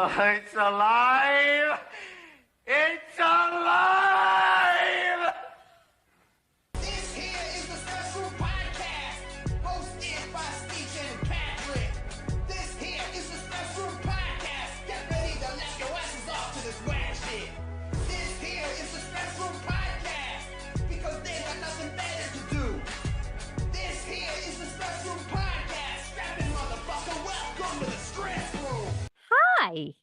It's alive! It's alive! This here is the special podcast, hosted by Stevie and Patrick. This here is the special podcast. Get ready to laugh your asses off to this whack shit. This here is the special podcast, because they got nothing better to do. This here is the special podcast. Strap in, motherfucker. Welcome to the stress room. Hi.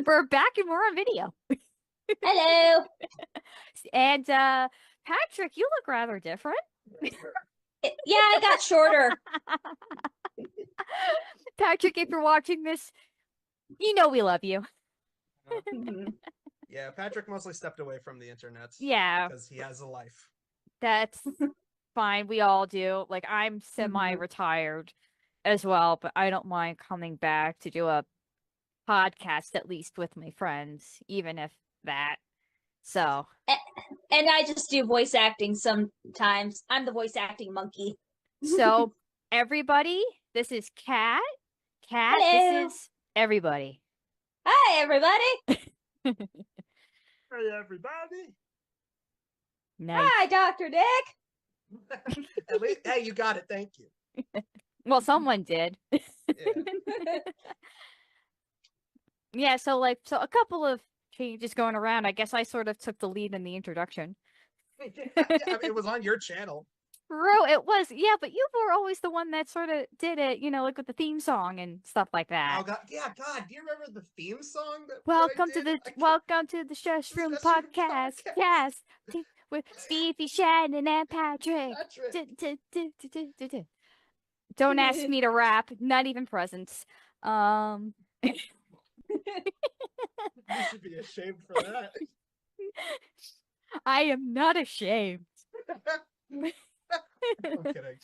We're back and we're on video. Hello. And Patrick, you look rather different. Yeah, I got shorter. Patrick, if you're watching this, you know we love you. Yeah, Patrick mostly stepped away from the internet. Yeah. Because he has a life. That's fine. We all do. Like, I'm semi-retired as well, but I don't mind coming back to do a podcast at least with my friends, even if that. So. And I just do voice acting sometimes. I'm the voice acting monkey. So, everybody, this is Kat. Kat, Hello. this is everybody. Hi, everybody. Hey, everybody. Nice. Hi, Dr. Dick. At least, hey, you got it. Thank you. Well, someone did. Yeah. Yeah, so a couple of changes going around. I guess I sort of took the lead in the introduction. Yeah, I mean, it was on your channel. True, it was. Yeah, but you were always the one that sort of did it, like with the theme song and stuff like that. Oh God, yeah, God, do you remember the theme song? Welcome to the Stress Room podcast. Yes, with Stevie, Shannon, and Patrick. Don't ask me to rap. Not even presents. You should be ashamed for that. I am not ashamed. I'm kidding.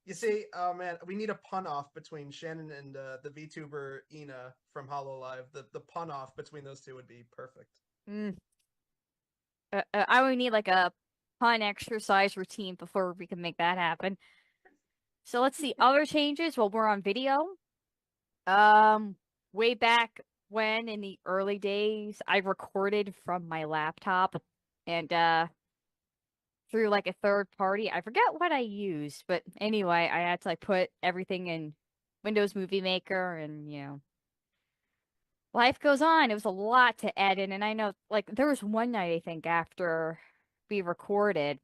You see, oh man, we need a pun off between Shannon and the VTuber Ina from HoloLive. The pun off between those two would be perfect. I would need like a pun exercise routine before we can make that happen. So let's see other changes while we're on video. Way back when in the early days, I recorded from my laptop and through like a third party. I forget what I used, but anyway, I had to like put everything in Windows Movie Maker and life goes on. It was a lot to edit, and I know like there was one night I think after we recorded,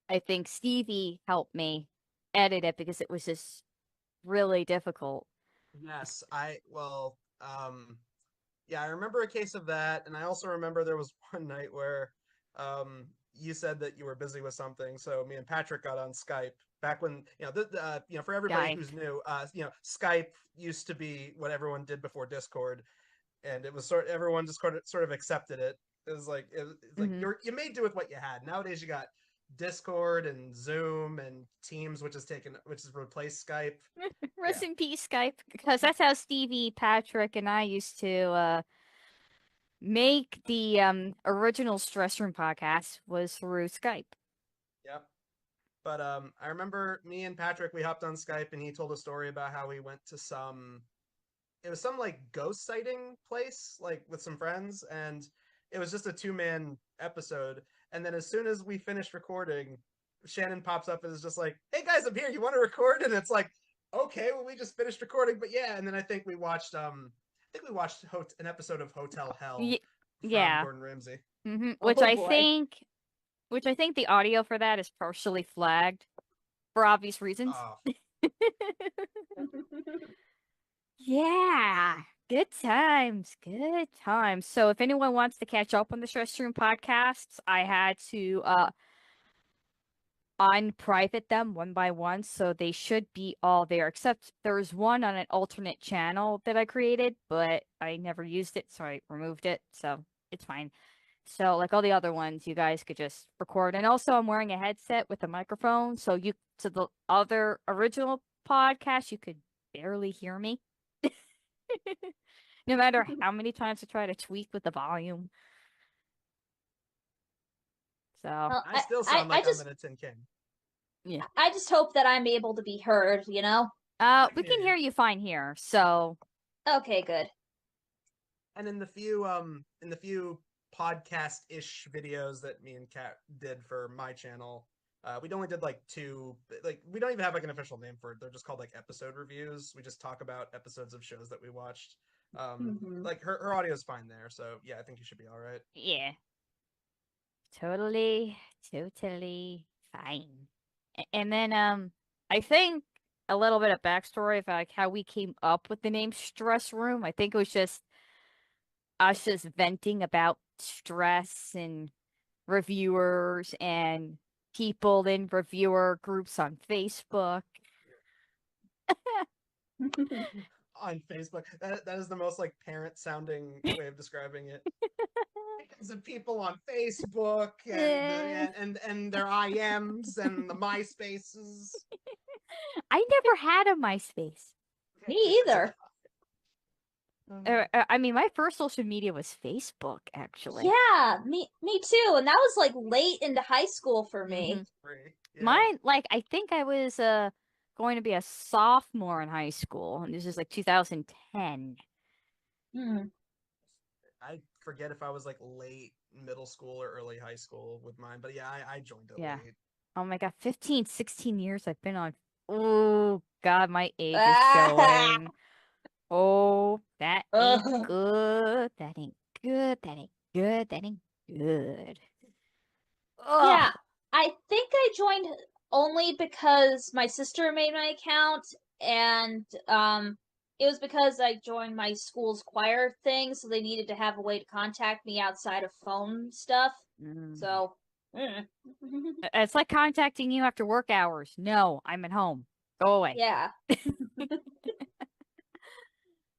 I think Stevie helped me edit it because it was just really difficult. Yes, yeah, I remember a case of that, and I also remember there was one night where you said that you were busy with something, so me and Patrick got on Skype back when for everybody who's new, Skype used to be what everyone did before Discord, and it was everyone just sort of accepted it. It was like you made do with what you had. Nowadays you got Discord and Zoom and Teams, which has replaced Skype. Rest in peace, Skype, because that's how Stevie, Patrick, and I used to make the original Stress Room podcast was through Skype. Yep. But I remember me and Patrick, we hopped on Skype and he told a story about how he went to some like ghost sighting place, like with some friends, and it was just a 2-man episode. And then as soon as we finished recording, Shannon pops up and is just like, "Hey guys, I'm here. You want to record?" And it's like, "Okay, well we just finished recording, but yeah." And then I think we watched an episode of Hotel Hell. Yeah, Gordon Ramsay. Which I think the audio for that is partially flagged for obvious reasons. Oh. Yeah, good times, good times. So if anyone wants to catch up on the Stress Room podcasts, I had to unprivate them one by one, so they should be all there, except there's one on an alternate channel that I created, but I never used it, so I removed it, so it's fine. So like all the other ones, you guys could just record. And also I'm wearing a headset with a microphone, so the other original podcast, you could barely hear me. No matter how many times I try to tweak with the volume. So I still sound like I'm in a tin can. Yeah. I just hope that I'm able to be heard, we can hear you fine here. So Okay, good. And in the few podcast-ish videos that me and Kat did for my channel, we only did like two. Like we don't even have like an official name for it. They're just called like episode reviews. We just talk about episodes of shows that we watched. Mhm. Like her audio's fine there, so yeah, I think you should be all right. Yeah. Totally, totally fine. And then I think a little bit of backstory of like how we came up with the name Stress Room. I think it was just us just venting about stress and reviewers and people in reviewer groups on Facebook. On Facebook, that is the most like parent-sounding way of describing it. Because of people on Facebook and Eh, and their IMs and the MySpaces. I never had a MySpace. Me Neither did either. I mean, my first social media was Facebook, actually. Yeah, me too. And that was like late into high school for me. Mhm. Free. Yeah. Mine, like, I think I was going to be a sophomore in high school, and this is like 2010. Hmm. I forget if I was like late middle school or early high school with mine, but yeah, I joined it Yeah. late. Oh my God, 15, 16 years I've been on. Oh God, my age is Ah, showing. Oh, that ain't ugh. good. That ain't good. That ain't good. That ain't good. Ugh. Yeah, I think I joined only because my sister made my account, and it was because I joined my school's choir thing, so they needed to have a way to contact me outside of phone stuff. Mm. So, It's like contacting you after work hours. No, I'm at home. Go away. yeah.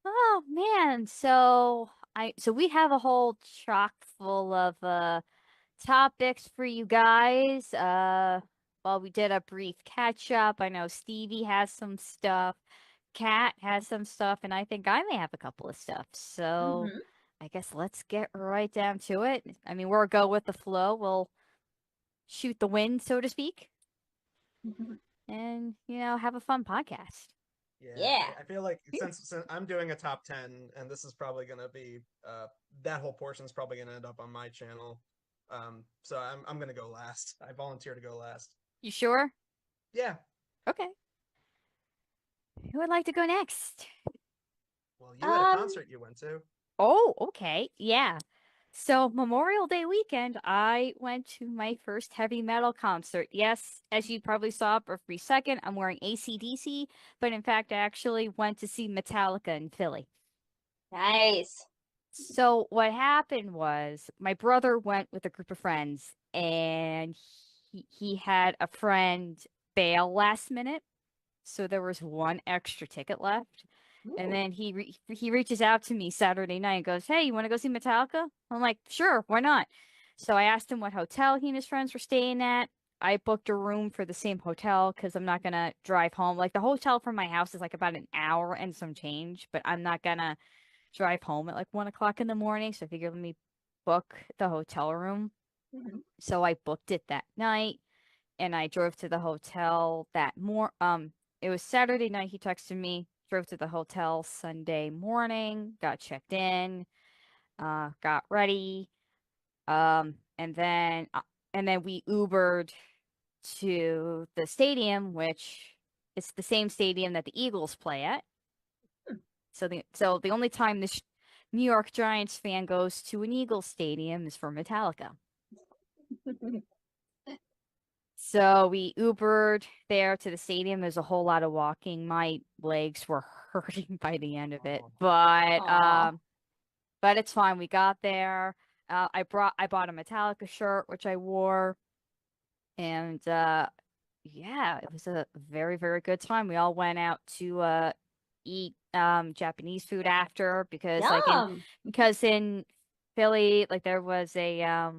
Oh man, so we have a whole chock full of topics for you guys. Well, we did a brief catch up. I know Stevie has some stuff, Kat has some stuff, and I think I may have a couple of stuff. So Hmm. I guess let's get right down to it. I mean, we'll go with the flow. We'll shoot the wind, so to speak, and have a fun podcast. Yeah, Yeah. I feel like since I'm doing a top 10, and this is probably gonna be that whole portion is probably gonna end up on my channel. So I'm gonna go last. I volunteer to go last. You sure? Yeah. Okay. Who would like to go next? Well, you had a Um, concert you went to. Oh, okay. Yeah. So Memorial Day weekend, I went to my first heavy metal concert. Yes, as you probably saw for a free second, I'm wearing AC/DC, but in fact, I actually went to see Metallica in Philly. nice. So what happened was my brother went with a group of friends, and he had a friend bail last minute, so there was one extra ticket left. And Ooh. then he reaches out to me Saturday night and goes, "Hey, you want to go see Metallica?" I'm like, "Sure, why not?" So I asked him what hotel he and his friends were staying at. I booked a room for the same hotel because I'm not gonna drive home. Like the hotel from my house is like about an hour and some change, but I'm not gonna drive home at like 1 o'clock in the morning. So I figured let me book the hotel room. Mhm. So I booked it that night and I drove to the hotel it was Saturday night he texted me, drove to the hotel Sunday morning, got checked in, got ready, um and then uh, and then we Ubered to the stadium, which is the same stadium that the Eagles play at. So the only time this New York Giants fan goes to an Eagles stadium is for Metallica. So we Ubered there to the stadium. There's a whole lot of walking. My legs were hurting by the end of it, Oh, Aw. but it's fine. We got there. I bought a Metallica shirt, which I wore, and yeah, it was a very, very good time. We all went out to eat Japanese food after Yum. because in Philly, like there was a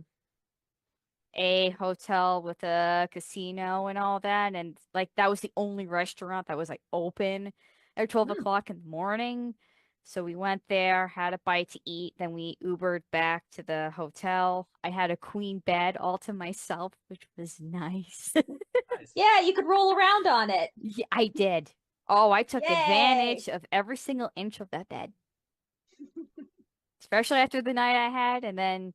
hotel with a casino and all that, and like that was the only restaurant that was like open at 12 Mm. o'clock in the morning. So we went there, had a bite to eat, then we Ubered back to the hotel. I had a queen bed all to myself, which was nice. nice. Yeah, you could roll around on it. Yeah, I did. Oh, I took Yay. advantage of every single inch of that bed. especially after the night I had, and then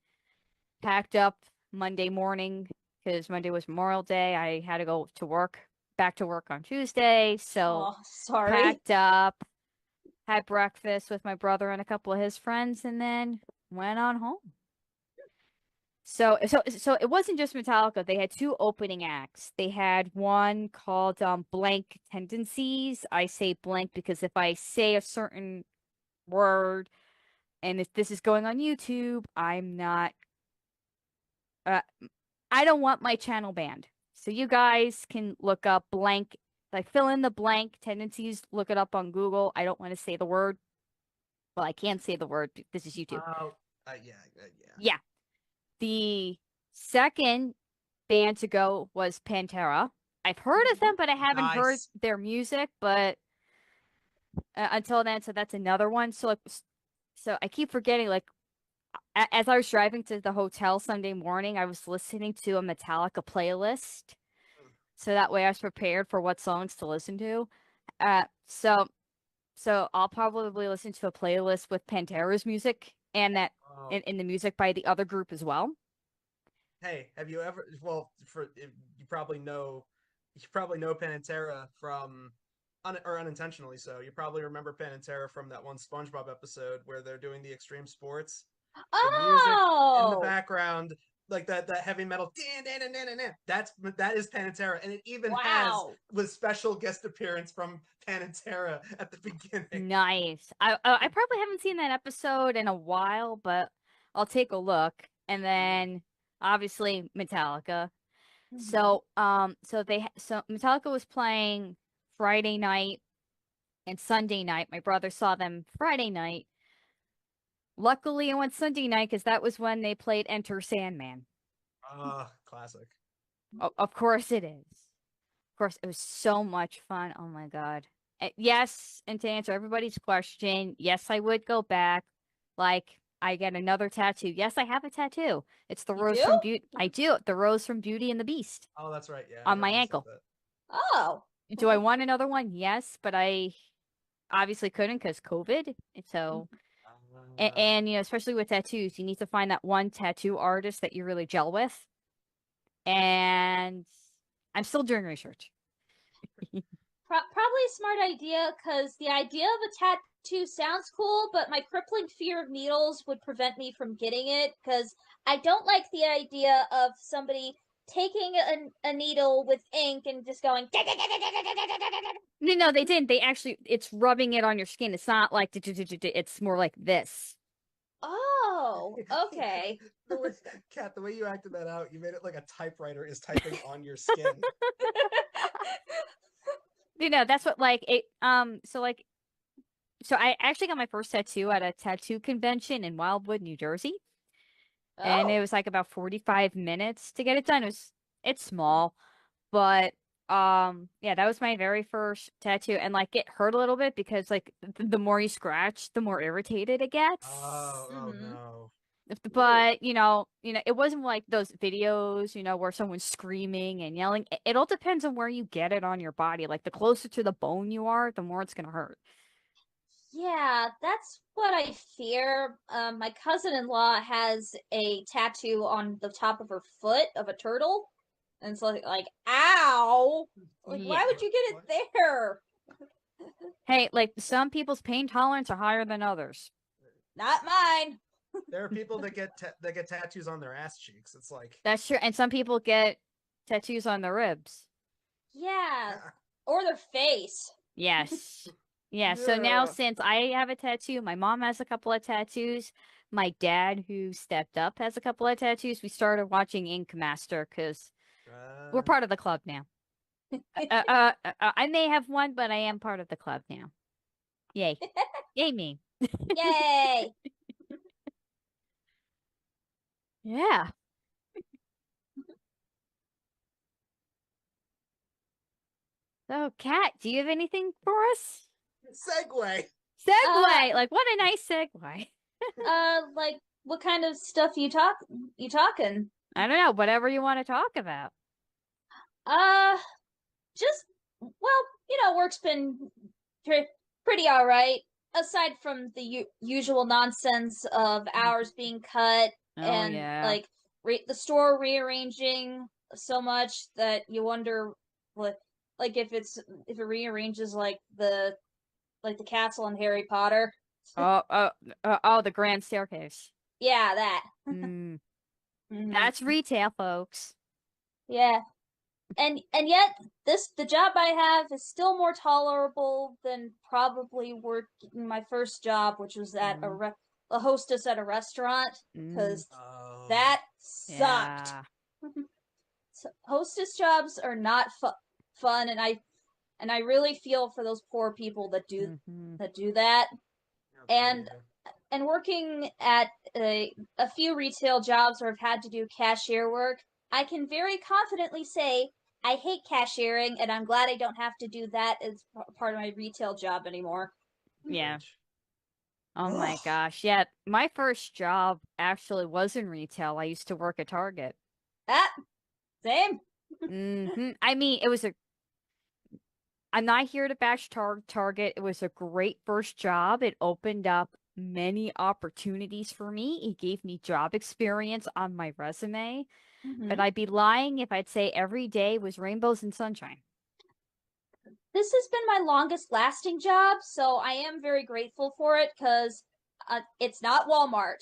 packed up Monday morning because Monday was Memorial Day. I had to go to work, back to work on Tuesday. So Oh, sorry. packed up, had breakfast with my brother and a couple of his friends, and then went on home. So it wasn't just Metallica. They had two opening acts. They had one called Blank Tendencies. I say blank because if I say a certain word, and if this is going on YouTube, I'm not uh, I don't want my channel banned. So you guys can look up blank, like fill in the blank tendencies, look it up on Google. I don't want to say the word. Well, I can't say the word. This is YouTube. Yeah. Yeah. The second band to go was Pantera. I've heard of them, but I haven't heard Nice. their music. But until then, so that's another one. So I keep forgetting. Like as I was driving to the hotel Sunday morning, I was listening to a Metallica playlist, so that way I was prepared for what songs to listen to. Uh, so so I'll probably listen to a playlist with Pantera's music and that Oh. in the music by the other group as well. Hey, have you ever? Well, you probably know Pantera from or unintentionally so. You probably remember Pantera from that one SpongeBob episode where they're doing the extreme sports. The music in the Oh, background, like that heavy metal, that is Pantera, and it even has wow. with special guest appearance from Pantera at the beginning. Nice. I probably haven't seen that episode in a while, but I'll take a look. And then obviously Metallica. Mhm. So Metallica was playing Friday night and Sunday night. My brother saw them Friday night. Luckily, I went Sunday night because that was when they played Enter Sandman. Classic. Of course it is. Of course, it was so much fun. Oh my God. Yes, and to answer everybody's question, yes, I would go back. Like, I get another tattoo. Yes, I have a tattoo. It's the You rose do? from Beauty. I do. The rose from Beauty and the Beast Oh, that's right. Yeah, I on my remember you said ankle. that. Oh. Do I want another one? Yes, but I obviously couldn't because COVID. And so, Uh, and, especially with tattoos, you need to find that one tattoo artist that you really gel with. And I'm still doing research. Probably a smart idea because the idea of a tattoo sounds cool, but my crippling fear of needles would prevent me from getting it because I don't like the idea of somebody taking a needle with ink and just going. No, they didn't. They actually, it's rubbing it on your skin. It's not like, it's more like this. Oh, okay. the way, Kat, the way you acted that out, you made it like a typewriter is typing on your skin. That's what like it, so I actually got my first tattoo at a tattoo convention in Wildwood, New Jersey. And it Oh, was like about 45 minutes to get it done. It's small, but yeah, that was my very first tattoo and like it hurt a little bit because like the more you scratch, the more irritated it gets. Oh mm-hmm. no. Ooh. But it wasn't like those videos, where someone's screaming and yelling. It all depends on where you get it on your body. Like the closer to the bone you are, the more it's gonna hurt. Yeah, that's what I fear. My cousin-in-law has a tattoo on the top of her foot of a turtle. And it's like, ow! Like, Yeah. why would you get it there? Hey, like some people's pain tolerance are higher than others. Not mine. There are people that get tattoos on their ass cheeks. It's like, That's true. And some people get tattoos on their ribs. Yeah. Or their face. Yes. Yeah. So now Yeah. since I have a tattoo, my mom has a couple of tattoos. My dad, who stepped up, has a couple of tattoos. We started watching Ink Master because we're part of the club now. I may have one, but I am part of the club now. Yay. Yay me. Yay! Yeah. So, Kat, do you have anything for us? segue. Segue. Like, what a nice segue. Like, what kind of stuff you talking? I don't know. Whatever you want to talk about. Just, well, work's been pretty alright. aside from the usual nonsense of hours being cut Oh and yeah. like the store rearranging so much that you wonder what, like if it rearranges like the castle in Harry Potter. Oh, the grand staircase. Yeah, that. Mm, Hmm. that's retail, folks. Yeah. And yet the job I have is still more tolerable than probably working my first job, which was at Mm, a hostess at a restaurant, mm, because Oh, that sucked. yeah. So, hostess jobs are not fun, and I really feel for those poor people Hmm. that do that. I'm proud of And you. working at a few retail jobs where I've had to do cashier work, I can very confidently say I hate cashiering, and I'm glad I don't have to do that as part of my retail job anymore. Yeah. Preach. Oh my Ugh. gosh. Yeah, my first job actually was in retail. I used to work at Target. Ah, same. I mean, I'm not here to bash Target. It was a great first job. It opened up many opportunities for me. It gave me job experience on my resume. But Hmm. I'd be lying if I'd say every day was rainbows and sunshine. This has been my longest lasting job, so I am very grateful for it because it's not Walmart.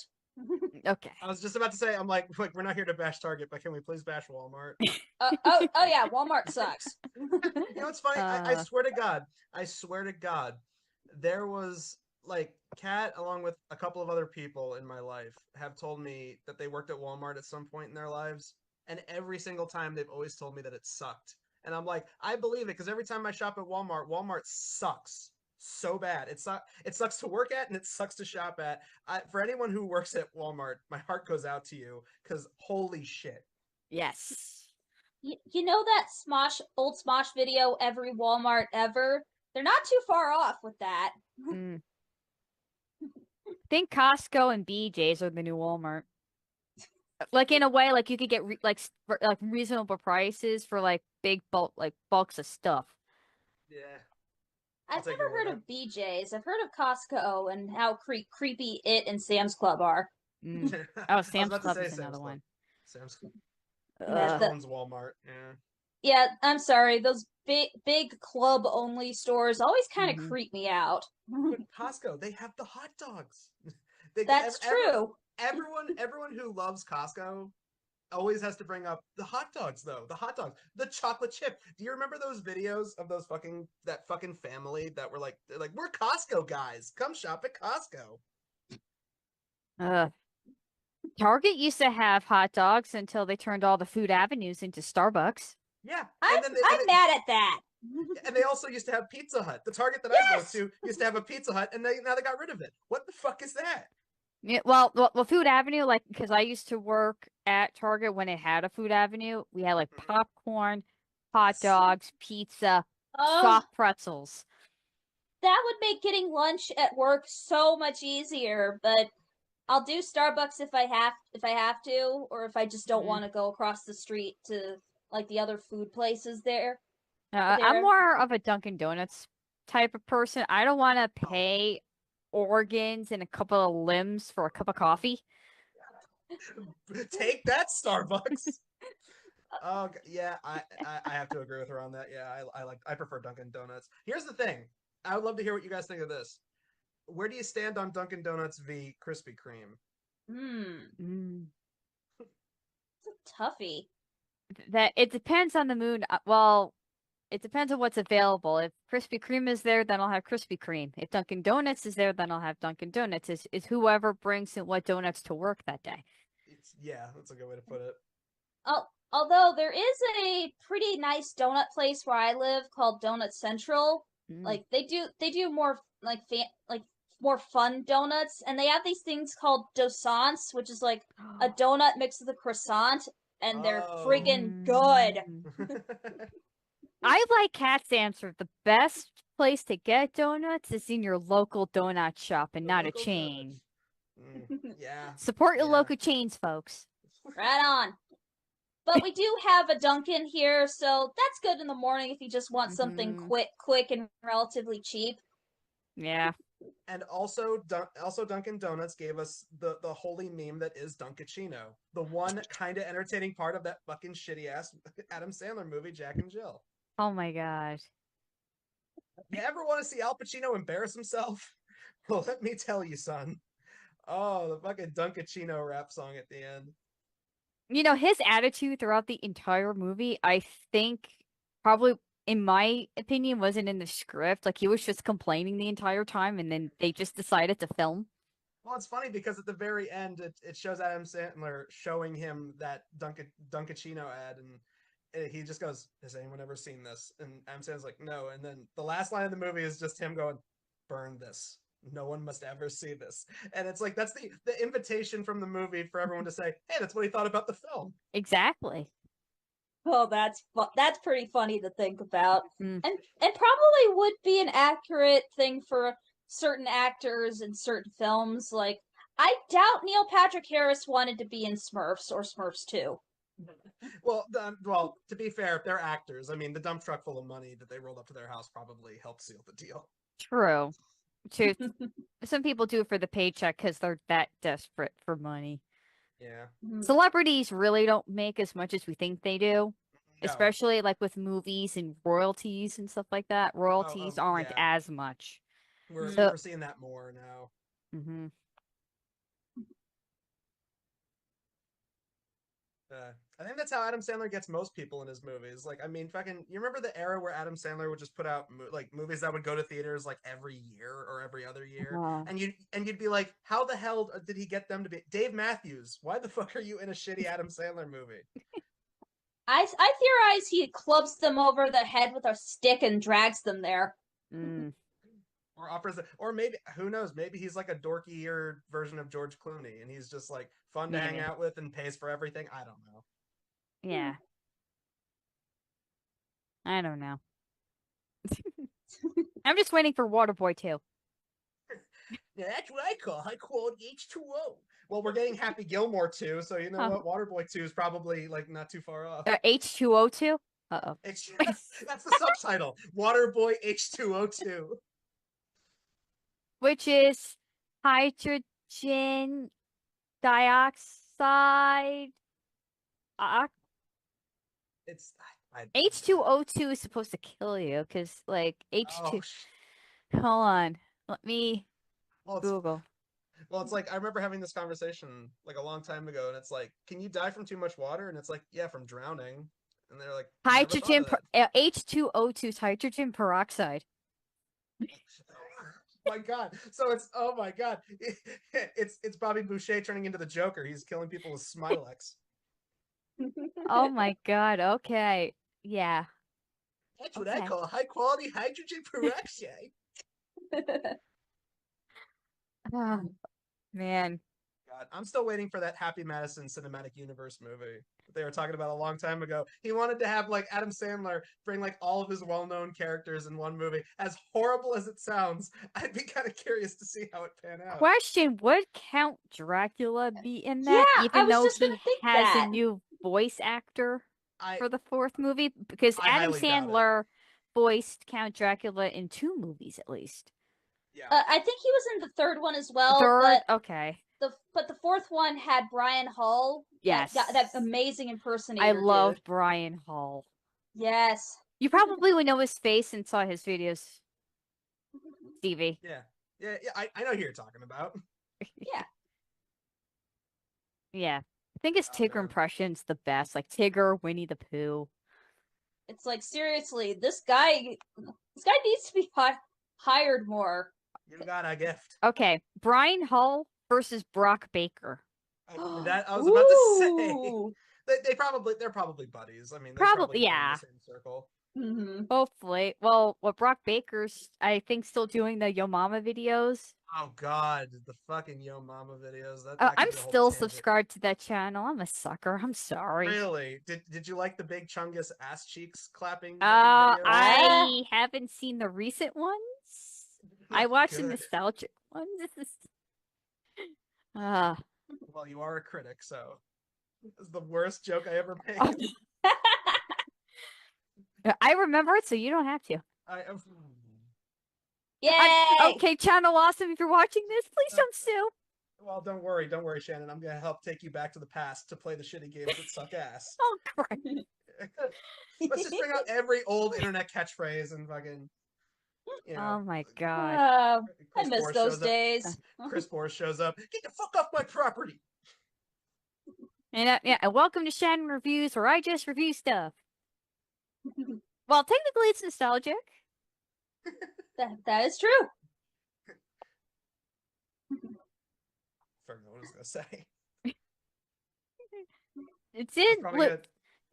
Okay. I was just about to say, I'm like, we're not here to bash Target, but can we please bash Walmart? Oh yeah, Walmart sucks. You know what's funny? I Uh, swear to God, I swear to God, there was like Kat, along with a couple of other people in my life, have told me that they worked at Walmart at some point in their lives, and every single time they've always told me that it sucked. And I'm like, I believe it because every time I shop at Walmart, Walmart sucks so bad. It sucks to work at and it sucks to shop at. For anyone who works at Walmart, my heart goes out to you because holy shit. yes. You know that old Smosh video, every Walmart ever? They're not too far off with that. Mm. Think Costco and BJ's are the new Walmart. Like in a way, like you could get like reasonable prices for like big bulks of stuff. Yeah, I'll I've take never your word heard on. of BJ's. I've heard of Costco and how creepy it and Sam's Club are. Mm. Oh, I was Sam's about to Club say is another Sam's Club. one. Sam's Bush Uh, owns Walmart. Yeah. Yeah, I'm sorry. Those big club only stores always kind of mhm. creep me out. But Costco, they have the hot dogs. They That's ever true. everyone who loves Costco always has to bring up the hot dogs though. The hot dogs, the chocolate chip. Do you remember those videos of those fucking family that were like they're like we're Costco guys. Come shop at Costco. uh, Target used to have hot dogs until they turned all the food avenues into Starbucks. Yeah. I'm I'm mad at that. And they also used to have Pizza Hut. The Target that I go Yes. to used to have a Pizza Hut, and now they got rid of it. What the fuck is that? Yeah, well, Food Avenue, like, because I used to work at Target when it had a Food Avenue. We had like Mhm. popcorn, hot Yes. dogs, pizza, Oh, soft pretzels. that would make getting lunch at work so much easier, but I'll do Starbucks if I have to, or if I just don't Mm. want to go across the street to like the other food places there. I'm There. more of a Dunkin' Donuts type of person. I don't want to Oh, pay organs and a couple of limbs for a cup of coffee. take that, Starbucks. Oh yeah, I have to agree with her on that. Yeah, I prefer Dunkin' Donuts. Here's the thing. I would love to hear what you guys think of this. Where do you stand on Dunkin' Donuts v Krispy Kreme? Hmm, Mm. it's a toughie. That it depends on the mood. Well, it depends on what's available. If Krispy Kreme is there, then I'll have Krispy Kreme. If Dunkin' Donuts is there, then I'll have Dunkin' Donuts. Is whoever brings in what donuts to work that day. Yeah, that's a good way to put it. Although there is a pretty nice donut place where I live called Donut Central. Mm. Like they do more like more fun donuts, and they have these things called dosants, which is like a donut mixed with a croissant, and they're Oh. friggin' good. Mm. I like Kat's answer. The best place to get donuts is in your local donut shop and The not a local chain. donuts. Yeah, Support your yeah. local chains, folks. Right on. But we do have a Dunkin' here, so that's good in the morning if you just want something Hmm. quick and relatively cheap. Yeah. And also, Dunkin' Donuts gave us the holy meme that is Dunkachino, the one kind of entertaining part of that fucking shitty ass Adam Sandler movie, Jack and Jill. Oh my gosh. You ever want to see Al Pacino embarrass himself? Well, let me tell you, son. Oh, the fucking Dunkachino rap song at the end. You know, his attitude throughout the entire movie, I think probably in my opinion wasn't in the script. Like he was just complaining the entire time and then they just decided to film. Well, it's funny because at the very end, it shows Adam Sandler showing him that Dunkachino ad, and he just goes, "Has anyone ever seen this?" And Adam Sandler's like, "No." And then the last line of the movie is just him going, "Burn this. No one must ever see this." And it's like that's the invitation from the movie for everyone to say, "Hey, that's what he thought about the film." Exactly. Oh, that's pretty funny to think about, Mm. and probably would be an accurate thing for certain actors in certain films. Like, I doubt Neil Patrick Harris wanted to be in Smurfs or Smurfs 2. Well, to be fair, they're actors. I mean, the dump truck full of money that they rolled up to their house probably helped seal the deal. True. True. Some people do it for the paycheck because they're that desperate for money. Yeah. Celebrities really don't make as much as we think they do, No. especially like with movies and royalties and stuff like that. Royalties aren't yeah. as much. We're seeing that more now. Mm-hmm. I think that's how Adam Sandler gets most people in his movies. Like, I mean, fucking, you remember the era where Adam Sandler would just put out like movies that would go to theaters like every year or every other year, and you'd be like, how the hell did he get them to be? Dave Matthews, why the fuck are you in a shitty Adam Sandler movie? I theorize he clubs them over the head with a stick and drags them there. Mm. Or offers, or maybe who knows? Maybe he's like a dorkier version of George Clooney, and he's just like fun to hang Maybe. out with and pays for everything. I don't know. Yeah. I don't know. I'm just waiting for Waterboy 2. Yeah, that's what I call high quality H2O. Well, we're getting Happy Gilmore too, so you know what? Waterboy 2 is probably like not too far off. H2O2? Uh-oh. That's the subtitle. Waterboy H2O2. Which is hydrogen dioxide. It's H2O2 is supposed to kill you because, like, H2. Hold on. Let me Google. Well, it's like I remember having this conversation like a long time ago, and it's like, can you die from too much water? And it's like, yeah, from drowning. And they're like, Hydrogen H2O2 is hydrogen peroxide. My God! So it's oh my God! It's Bobby Boucher turning into the Joker. He's killing people with Smilex. Oh my God! Okay, yeah. That's what I call high quality hydrogen peroxide. Oh, man. God, I'm still waiting for that Happy Madison Cinematic Universe movie that they were talking about a long time ago. He wanted to have like Adam Sandler bring like all of his well-known characters in one movie. As horrible as it sounds, I'd be kind of curious to see how it pan out. Question: would Count Dracula be in that? Yeah, even I was though just gonna he think has that. a new voice actor for the fourth movie? Because I Adam highly doubt it. Sandler voiced Count Dracula in 2 movies at least. Yeah. I think he was in the third one as well. Third, but okay. the fourth one had Brian Hull. Yes. That amazing impersonator. I love dude. Brian Hull. Yes. You probably would know his face and saw his videos, Stevie. Yeah. I know who you're talking about. Yeah. Yeah. I think his Tigger impression's the best. Like Tigger, Winnie the Pooh. It's like, seriously, this guy needs to be hired more. You got a gift. Okay, Brian Hull versus Brock Baker. That I was about to say. They're probably buddies. I mean, they probably go in the same circle. Mm-hmm. Hopefully. Well, what Brock Baker's, I think, still doing the Yo Mama videos. Oh God, the fucking Yo Mama videos. I'm still subscribed to that channel. I'm a sucker. I'm sorry. Really? Did you like the big Chungus ass cheeks clapping? I haven't seen the recent ones. I watched the nostalgic ones. Well, you are a critic, so it's the worst joke I ever made. I remember it, so you don't have to. Yay! Okay, Channel Awesome, if you're watching this, please don't sue. Well, don't worry, Shannon. I'm gonna help take you back to the past to play the shitty games that suck ass. Oh, crap. Let's just bring out every old internet catchphrase and fucking, you know. Oh my god. I Chris miss Bohr those shows up. days. Chris Bohr shows up. Get the fuck off my property. And yeah, and welcome to Shannon Reviews, where I just review stuff. Well, technically, it's nostalgic. That is true. Forgot what I was gonna say.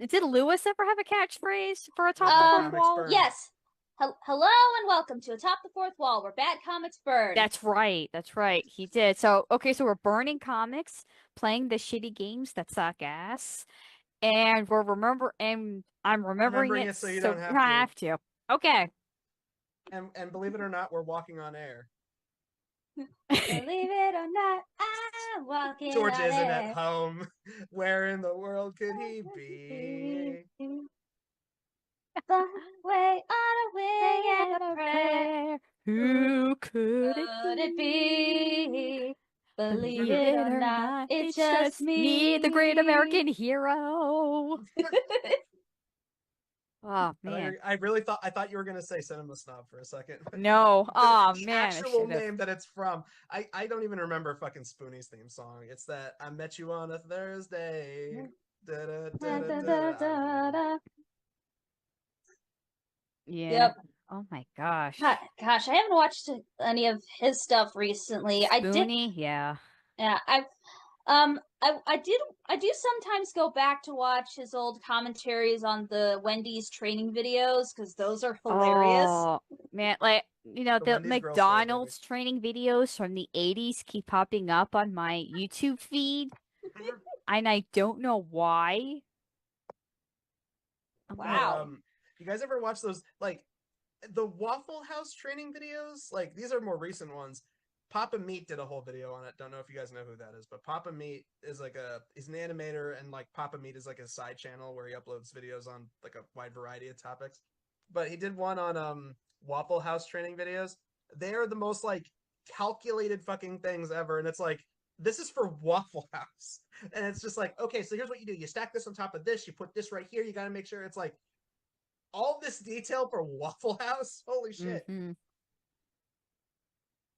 Did Lewis ever have a catchphrase for a top of the Comics fourth wall? burn. Yes. Hello and welcome to Atop the Fourth Wall, where bad comics burn. That's right. That's right. He did. So, okay, so we're burning comics, playing the shitty games that suck ass, and I'm remembering it so you so don't you have to. Okay. And believe it or not, we're walking on air. Believe it or not, I'm walking George on isn't air. at home. Where in the world could he be? Far away on a wing and a prayer. Who could Could it it be? be? Believe it or not, it's just me, the great American hero. Oh man. I thought you were gonna say Cinema Snob for a second. No. Oh The man. I actual should've. name that it's from. I don't even remember fucking Spoonie's theme song. It's that I met you on a Thursday. Da-da-da-da-da. Yeah. Yep. Oh my gosh. Gosh, I haven't watched any of his stuff recently. I did. Spoonie, yeah. Yeah, I do sometimes go back to watch his old commentaries on the Wendy's training videos because those are hilarious. Oh man, like The the Wendy's girl story, McDonald's training videos from the 80s keep popping up on my YouTube feed, and I don't know why. I'm like, Wow. You guys ever watch those like the Waffle House training videos? Like these are more recent ones. Papa Meat did a whole video on it. Don't know if you guys know who that is, but Papa Meat is he's an animator, and like Papa Meat is like a side channel where he uploads videos on like a wide variety of topics. But he did one on Waffle House training videos. They are the most like calculated fucking things ever, and it's like this is for Waffle House, and it's just like okay, so here's what you do: you stack this on top of this, you put this right here. You got to make sure it's like all this detail for Waffle House. Holy shit! mhm.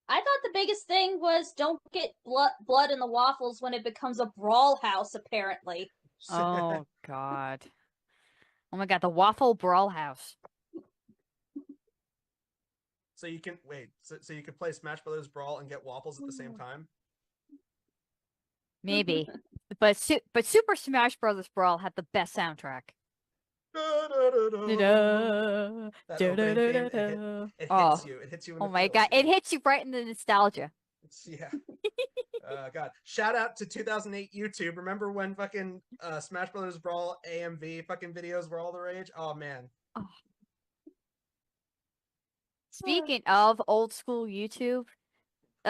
I thought the biggest thing was don't get blood in the waffles when it becomes a brawl house. Apparently, Oh god. Oh my god, the Waffle Brawl House. So you can wait. So you can play Smash Brothers Brawl and get waffles at the same time. Maybe. But Super Smash Bros. Brawl had the best soundtrack. That opening theme, it hits you. It hits you in the Oh my feels, god, it you know? hits you right in the nostalgia. Yeah. God. Shout out to 2008 YouTube. Remember when fucking Smash Brothers Brawl AMV fucking videos were all the rage? Oh man. Oh. Speaking of old school YouTube,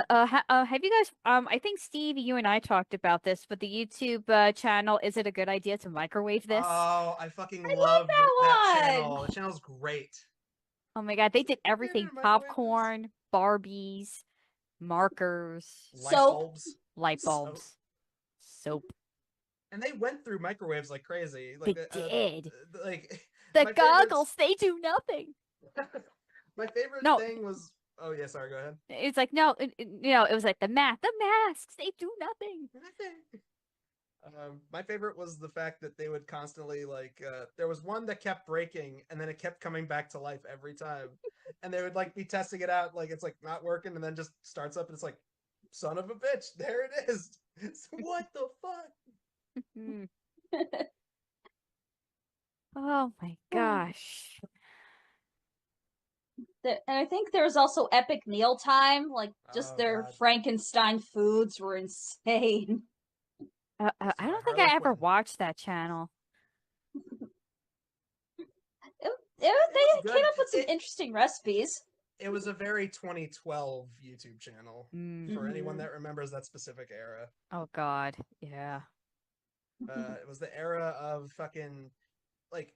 have you guys? I think Steve, you and I talked about this, but the YouTube channel. Is it a good idea to microwave this? Oh, I fucking I love like that one! channel. The channel's great. Oh my god, they did everything: microwave this? popcorn, Barbies, markers, Light Soap. bulbs. light Soap. bulbs, soap. And they went through microwaves like crazy. Like They did. Like The my favorites- goggles, they do nothing. My favorite No. thing was. Oh yeah, sorry. Go ahead. It's like no, it was like the masks, they do nothing. My favorite was the fact that they would constantly like there was one that kept breaking and then it kept coming back to life every time. And they would like be testing it out, like it's like not working and then just starts up and it's like, son of a bitch, there it is. What the fuck? Mhm. Oh my gosh. And I think there was also Epic Mealtime. Like just Oh, their God. Frankenstein foods were insane. I my don't think I ever Harlequin. watched that channel. They was came good. up with some It- interesting recipes. It was a very 2012 YouTube channel Mm. for anyone Mhm. that remembers that specific era. Oh god, yeah. It was the era of fucking like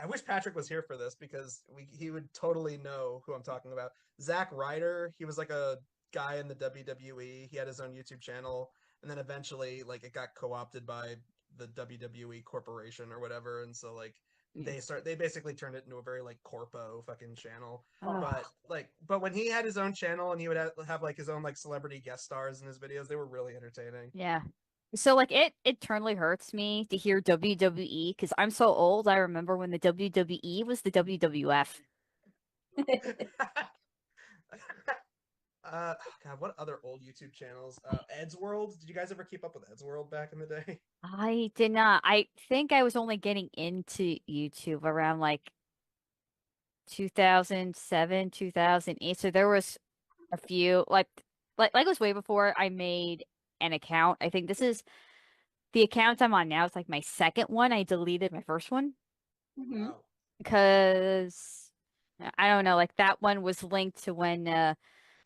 I wish Patrick was here for this because he would totally know who I'm talking about. Zack Ryder, he was like a guy in the WWE. He had his own YouTube channel, and then eventually, like, it got co-opted by the WWE corporation or whatever, and so like they basically turned it into a very like corpo fucking channel. Ugh. But when he had his own channel and he would have like his own like celebrity guest stars in his videos, they were really entertaining. Yeah. So like it eternally hurts me to hear WWE because I'm so old. I remember when the WWE was the WWF. God, what other old YouTube channels? Ed's World. Did you guys ever keep up with Ed's World back in the day? I did not. I think I was only getting into YouTube around like 2007, 2008. So there was a few like it was way before I made an account. I think this is the account I'm on now. It's like my second one. I deleted my first one Mhm. Wow. because I don't know, like that one was linked to when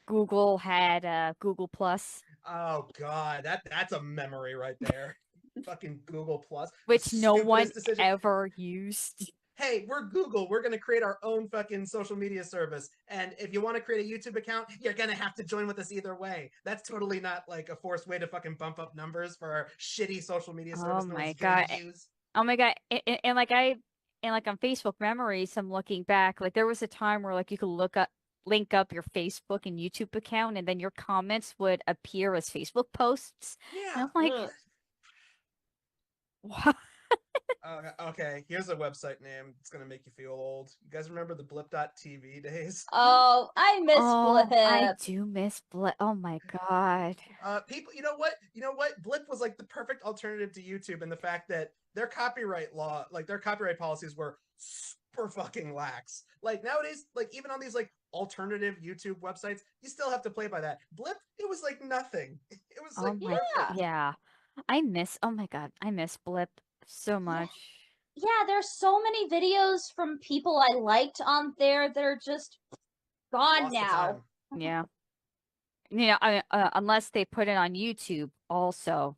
Google had Google Plus, Oh God, that's a memory right there. Fucking Google Plus, the which no one stupidest decision. ever used. Hey, we're Google. We're gonna create our own fucking social media service, and if you want to create a YouTube account, you're gonna have to join with us either way. That's totally not like a forced way to fucking bump up numbers for our shitty social media Oh service no one's my gonna God. use. Oh my God. And like on Facebook memories, I'm looking back, like there was a time where like you could link up your Facebook and YouTube account and then your comments would appear as Facebook posts. And Yeah. I'm like, Ugh. what? Okay, here's a website name. It's gonna make you feel old. You guys remember the Blip.tv days? Oh, I miss Oh, I Blip. do miss Blip. Oh my God. People, you know what? You know what? Blip was like the perfect alternative to YouTube, and the fact that their copyright law, like their copyright policies, were super fucking lax. Like nowadays, like even on these like alternative YouTube websites, you still have to play by that. Blip, it was like nothing. It was Oh like my, perfect. Yeah. yeah. Oh my God. I miss Blip so Yeah. much. Yeah, there's so many videos from people I liked on there that are just gone Lost to now. time. Yeah. Unless they put it on YouTube also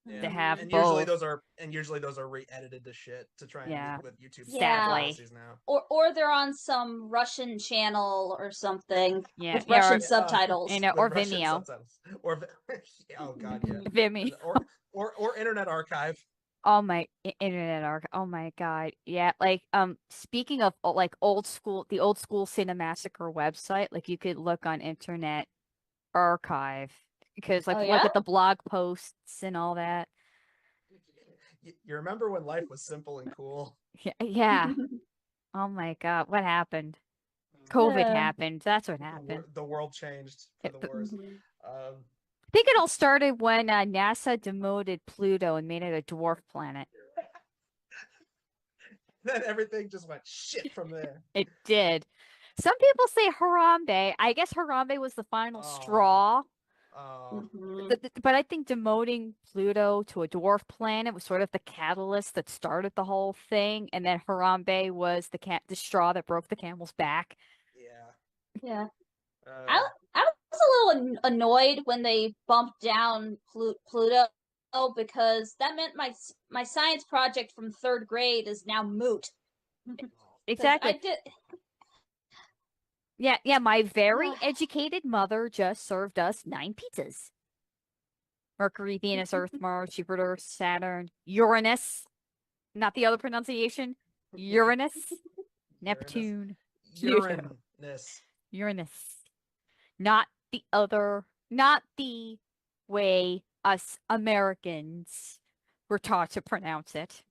Yeah, to have Mhm. both. and usually those are re-edited to shit to try and Yeah. meet with YouTube's Yeah. Sadly. policies now. Or they're on some Russian channel or something Yeah. with Yeah. Russian You subtitles. know, With or Russian Vimeo. subtitles, or oh god, yeah, Vimeo. or Internet Archive. Oh my Internet Arc. Oh my God. Yeah, like speaking of like old school, the old school Cinemassacre website, like you could look on Internet Archive because like Oh look yeah? at the blog posts and all that. You remember when life was simple and cool? Yeah. Yeah. Oh my God. What happened? COVID Yeah. happened. That's what happened. The world changed for the worse. Mhm. Um, I think it all started when NASA demoted Pluto and made it a dwarf planet. then everything just went shit from there. It did. Some people say Harambe. I guess Harambe was the final Oh, straw. oh, Mhm. But I think demoting Pluto to a dwarf planet was sort of the catalyst that started the whole thing, and then Harambe was the straw that broke the camel's back. yeah. Yeah. Uh, I was a little annoyed when they bumped down Pluto because that meant my science project from third grade is now moot. Because I Exactly. did. Yeah, yeah. My very educated mother just served us 9 pizzas. Mercury, Venus, Earth, Mars, Jupiter, Saturn, Uranus. Not the other pronunciation. Uranus, Uranus, Neptune, Pluto, Uranus. Uranus. Not the other, not the way us Americans were taught to pronounce it.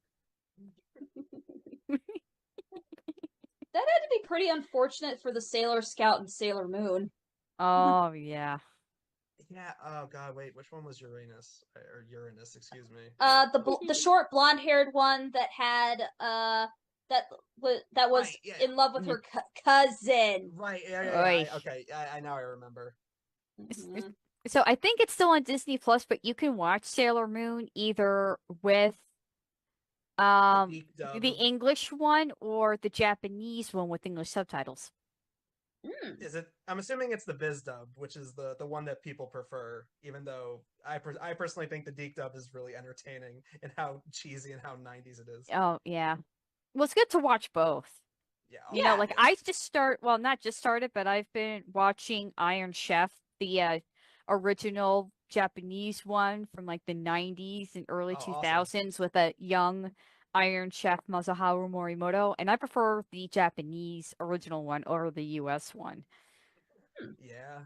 That had to be pretty unfortunate for the Sailor Scout and Sailor Moon. Oh, yeah. Yeah. Oh god, wait. Which one was Uranus or Uranus? Excuse me. The short blonde haired one that had that was Right. Yeah. in love with her cousin. Right. Yeah. Oy. Okay. I now I remember. Mhm. So I think it's still on Disney Plus, but you can watch Sailor Moon either with The um geek dub. the English one or the Japanese one with English subtitles. Mm. Is it? I'm assuming it's the Viz dub, which is the one that people prefer. Even though I personally think the geek dub is really entertaining and how cheesy and how 90s it is. Oh, yeah. Well, it's good to watch both. Yeah. You know, Yeah. like I just not just started, but I've been watching Iron Chef, the original Japanese one from like the 90s and early Oh, awesome. 2000s with a young Iron Chef Masaharu Morimoto, and I prefer the Japanese original one over the US one. Yeah.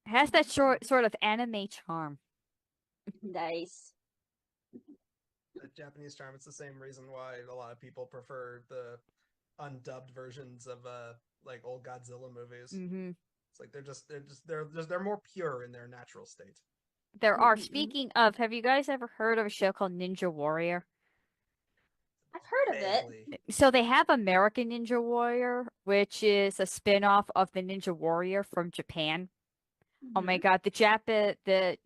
It has that sort of anime charm. Nice. The Japanese charm. It's the same reason why a lot of people prefer the undubbed versions of like old Godzilla movies. Hmm. It's like they're more pure in their natural state. There are, speaking of, have you guys ever heard of a show called Ninja Warrior? I've heard of it. Vaguely. So they have American Ninja Warrior, which is a spin-off of the Ninja Warrior from Japan. Oh my Mhm. God, the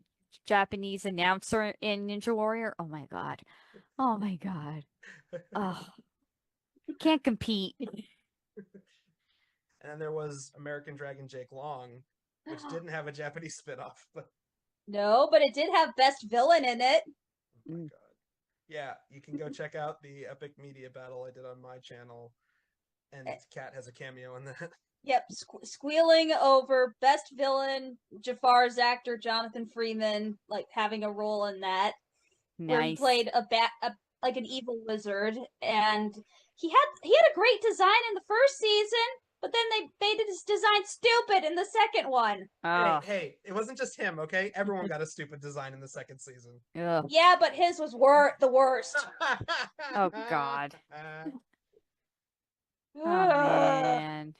Japanese announcer in Ninja Warrior. Oh my God. Oh my God. Oh, can't compete. And then there was American Dragon Jake Long, which didn't have a Japanese spinoff, but No, but it did have best villain in it. oh my god. Yeah, you can go check out the epic media battle I did on my channel, and Kat has a cameo in that. Yep, squealing over best villain Jafar's actor Jonathan Freeman, like having a role in that, where he Nice. played like an evil wizard, and he had a great design in the first season, but then they made his design stupid in the second one. Oh, Hey, it wasn't just him, okay? Everyone got a stupid design in the second season. ugh. Yeah, but his was the worst. Oh God. Oh Ugh. man.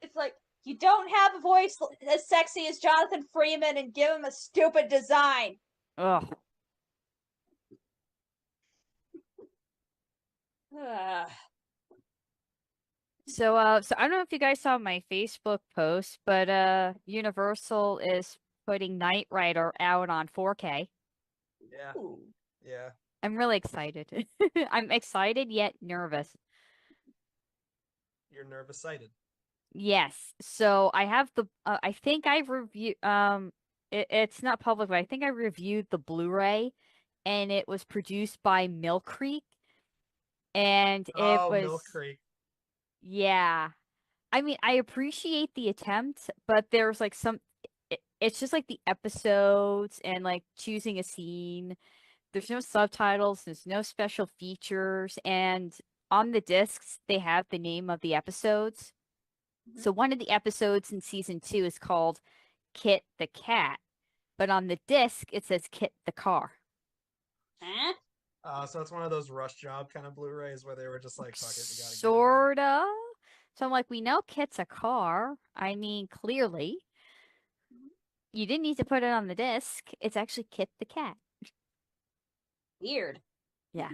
It's like you don't have a voice as sexy as Jonathan Freeman and give him a stupid design. Ugh. Ugh. So I don't know if you guys saw my Facebook post, but Universal is putting Knight Rider out on 4K. Yeah, Ooh. yeah. I'm really excited. I'm excited yet nervous. You're nervous sighted. Yes. So I have I think I've reviewed it's not public, but I think I reviewed the Blu-ray and it was produced by Mill Creek and it Oh, was Milk Creek. yeah. I mean, I appreciate the attempt, but there's like it's just like the episodes and like choosing a scene. There's no subtitles, there's no special features, and on the discs they have the name of the episodes. So one of the episodes in season 2 is called Kit the Cat, but on the disc it says Kit the Car. Huh? So it's one of those rush job kind of Blu-rays where they were just like, fuck it, we gotta get it out. Sorta. So I'm like, we know Kit's a car. I mean, clearly. You didn't need to put it on the disc. It's actually Kit the cat. Weird. Yeah.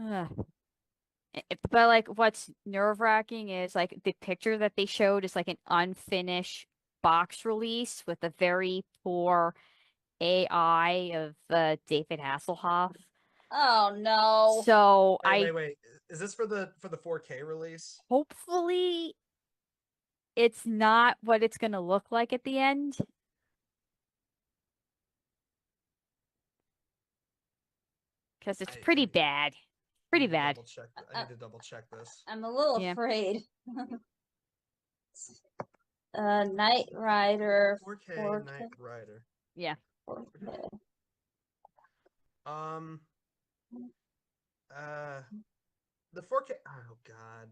Ugh. But like, what's nerve-wracking is like the picture that they showed is like an unfinished box release with a very poor AI of David Hasselhoff. Oh no. So Wait. Is this for the 4K release? hopefully it's not what it's gonna look like at the end. Because it's pretty bad. Pretty bad. I need to double check this. I'm a little Yeah. afraid. Knight Rider 4K 4K. Knight Rider. Yeah. 4K. The 4K. Oh God.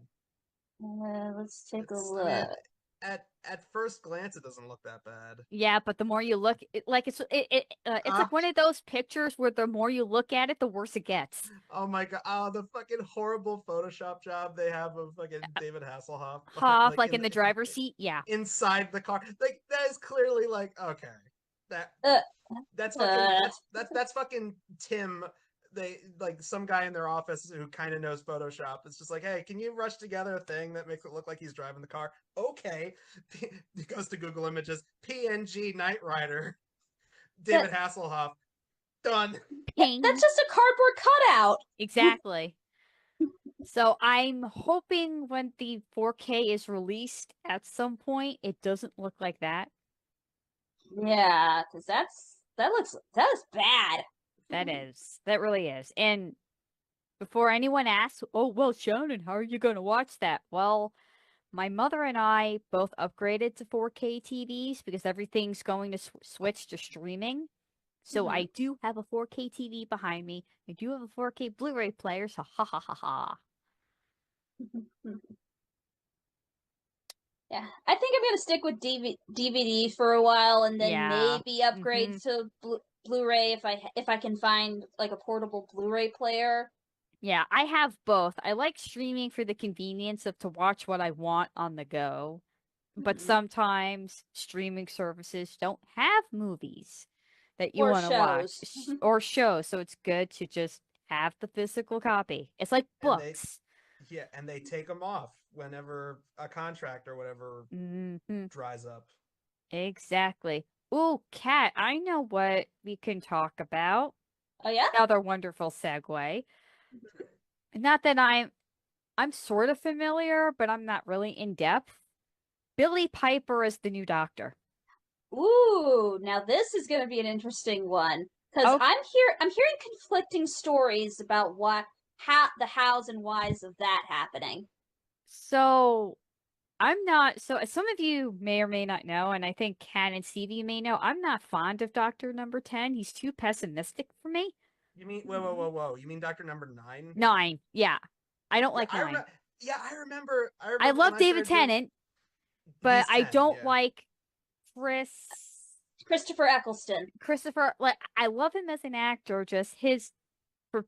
Let's take a It's, look. I mean, at first glance, it doesn't look that bad. Yeah, but the more you look, it's like one of those pictures where the more you look at it, the worse it gets. Oh my God! Oh, the fucking horrible Photoshop job they have of fucking David Hasselhoff. Hoff, like in the driver's seat, yeah. Inside the car, like that is clearly like okay, that's fucking Tim. They like some guy in their office who kind of knows Photoshop. It's just like, hey, can you rush together a thing that makes it look like he's driving the car? Okay, he goes to Google Images, PNG Knight Rider, David Hasselhoff, done. Ping. That's just a cardboard cutout. Exactly. So I'm hoping when the 4K is released at some point, it doesn't look like that. Yeah, because that is bad. That is. That really is. And before anyone asks, oh, well, Shannon, how are you going to watch that? Well, my mother and I both upgraded to 4K TVs because everything's going to switch to streaming. So I do have a 4K TV behind me. I do have a 4K Blu-ray player, so ha ha ha ha. Yeah, I think I'm gonna stick with DVD for a while, and then Yeah. maybe upgrade to Blu-ray if I can find like a portable Blu-ray player. Yeah, I have both. I like streaming for the convenience of to watch what I want on the go, but sometimes streaming services don't have movies that you Or want to watch shows. or shows, so it's good to just have the physical copy. It's like And they, books. yeah, and they take them off whenever a contract or whatever Hmm. dries up. Exactly. Ooh, Kat, I know what we can talk about. Oh yeah? Another wonderful segue. Not that I'm sort of familiar, but I'm not really in depth. Billy Piper is the new Doctor. Ooh, now this is gonna be an interesting one. Because Oh, I'm hearing conflicting stories about the hows and whys of that happening. so I'm not so as some of you may or may not know, and I think Kat and Stevie may know, I'm not fond of Doctor Number 10. He's too pessimistic for me. You mean whoa? You mean Doctor Number 9? 9, yeah. I don't Yeah, like 9. Yeah, I remember. I I remember when love I David started doing. Tennant, but He's I 10. don't Yeah. like Chris Christopher Eccleston. Christopher. Like I love him as an actor, just his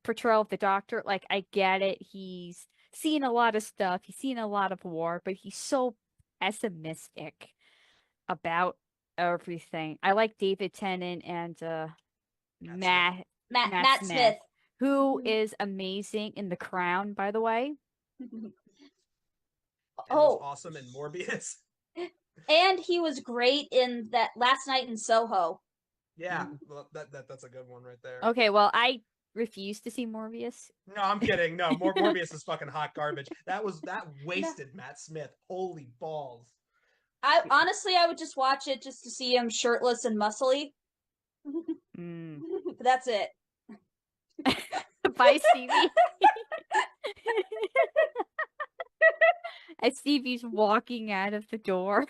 portrayal of the Doctor. Like I get it, he's seen a lot of stuff, he's seen a lot of war, but he's so pessimistic about everything. I like David Tennant and Matt Smith. Matt Matt Smith, Smith. who is amazing in The Crown, by the way. And was Oh, awesome in Morbius. and he was great in that Last Night in Soho. Yeah, well, that's a good one right there. Okay, well, I refuse to see Morbius. No, I'm kidding. No, Morbius is fucking hot garbage. That wasted Matt Smith. Holy balls. I would just watch it just to see him shirtless and muscly. Mm. But that's it. Bye, Stevie. As Stevie's walking out of the door.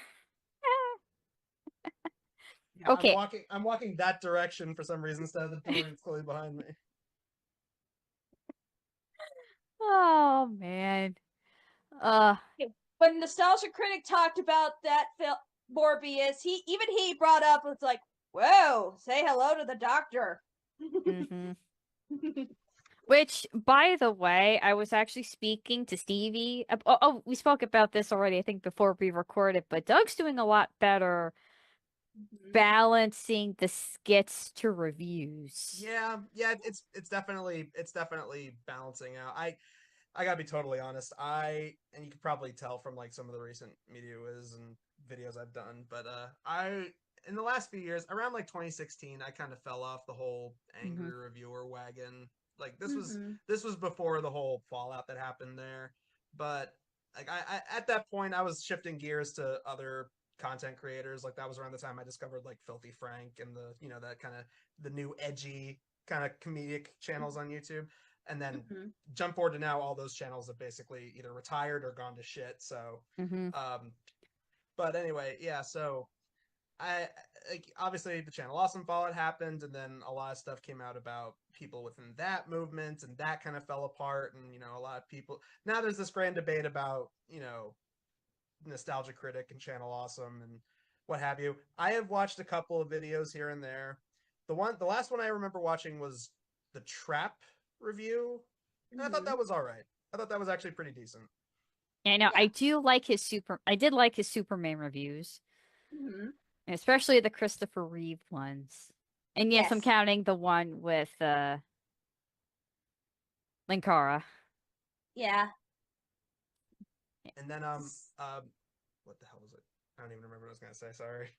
Yeah, Okay. I'm walking that direction for some reason instead of the door that's closely behind me. Oh man. When Nostalgia Critic talked about that film Morbius, he brought up it's like, whoa, say hello to the doctor. Mm-hmm. Which, by the way, I was actually speaking to Stevie. We spoke about this already, I think, before we recorded, but Doug's doing a lot better balancing the skits to reviews. Yeah, it's definitely balancing out. I gotta be totally honest. And you could probably tell from like some of the recent media whiz and videos I've done, but I in the last few years, around like 2016, I kind of fell off the whole angry reviewer wagon. Like this was before the whole fallout that happened there, but like I at that point I was shifting gears to other content creators. Like that was around the time I discovered like Filthy Frank and the that kind of the new edgy kind of comedic channels on YouTube. And then jump forward to now, all those channels have basically either retired or gone to shit. So, but anyway, yeah. So I like obviously the Channel Awesome fallout happened, and then a lot of stuff came out about people within that movement, and that kind of fell apart. And a lot of people now there's this grand debate about Nostalgia Critic and Channel Awesome and what have you. I have watched a couple of videos here and there. The last one I remember watching was the Trap review, and I thought that was all right. I thought that was actually pretty decent. Yeah, I know. I did like his Superman reviews, especially the Christopher Reeve ones. And yes, I'm counting the one with Linkara. Yeah. And then what the hell was it? I don't even remember what I was gonna say. Sorry.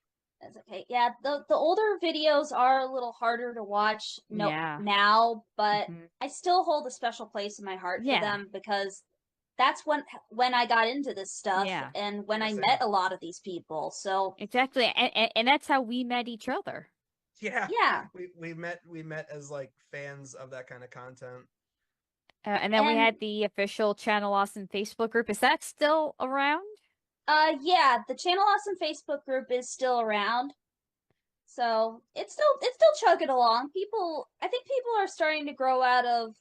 That's okay. Yeah, the older videos are a little harder to watch now, but I still hold a special place in my heart for them because that's when I got into this stuff and when I met a lot of these people. So exactly, and that's how we met each other. Yeah, Yeah. we met as like fans of that kind of content. And then we And had the official Channel Awesome Facebook group. Is that still around? yeah, the Channel Awesome Facebook group is still around. So it's still chugging along. I think people are starting to grow out of,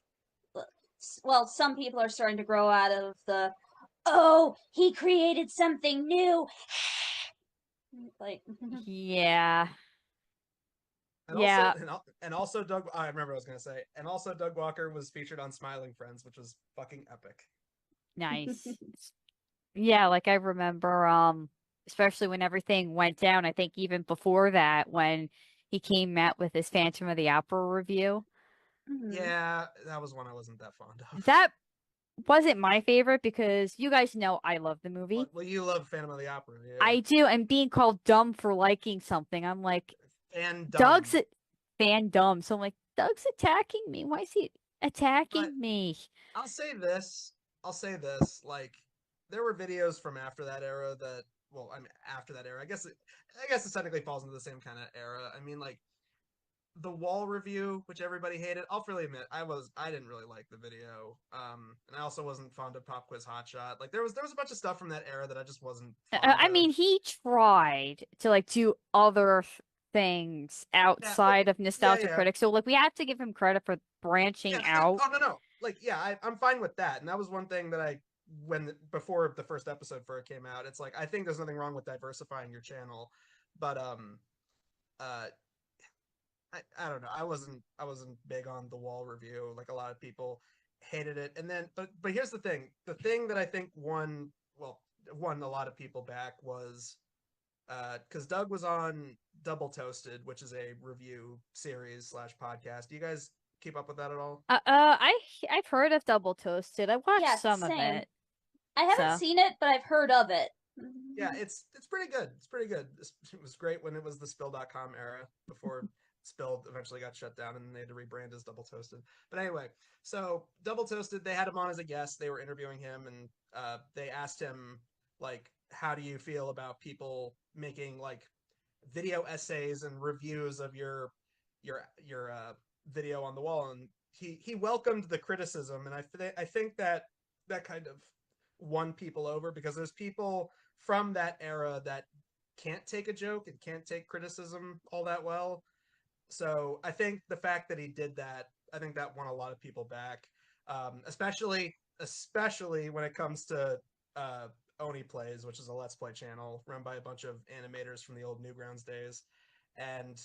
well, some people are starting to grow out of the, oh, he created something new. Like, Yeah. And also Yeah. and also Doug I remember what I was gonna say. And also Doug Walker was featured on Smiling Friends, which was fucking epic. Nice. Yeah, like I remember, especially when everything went down, I think even before that, when he came out with his Phantom of the Opera review. mhm. Yeah, that was one I wasn't that fond of. That wasn't my favorite because you guys know I love the movie. Well, you love Phantom of the Opera, yeah. I do, and being called dumb for liking something, I'm like, And Doug's dumb. fan dumb. So I'm like, Doug's attacking me. Why is he But attacking me? I'll say this. I'll say this. Like, there were videos from after that era that, well, I mean, after that era. I guess it technically falls into the same kind of era. I mean, like the wall review, which everybody hated. I'll freely admit, I didn't really like the video. And I also wasn't fond of Pop Quiz Hotshot. Like, there was a bunch of stuff from that era that I just wasn't fond I of. mean, he tried to like do other things Yeah, well, outside of yeah, Nostalgia yeah. Critic. So like we have to give him credit for branching Yes. out. Oh, no, no. Like, yeah, I'm fine with that. And that was one thing that before the first episode for it came out, it's like I think there's nothing wrong with diversifying your channel, but uh, I don't know. I wasn't big on the wall review. Like a lot of people hated it. And then, but here's the thing. The thing that I think won a lot of people back was because Doug was on Double Toasted, which is a review series slash podcast. Do you guys keep up with that at all? I've heard of Double Toasted. I watched Yeah, some of same. it. I haven't So seen it, but I've heard of it. Yeah, it's pretty good. It's pretty good. It was great when it was the Spill.com era before Spill eventually got shut down and they had to rebrand as Double Toasted. But anyway, so Double Toasted, they had him on as a guest. They were interviewing him and they asked him like, how do you feel about people making like video essays and reviews of your video on the wall? And he welcomed the criticism, and I think that that kind of won people over because there's people from that era that can't take a joke and can't take criticism all that well. So I think the fact that he did that, I think that won a lot of people back, especially when it comes to uh, Oni Plays, which is a Let's Play channel run by a bunch of animators from the old Newgrounds days, and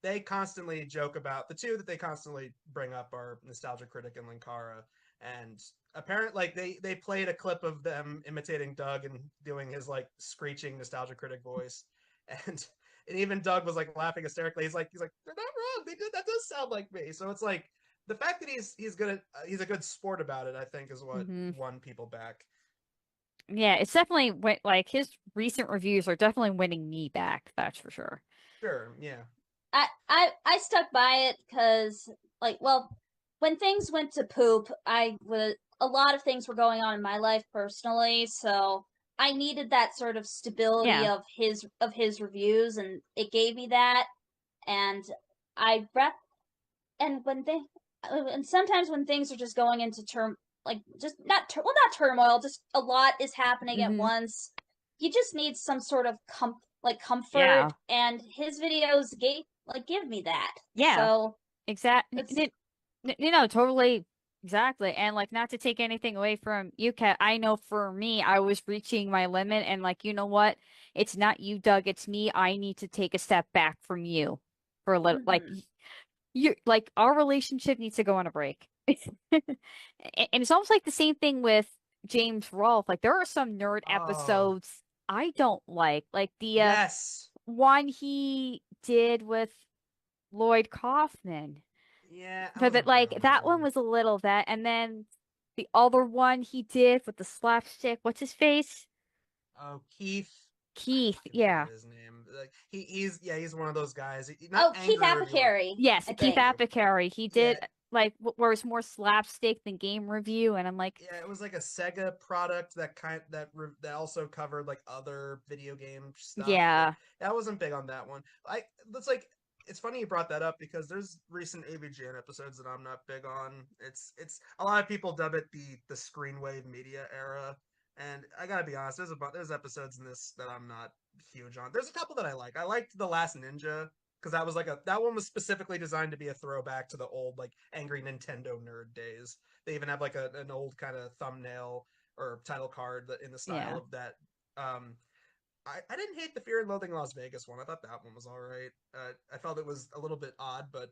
they constantly joke about the two that they constantly bring up are Nostalgia Critic and Linkara, and apparently like they played a clip of them imitating Doug and doing his like screeching Nostalgia Critic voice, and even Doug was like laughing hysterically. He's like they're not wrong. They did that does sound like me. So it's like the fact that he's good at he's a good sport about it. I think is what mhm. won people back. Yeah, it's definitely like his recent reviews are definitely winning me back, that's for sure. Sure, yeah, I stuck by it because, like, well, when things went to poop, a lot of things were going on in my life personally, so I needed that sort of stability Yeah. of his reviews, and it gave me that. And I rep and when they and sometimes when things are just going into like just not turmoil, just a lot is happening at Hmm. once. You just need some sort of comfort, Yeah. and his videos give me that. Yeah. So it's Exactly. Totally. Exactly. And like, not to take anything away from you, Kat, I know for me, I was reaching my limit and like, you know what? It's not you, Doug. It's me. I need to take a step back from you for a little, like, mhm. you like our relationship needs to go on a break. And it's almost like the same thing with James Rolfe. Like, there are some nerd oh episodes I don't like the yes, one he did with Lloyd Kaufman. yeah, I But wasn't big like on that that one one. was a little that, and then the other one he did with the slapstick. What's his face? Oh, Keith. I Keith. fucking Yeah. forget his name. Like he's one of those guys. Not Oh, Keith angry reviewer. Apicary, Yes, I Keith think. Thank you. Apicary. He Yeah, did like where it's more slapstick than game review, and I'm like, yeah. It was like a Sega product that also covered like other video game stuff. Like yeah. I wasn't big on that one. I That's like it's funny you brought that up because there's recent AVGN episodes that I'm not big on. It's a lot of people dub it the Screenwave media era, and I gotta be honest, there's episodes in this that I'm not huge on. There's a couple that I like. I liked The Last Ninja because that one was specifically designed to be a throwback to the old like angry Nintendo nerd days. They even have like an old kind of thumbnail or title card that in the style Yeah. of that. Um, I didn't hate the Fear and Loathing in Las Vegas one. I thought that one was all right. I felt it was a little bit odd, but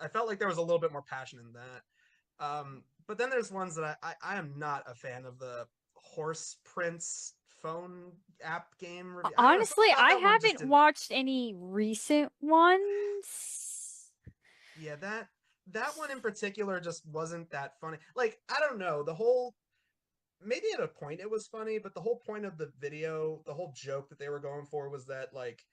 I felt like there was a little bit more passion in that. But then there's ones that I am not a fan of the Horse Prince phone app game review. I don't know. Something Honestly, about I that one just haven't didn't. watched any recent ones. Yeah, that one in particular just wasn't that funny. Like I don't know the whole maybe at a point it was funny, but the whole point of the video, the whole joke that they were going for was that like,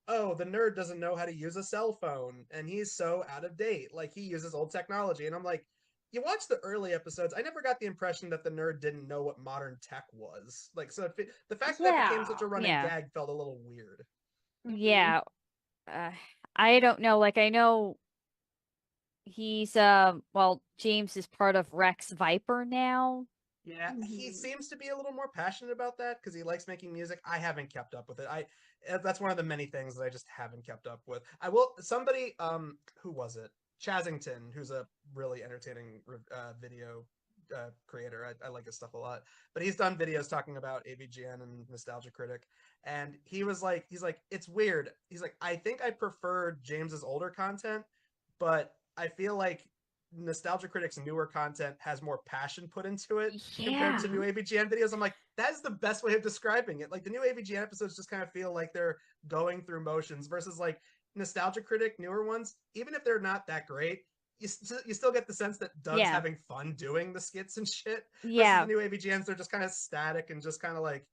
oh, the nerd doesn't know how to use a cell phone and he's so out of date. Like he uses old technology. And I'm like, you watch the early episodes, I never got the impression that the nerd didn't know what modern tech was. Like so the fact that that became Yeah. such a running Yeah. gag felt a little weird. Yeah. Uh, I don't know. Like I know he's well, James is part of Rex Viper now. Yeah, he Mhm. seems to be a little more passionate about that because he likes making music. I haven't kept up with it. That's one of the many things that I just haven't kept up with. I will somebody who was it? Chazington, who's a really entertaining video creator. I like his stuff a lot. But he's done videos talking about AVGN and Nostalgia Critic, and he's like it's weird. He's like I think I prefer James's older content, but I feel like Nostalgia Critic's newer content has more passion put into it compared to Yeah. new AVGN videos. I'm like, that's the best way of describing it. Like the new AVGN episodes just kind of feel like they're going through motions versus like Nostalgia Critic newer ones, even if they're not that great, you still get the sense that Doug's Yeah. having fun doing the skits and shit. Versus the Yeah. new AVGNs, they're just kind of static and just kind of like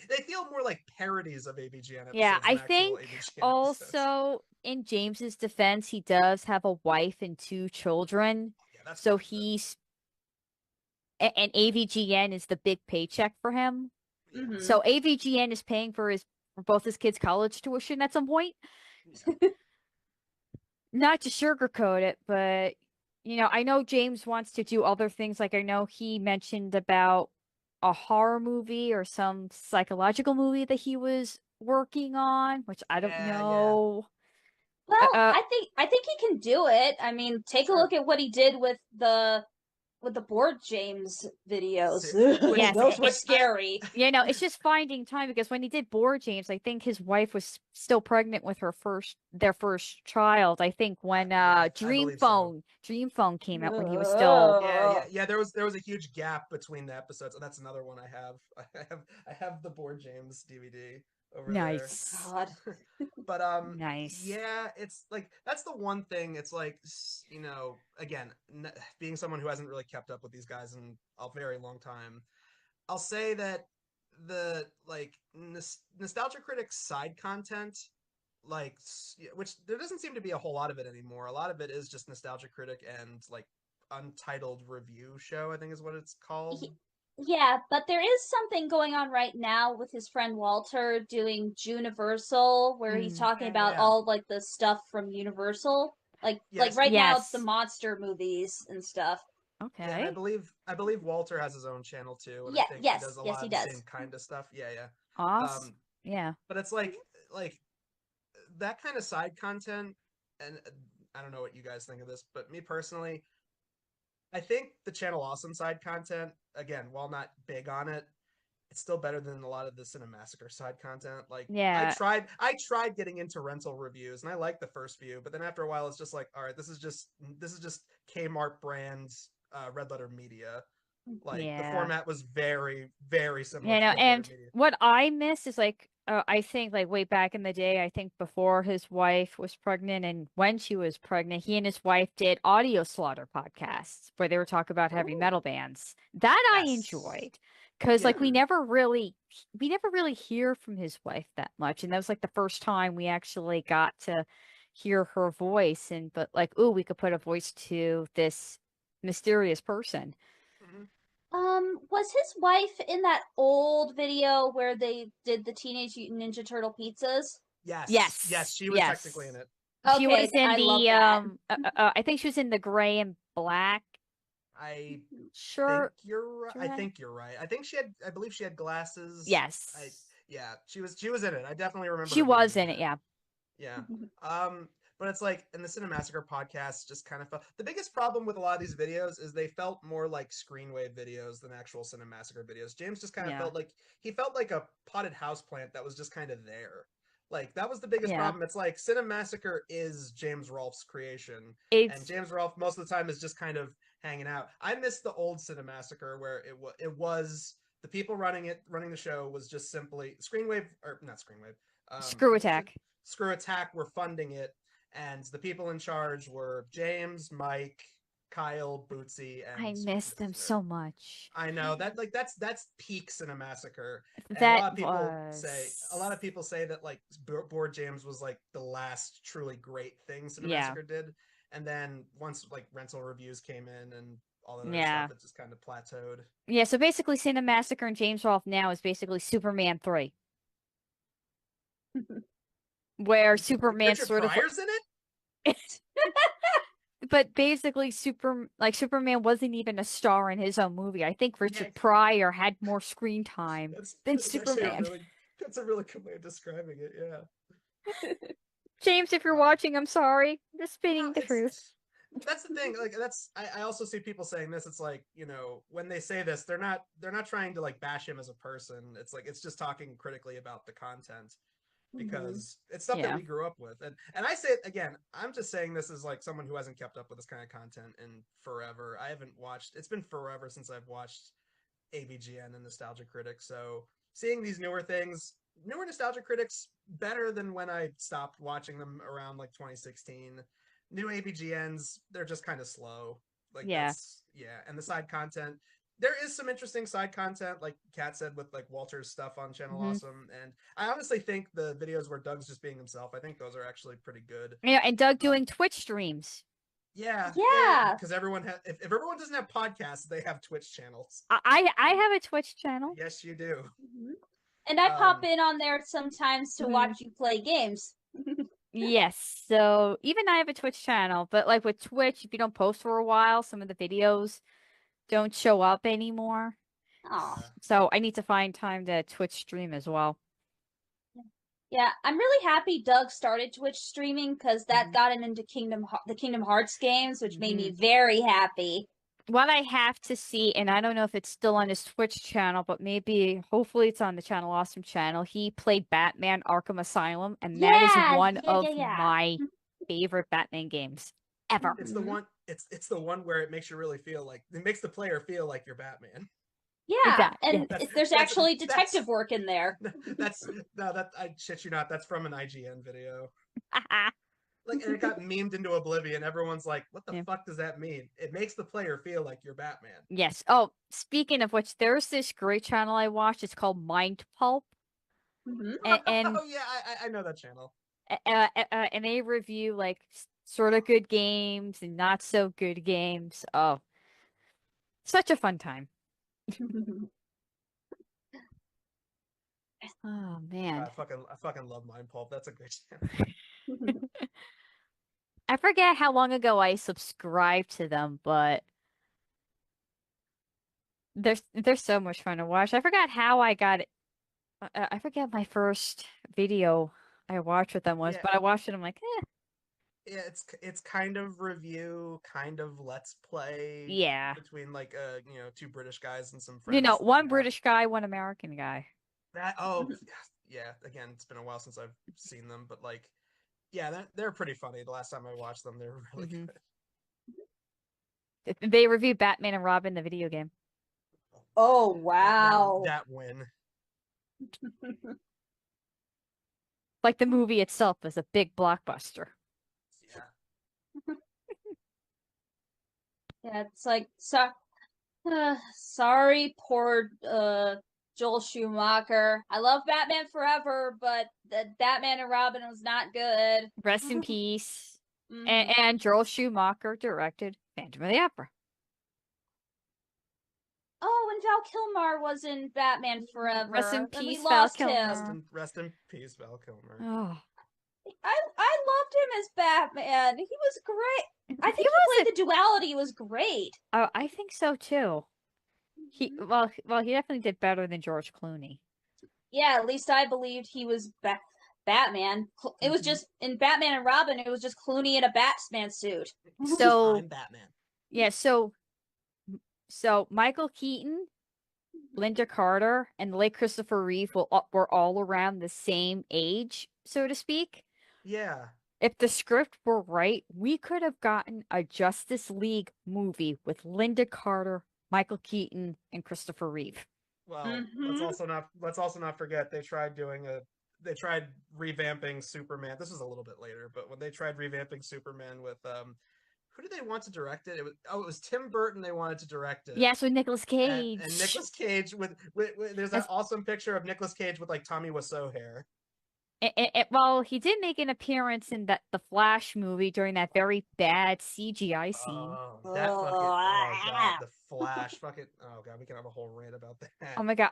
they feel more like parodies of AVGN Yeah. episodes than I actual think AVGN episodes. also in James's defense, he does have a wife and two children. Yeah, that's So fine. he's and AVGN is the big paycheck for him. Yeah, Mhm. So AVGN is paying for both his kids' college tuition at some point. yeah. Not to sugarcoat it, but I know James wants to do other things. Like I know he mentioned about a horror movie or some psychological movie that he was working on, which I don't Yeah. know. Well, Uh, I think he can do it. I mean, take a Sure. look at what he did with the board James videos. Which yes, Those were which I scary. it's just finding time because when he did Board James, I think his wife was still pregnant with their first child. I think when yeah, I Dream believe so. Phone Came out when he was still Yeah. There was a huge gap between the episodes, and that's another one I have. I have the Board James DVD over there. nice. God. But Nice. yeah, it's like that's the one thing. It's like again, being someone who hasn't really kept up with these guys in a very long time, I'll say that the like nostalgia critics side content like which there doesn't seem to be a whole lot of it anymore. A lot of it is just nostalgia critic and like untitled review show, I think is what it's called. Yeah, but there is something going on right now with his friend Walter doing Juniversal, where he's Mm. talking about Yeah. all like the stuff from Universal. Like Yes. right now it's the Yes. monster movies and stuff. Yeah, and I Okay. believe I believe Walter has his own channel too, and I Yeah, think he does yes, a yes lot he of the same does. kind of stuff. Yeah, yeah. Awesome. Yeah. But it's like that kind of side content, and I don't know what you guys think of this, but me personally, I think the channel awesome side content, again, while not big on it, it's still better than a lot of the Cinemassacre side content. Like Yeah. I tried getting into rental reviews and I liked the first few, but then after a while it's just like, all right, this is just Kmart brands Red Letter Media. Like the Yeah. format was very, very similar You to know, Red Letter and Media. what I miss is like I think like way back in the day, I think before his wife was pregnant and when she was pregnant, he and his wife did audio slaughter podcasts where they were talking about heavy Ooh. metal bands. That I Yes. enjoyed because like Yeah. we never really hear from his wife that much, and that was like the first time we actually got to hear her voice. And but like, ooh, we could put a voice to this mysterious person. Mhm. Was his wife in that old video where they did the Teenage Mutant Ninja Turtle pizzas? Yes. Yes, Yes, she was technically in yes. it. She Okay, was in I love the that. I think she was in the gray and black I think shirt you're right. I dress. think you're right. I believe she had glasses. Yes. Yeah, she was in it. I definitely remember She her being was in in it, it. yeah. Yeah. But it's like in the Cinemassacre podcast just kind of felt the biggest problem with a lot of these videos is they felt more like Screenwave videos than actual Cinemassacre videos. James just kind of Yeah. felt like a potted houseplant that was just kind of there. Like that was the biggest Yeah. problem. It's like Cinemassacre is James Rolfe's creation, and It's James Rolfe most of the time is just kind of hanging out. I miss the old Cinemassacre where it was the people running the show was just simply Screenwave or not Screenwave. Screw Attack. Screw Attack were funding it, and the people in charge were James, Mike, Kyle, Bootsy, I and miss Matt them Smith. so much. I know that that's peak Cinemassacre, and That a lot of was people say that like Board James was like the last truly great thing yeah. Cinemassacre did, and then once like rental reviews came in and all that other Yeah. stuff, it just kind of plateaued. Yeah, so basically Cinemassacre and James Rolfe now is basically Superman 3, where Superman Richard sort of Pryor's in it. but basically Superman wasn't even a star in his own movie. I think Yeah, Richard Pryor had more screen time than that's actually Superman. that's a really good way of describing it. Yeah. James, if you're Uh, watching, I'm sorry. Just no, spitting the truth. that's the thing. Like I also see people saying this. It's like when they say this, they're not trying to like bash him as a person. It's like it's just talking critically about the content because it's stuff that Yeah. we grew up with. And I say it again. I'm just saying this as like someone who hasn't kept up with this kind of content in forever. I haven't watched. It's been forever since I've watched AVGN and Nostalgia Critics. So seeing these newer Nostalgia Critics, better than when I stopped watching them around like 2016. New AVGNs, they're just kind of slow. Like Yeah. and the side content. There is some interesting side content, like Kat said, with like Walter's stuff on Channel hmm Awesome, and I honestly think the videos where Doug's just being himself, I think those are actually pretty good. Yeah, and Doug Um, doing Twitch streams. yeah, Yeah. because if everyone doesn't have podcasts, they have Twitch channels. I have a Twitch channel. Yes, you do. And I pop Um, in on there sometimes to watch you play games. Yes, so even I have a Twitch channel, but like with Twitch, if you don't post for a while, some of the videos don't show up anymore. Oh, yeah. So I need to find time to Twitch stream as well. yeah. I'm really happy Doug started Twitch streaming because that got him into the Kingdom Hearts games, which made me very happy. What I have to see, and I don't know if it's still on his Twitch channel, but hopefully it's on the Channel Awesome channel. He played Batman Arkham Asylum, and that is Yeah, one yeah, of yeah, yeah. my favorite Batman games ever. It's the one. It's the one where it makes you really feel like it makes the player feel like you're Batman. Yeah, and That's there's that's actually that's detective work in there. that's no that I shit you not. That's from an IGN video. Like, and it got memed into oblivion. Everyone's like, "What the Yeah. fuck does that mean?" It makes the player feel like you're Batman. Yes. Oh, speaking of which, there's this great channel I watched. It's called Mind Pulp, and Oh yeah, I know that channel. and they review like sort of good games and not so good games. Oh, such a fun time. Oh man. I fucking love Mind Pulp. That's a great channel. I forget how long ago I subscribed to them, but they're so much fun to watch. I forgot how I got it. I forget my first video I watched with them was, Yeah, but I watched it. I'm like, yeah. It's kind of review, kind of let's play yeah. between like two British guys and some You friends know, that they one have. British guy, one American guy. That yeah. Again, it's been a while since I've seen them, but like yeah, they're pretty funny. The last time I watched them, they were really Mhm. good. They reviewed Batman and Robin, the video game. Oh wow. That win. Like the movie itself was a big blockbuster. Yeah. Yeah, it's like sorry, poor Joel Schumacher. I love Batman Forever, but the Batman and Robin was not good. Rest in peace. Mhm. And Joel Schumacher directed Phantom of the Opera. Oh, and Val Kilmer was in Batman Forever. Rest in and we peace, Val lost Kilmer. him. Rest in peace, Val Kilmer. Oh, I loved him as Batman. He was great. I think He he played the duality was great. Oh, I think so too. He well, he definitely did better than George Clooney. Yeah, at least I believed he was Batman. It was just in Batman and Robin. It was just Clooney in a Batman suit. So I'm Batman. yeah, so Michael Keaton, Linda Carter, and the late Christopher Reeve were all around the same age, so to speak. Yeah. If the script were right, we could have gotten a Justice League movie with Linda Carter, Michael Keaton, and Christopher Reeve. Well, let's also not forget they tried revamping Superman. This was a little bit later, but when they tried revamping Superman with who did they want to direct it? It was Tim Burton they wanted to direct it. Yeah, so Nicolas And Cage. Nicolas Cage with there's that awesome picture of Nicolas Cage with like Tommy Wiseau hair. Well, he did make an appearance in the Flash movie during that very bad CGI scene. Oh, that fucking oh god, the Flash, fucking oh god, we can have a whole rant about that. Oh my god,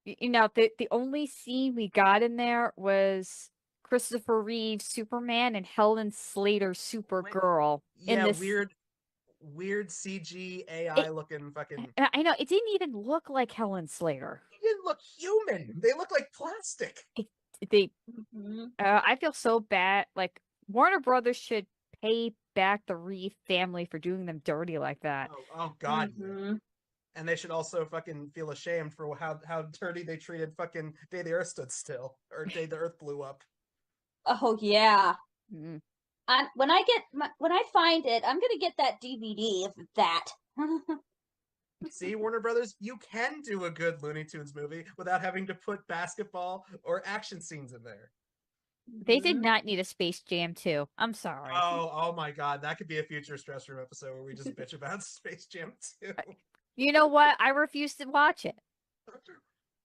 the only scene we got in there was Christopher Reeve Superman and Helen Slater Supergirl in Yeah, this. weird CG AI looking fucking. I know it didn't even look like Helen Slater. They didn't look human. They look like plastic. I feel so bad. Like Warner Brothers should pay back the Reeve family for doing them dirty like that. Oh god. And they should also fucking feel ashamed for how dirty they treated fucking Day the Earth Stood Still or Day the Earth Blew Up. Oh yeah. Mm. When I find it, I'm gonna get that DVD of that. See, Warner Brothers, you can do a good Looney Tunes movie without having to put basketball or action scenes in there. They did not need a Space Jam 2. I'm sorry. Oh my god, that could be a future stress room episode where we just bitch about Space Jam 2. You know what? I refuse to watch it.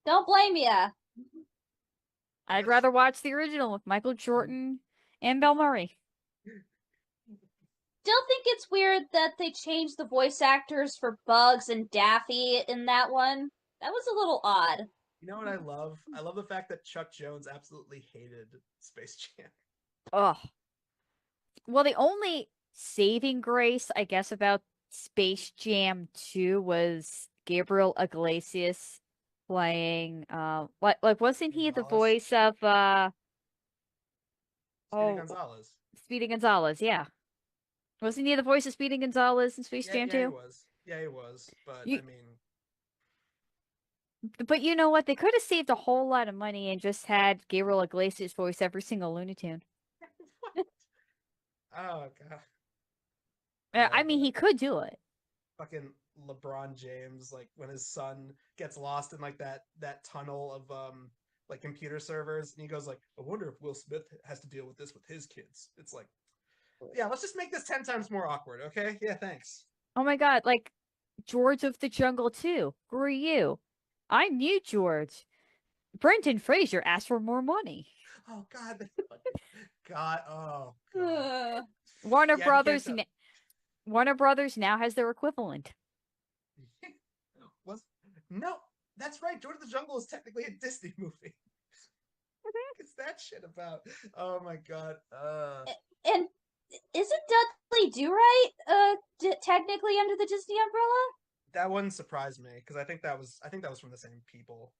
Don't blame ya. I'd rather watch the original with Michael Jordan and Bill Murray. Still think it's weird that they changed the voice actors for Bugs and Daffy in that one. That was a little odd. You know what I love? I love the fact that Chuck Jones absolutely hated Space Jam. Ugh. Well, the only saving grace, I guess, about Space Jam 2 was Gabriel Iglesias playing like wasn't he the Gonzalez? voice of Speedy Gonzalez. Speedy Gonzalez, yeah. Wasn't he the voice of Speedy Gonzalez in Space Jam 2? Yeah, he was. Yeah, he was. But I mean, but you know what? They could have saved a whole lot of money and just had Gabriel Iglesias voice every single Looney Tune. what? Oh god. I mean, he could do it. Fucking LeBron James, like when his son gets lost in like that tunnel of like computer servers, and he goes like, "I wonder if Will Smith has to deal with this with his kids." It's like, yeah, let's just make this 10 times more awkward, okay? Yeah, thanks. Oh my god, like George of the Jungle 2. Who are you? I'm you, George. Brendan Fraser asked for more money. Oh god, god, oh god. Warner Yeah, Brothers. Warner Brothers now has their equivalent. No, that's right. George of the Jungle is technically a Disney movie. What's that shit about? Oh my god. And isn't Dudley Do Right technically under the Disney umbrella? That wouldn't surprise me because I think that was from the same people.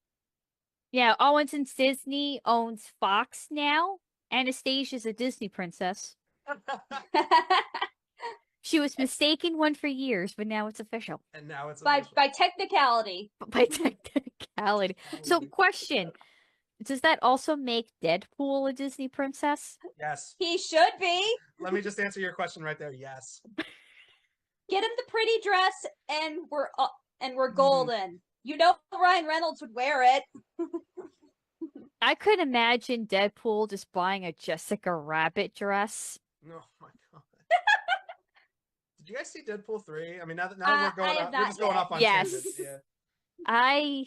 Yeah, and since Disney owns Fox now, Anastasia's a Disney princess. She was mistaken one for years, but now it's official. And now it's by technicality. By technicality. So, question: does that also make Deadpool a Disney princess? Yes. He should be. Let me just answer your question right there. Yes. Get him the pretty dress, and we're golden. You know Ryan Reynolds would wear it. I could imagine Deadpool just buying a Jessica Rabbit dress. Oh my god. Did you guys see Deadpool 3? I mean, now that we're just going off on tangents. Yeah. I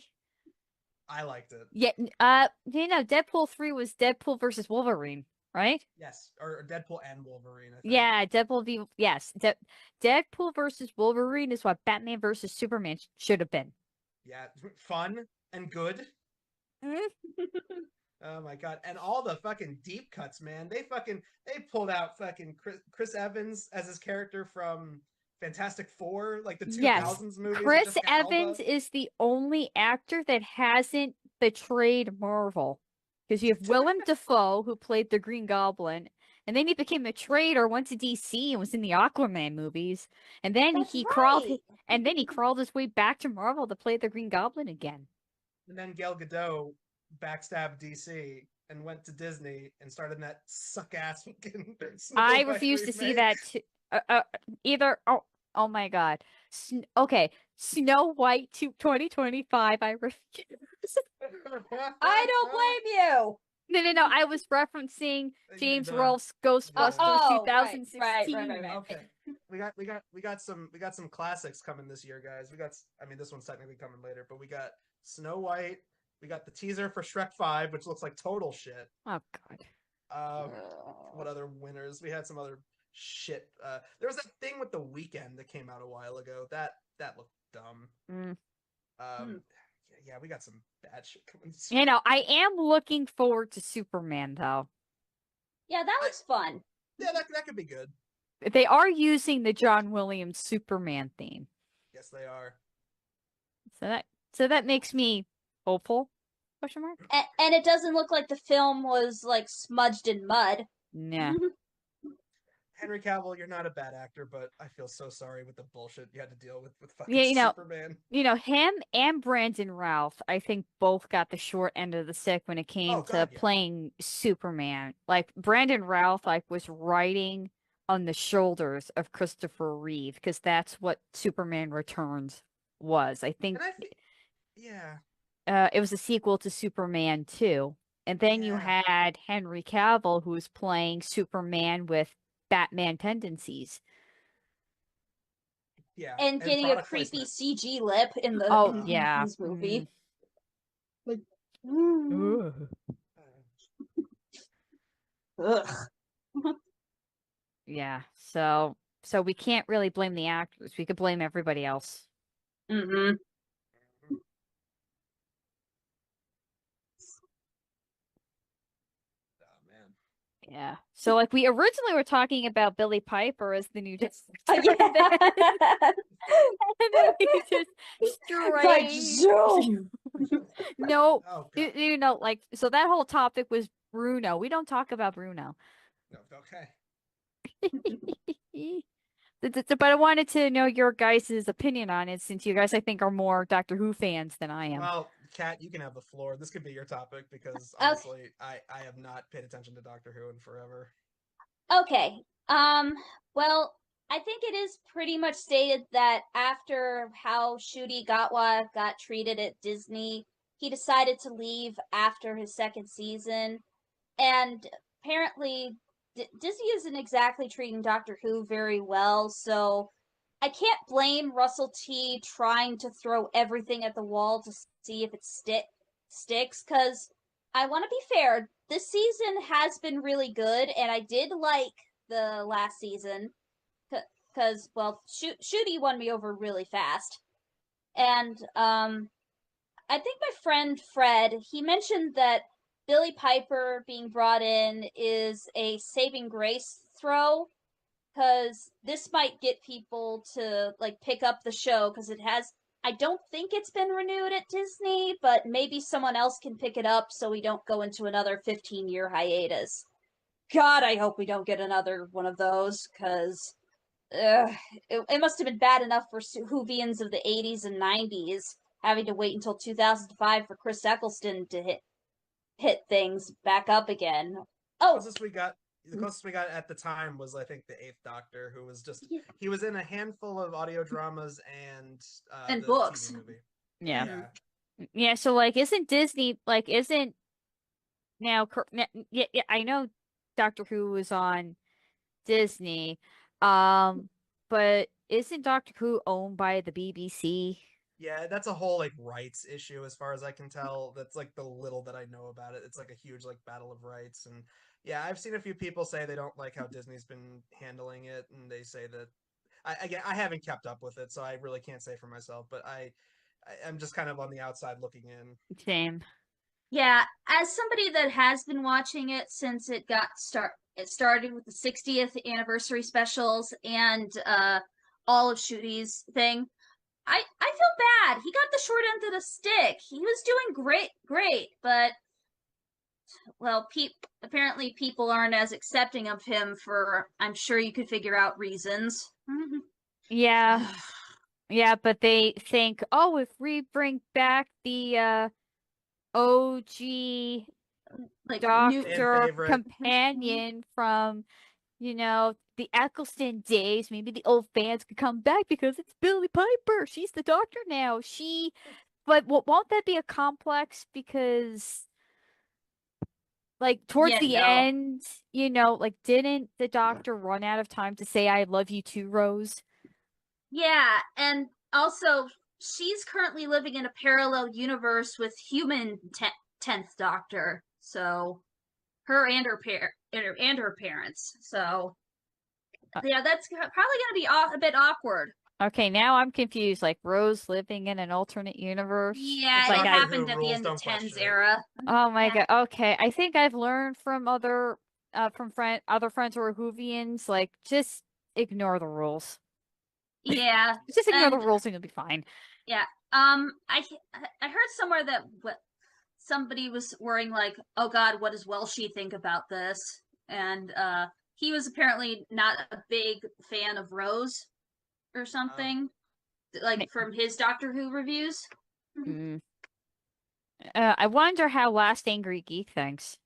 liked it. Yeah, Deadpool 3 was Deadpool versus Wolverine, right? Yes, or Deadpool and Wolverine. I think. Yeah, Deadpool versus Wolverine is what Batman versus Superman should have been. Yeah, fun and good. Oh my god! And all the fucking deep cuts, man. They pulled out fucking Chris Evans as his character from Fantastic Four, like the Yes, 2000s movies with Chris Jessica Evans Alba. is the only actor that hasn't betrayed Marvel. Because you have Willem Dafoe, who played the Green Goblin, and then he became a traitor, went to DC and was in the Aquaman movies, and then That's he crawled, right. and then he crawled his way back to Marvel to play the Green Goblin again. And then Gal Gadot backstabbed DC and went to Disney and started in that suck ass fucking I Snow White refuse to see remake. that. Either. Oh my God. Okay, Snow White to 2025. I refuse. I don't blame you. No. I was referencing James The- Rolfe's Ghostbusters Oh, right, 2016. right. Okay. We got some classics coming this year, guys. I mean this one's technically coming later, but we got Snow White, we got the teaser for Shrek 5, which looks like total shit. Oh God. What other winners? We had some other shit. There was that thing with The Weeknd that came out a while ago. That looked dumb. Mm. Yeah, we got some bad shit coming this You year. know, I am looking forward to Superman though. Yeah, that looks fun. Yeah, that could be good. They are using the John Williams Superman theme. Yes, they are. So that makes me hopeful. Question mark? And it doesn't look like the film was like smudged in mud. Nah. Henry Cavill, you're not a bad actor, but I feel so sorry with the bullshit you had to deal with fucking Yeah, Superman. Him and Brandon Routh, I think both got the short end of the stick when it came to God, yeah. playing Superman. Like Brandon Routh, was riding on the shoulders of Christopher Reeve because that's what Superman Returns was. I think Yeah. it was a sequel to Superman 2. And then you Yeah. had Henry Cavill, who was playing Superman with Batman tendencies. Yeah. And getting a product creepy placement. CG lip in the Oh, in yeah. this movie. Like, Mm. ugh. Yeah. So we can't really blame the actors. We could blame everybody else. Mm-hmm. Oh man. Yeah. So we originally were talking about Billy Piper as the new Yeah. and then we just Like strayed. zoom. No, Oh god. so that whole topic was Bruno. We don't talk about Bruno. No, okay. But I wanted to know your guys' opinion on it since you guys, I think, are more Doctor Who fans than I am. Well, Kat, you can have the floor. This could be your topic because Okay. honestly, I have not paid attention to Doctor Who in forever. Okay. Well, I think it is pretty much stated that after how Ncuti Gatwa got treated at Disney, he decided to leave after his second season. And apparently, Disney isn't exactly treating Doctor Who very well, so I can't blame Russell T trying to throw everything at the wall to see if it sticks, because I want to be fair, this season has been really good, and I did like the last season, because, well, Ncuti won me over really fast. And, I think my friend Fred, he mentioned that Billy Piper being brought in is a saving grace throw, because this might get people to pick up the show, because it has, I don't think it's been renewed at Disney, but maybe someone else can pick it up so we don't go into another 15-year hiatus. God, I hope we don't get another one of those, because it must have been bad enough for Whovians of the 80s and 90s having to wait until 2005 for Chris Eccleston to hit things back up again. Oh, The closest we got at the time was I think the Eighth Doctor, who was he was in a handful of audio dramas and the books. TV movie. Yeah. Yeah, so isn't Disney isn't now yeah, I know Doctor Who was on Disney, but isn't Doctor Who owned by the BBC? Yeah, that's a whole rights issue as far as I can tell. That's the little that I know about it. It's a huge battle of rights, and yeah, I've seen a few people say they don't like how Disney's been handling it, and they say that I haven't kept up with it, so I really can't say for myself, but I'm just kind of on the outside looking in. Same. Yeah, as somebody that has been watching it since it started with the 60th anniversary specials and all of Shooty's thing, I feel bad. He got the short end of the stick. He was doing great, but well, apparently people aren't as accepting of him for I'm sure you could figure out reasons. Yeah, yeah, but they think, oh, if we bring back the OG Like new Fan doctor favorite. companion from, the Eccleston days, maybe the old fans could come back because it's Billie Piper. She's the doctor now. But won't that be a complex because, like, towards Yeah, the no. end, like, didn't the doctor run out of time to say "I love you too, Rose"? Yeah, and also she's currently living in a parallel universe with human 10th Doctor. So her and her parents. So Uh, yeah, that's probably going to be a bit awkward. Okay, now I'm confused. Like Rose living in an alternate universe. Yeah, It's Like it Doctor I, Who happened at the rules, end of don't Tens question it. era. oh my Yeah. God. Okay, I think I've learned from from other friends who are Whovians. Like, just ignore the rules. Yeah, Just ignore the and rules and you'll be fine. yeah, I heard somewhere that somebody was worrying like, oh God, what does Welshie think about this? And he was apparently not a big fan of Rose or Oh, something, like from his Doctor Who reviews. Mm. I wonder how Last Angry Geek thinks.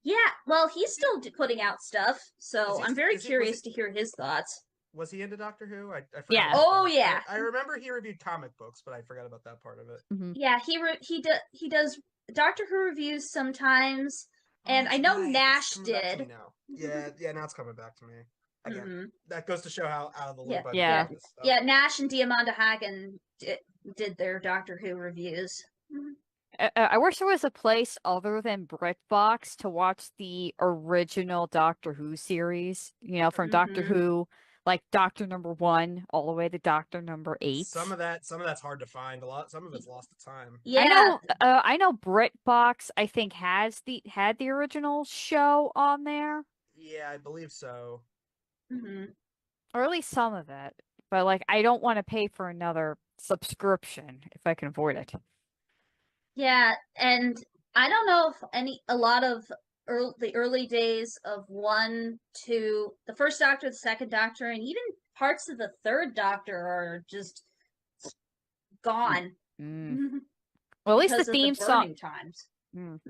Yeah, well, he's is he? still putting out stuff, Is so he? I'm very Is he? Was he? curious to hear his thoughts. Was he into Doctor Who? I forgot Yeah. about Oh that. yeah, I remember he reviewed comic books, but I forgot about that part of it. Hmm. yeah. He does Doctor Who reviews sometimes, Oh, and I that's know right. It's Nash coming back to me did. now. Yeah, yeah. Now it's coming back to me again. Hmm. That goes to show how out of the Yeah, loop I've been yeah, Yeah. with this stuff. yeah. Nash and Diamanda Hagen did their Doctor Who reviews. I wish there was a place other than BritBox to watch the original Doctor Who series, from Doctor Hmm. Who, like Doctor number 1 all the way to Doctor number 8. Some of that's hard to find. A lot. Some of it's lost to time. Yeah. I know BritBox I think had the original show on there, Yeah, I believe so. Hmm. or at least some of it. But like I don't want to pay for another subscription if I can avoid it. Yeah, and I don't know if a lot of the early days of one, two, the first Doctor, the second Doctor, and even parts of the third Doctor are just gone Mm. Well, at least the because of the theme song. burning times. Mm.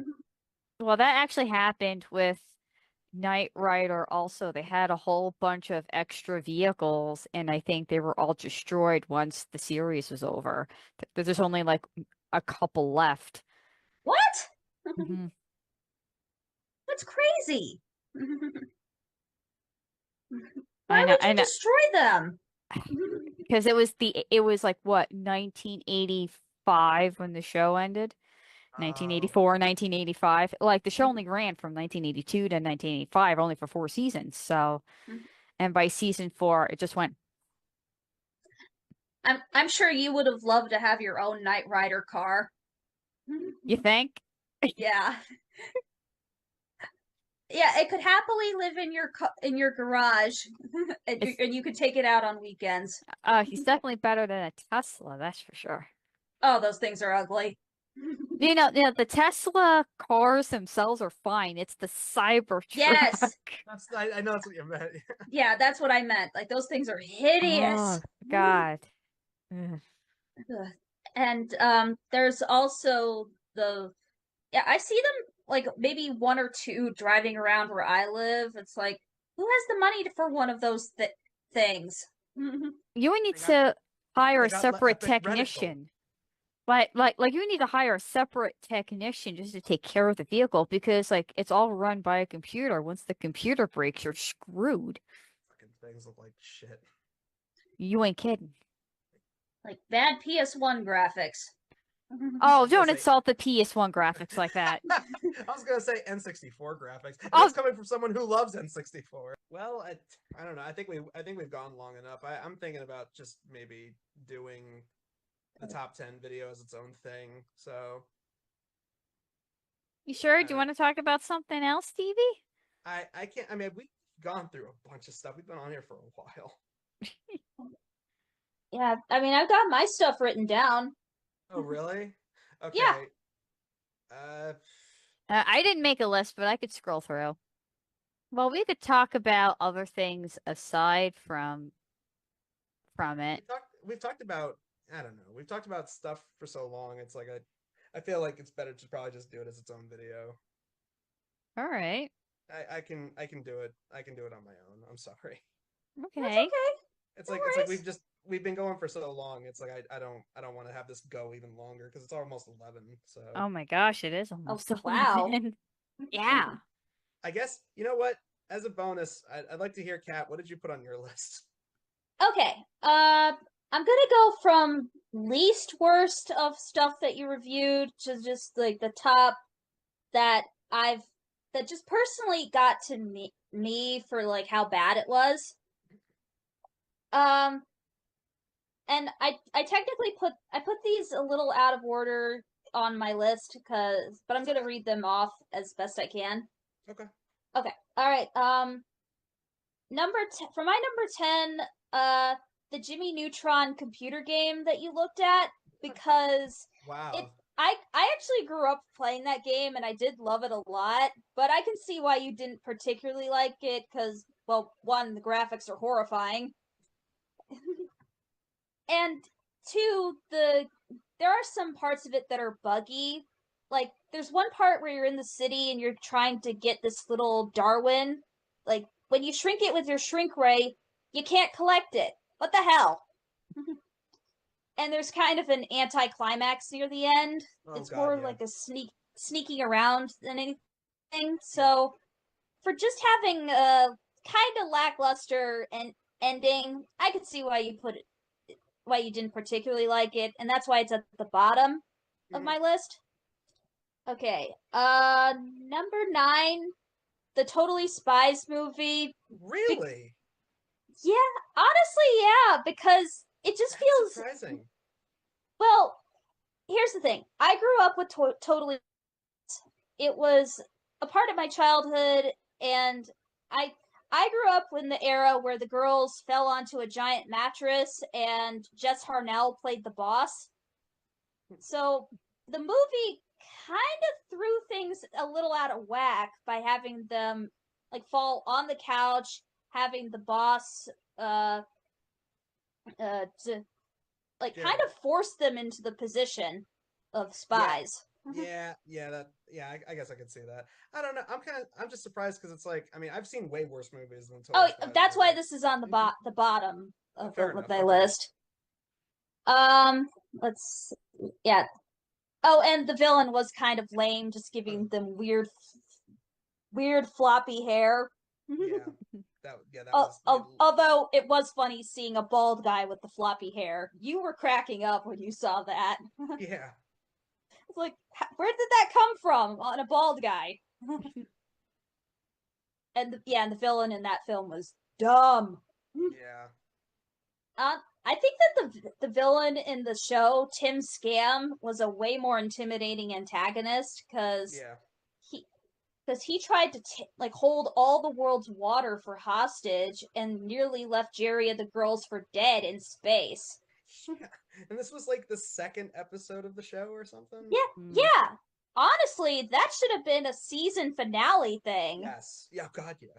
Well, that actually happened with Knight Rider also. They had a whole bunch of extra vehicles, and I think they were all destroyed once the series was over. There's only like a couple left. What? Hmm. That's crazy. I Why know, would I you know, destroy them? because it was like what, 1985 when the show ended? Oh, 1984, 1985. Like the show only ran from 1982 to 1985, only for 4 seasons. So, and by season 4, it just went. I'm sure you would have loved to have your own Knight Rider car. You think? Yeah. Yeah, it could happily live in in your garage, It's and you could take it out on weekends. he's definitely better than a Tesla, that's for sure. Oh, those things are ugly. The Tesla cars themselves are fine. It's the Cybertruck. Yes, that's I know that's what you meant. yeah, that's what I meant. Like those things are hideous. Oh God. Ugh. Ugh. And there's also the yeah, I see them like maybe one or two driving around where I live. It's like who has the money for one of those things? You would need they got to hire they a got separate epic reticle. technician. Like you need to hire a separate technician just to take care of the vehicle because like it's all run by a computer. Once the computer breaks, you're screwed. Fucking things look like shit. You ain't kidding. Like bad PS1 graphics. I Oh, was gonna don't say insult the PS1 graphics like that. I was gonna say N64 graphics, and Oh, that's coming from someone who loves N64. Well, I don't know. I think we've gone long enough. I'm thinking about just maybe doing the top 10 video as its own thing. So You sure? Do you Uh, want to talk about something else, Stevie? I can't. I mean, we've gone through a bunch of stuff. We've been on here for a while. Yeah, I mean, I've got my stuff written down. Oh, really? Yeah, Okay. Uh, I didn't make a list, but I could scroll through. Well, we could talk about other things aside from it. we've talked about. I don't know. We've talked about stuff for so long. It's like I feel like it's better to probably just do it as its own video. All right. I can do it. I can do it on my own. I'm sorry. that's Okay. okay. It's No like worries. we've been going for so long. It's like I don't want to have this go even longer because it's almost 11. So Oh my gosh, it is Oh, almost wow. 11. Yeah. I guess you know what? As a bonus, I'd like to hear, Kat, what did you put on your list? Okay. I'm gonna go from least worst of stuff that you reviewed to just like the top that I've that just personally got to me for like how bad it was. Um, and I technically put these a little out of order on my list but I'm It's gonna okay. read them off as best I can. Okay. Okay. All right. For my number 10, the Jimmy Neutron computer game that you looked at because it Wow. I actually grew up playing that game and I did love it a lot, but I can see why you didn't particularly like it cuz well, one, the graphics are horrifying, and two, there are some parts of it that are buggy. Like there's one part where you're in the city and you're trying to get this little Darwin. Like when you shrink it with your shrink ray, you can't collect it. What the hell? And there's kind of an anticlimax near the end. Oh It's God, more yeah. like a sneaking around than anything. Yeah. So for just having a kind of lackluster ending, I could see why you didn't particularly like it, and that's why it's at the bottom of Mhm. my list. Okay. Number 9, the Totally Spies movie. Be- Really? yeah, honestly, yeah, because it just That's feels surprising. well. Here's the thing: I grew up with Totally. It was a part of my childhood, and I I grew up in the era where the girls fell onto a giant mattress, and Jess Harnell played the boss. So the movie kind of threw things a little out of whack by having them like fall on the couch, having the boss uh to like Yeah. kind of force them into the position of Yeah. spies. I guess I could see that. I don't know. I'm just surprised because it's like, I mean, I've seen way worse movies than Oh, Totally Spies that's why movie. this is on the bottom of Fair of enough. my Okay. list. Let's yeah. Oh, and the villain was kind of lame, just Oh, giving them weird floppy hair. yeah. That was yeah, Although it was funny seeing a bald guy with the floppy hair. You were cracking up when you saw that. yeah. It's like, where did that come from on a bald guy? And the villain in that film was dumb. Yeah. I think that the villain in the show, Tim Scam, was a way more intimidating antagonist Yeah. he because he tried to like hold all the world's water for hostage and nearly left Jerry and the girls for dead in space. Yeah. And this was like the second episode of the show or something. Yeah, Mm. yeah. Honestly, that should have been a season finale thing Yes. Yeah, God, yeah.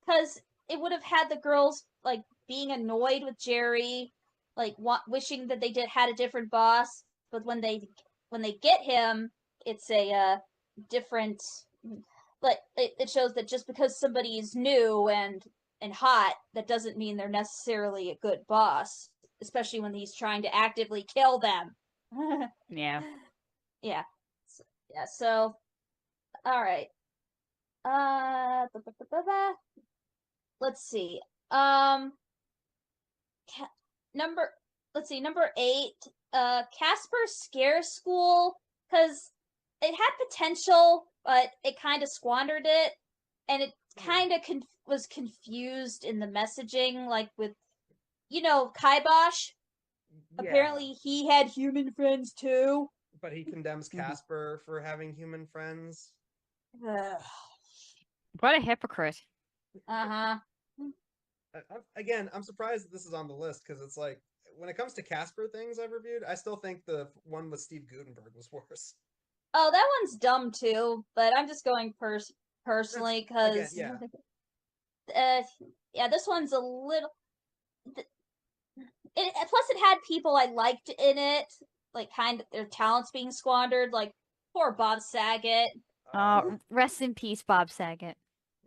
because it would have had the girls like being annoyed with Jerry, like wishing that they did had a different boss. But when they get him, it's a different. But it shows that just because somebody is new and hot, that doesn't mean they're necessarily a good boss, especially when he's trying to actively kill them. Yeah. Yeah, yeah. So all right. Ba, ba, ba, ba, ba. Let's see. Um, ca- number let's see, number 8, Casper Scare School, because it had potential, but it kind of squandered it, and it Hmm. kind of was confused in the messaging, like with Kibosh. Yeah. Apparently, he had human friends too. but he condemns Mhm. Casper for having human friends. Ugh. What a hypocrite. Uh-huh. Again, I'm surprised that this is on the list because it's like when it comes to Casper things I've reviewed, I still think the one with Steve Gutenberg was worse. Oh, that one's dumb too, but I'm just going That's personally again, because yeah, uh, yeah, this one's a little. Plus, it had people I liked in it, like kind of their talents being squandered, like poor Bob Saget. uh, Rest in peace, Bob Saget.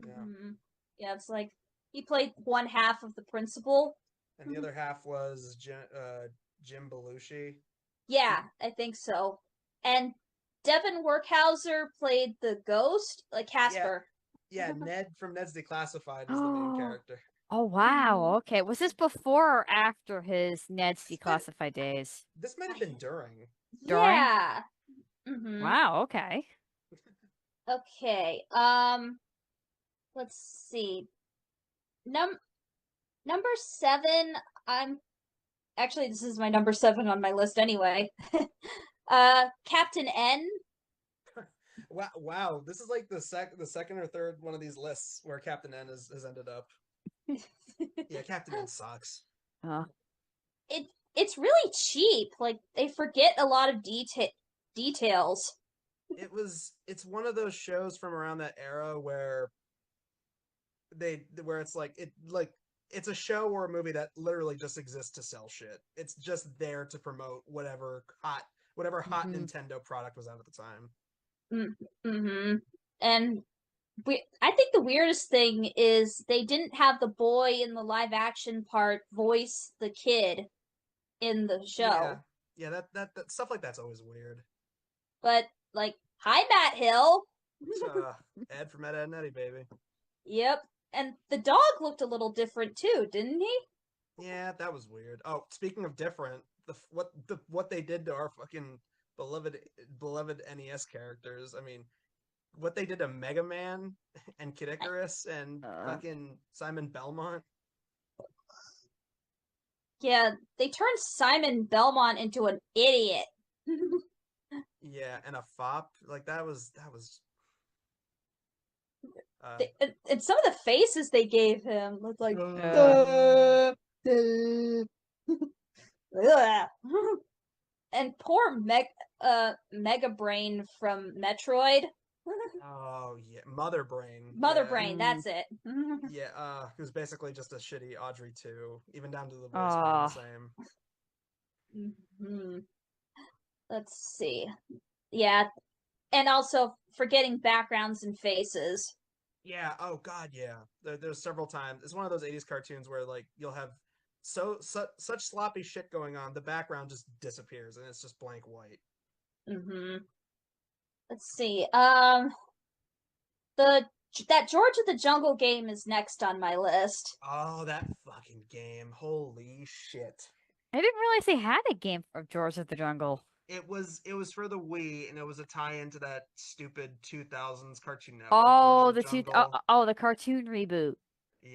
yeah. Mhm. Yeah, it's like he played one half of the principal. And the other half was Jim Belushi. Yeah, I think so. And Devin Workhauser played the ghost, like Yeah, Casper. yeah. Ned from Ned's Declassified was the main Oh, character. oh wow. Mhm. Okay. Was this before or after his Ned's This might Declassified days? this might have been during. During? Yeah. Hmm. Wow, okay. Okay. Let's see. Num Number seven. I'm actually this is my number seven on my list anyway. Captain N. Wow, wow. This is like the second or third one of these lists where Captain N has ended up. Yeah, Captain N sucks. Uh, it it's really cheap. Like they forget a lot of details. It's one of those shows from around that era where it's like it's a show or a movie that literally just exists to sell shit. It's just there to promote whatever hot mhm. Nintendo product was out at the time. Mm-hmm. And I think the weirdest thing is they didn't have the boy in the live action part voice the kid in the Yeah. show. Yeah, that stuff like that's always weird. But like, hi Matt Hill. Ed from Ed, Ed and Eddie, baby. Yep. And the dog looked a little different too, didn't he? Yeah, that was weird. Oh, speaking of different, what they did to our fucking beloved NES characters. I mean, what they did to Mega Man and Kid Icarus and Uh, fucking Simon Belmont. Yeah, they turned Simon Belmont into an idiot. Yeah, and a fop. Like that was uh And some of the faces they gave him looked like uh, duh. Ugh. And poor Mega Brain from Metroid. oh yeah, Mother Brain. Mother Yeah. Brain, mm, that's it. Yeah, who's basically just a shitty Audrey too, even down to the voice being the oh, same. Mhm. Let's see. Yeah, and also forgetting backgrounds and faces. Yeah, oh god, yeah. There's several times. It's one of those 80s cartoons where like you'll have such sloppy shit going on, the background just disappears and it's just blank white. Hmm. Let's see. The that George of the Jungle game is next on my list. Oh, that fucking game. Holy shit. I didn't realize they had a game of Drawers of the Jungle. It was for the Wii and it was a tie-in to that stupid 2000s Cartoon Network George of Oh, the Jungle. the cartoon reboot. Yeah.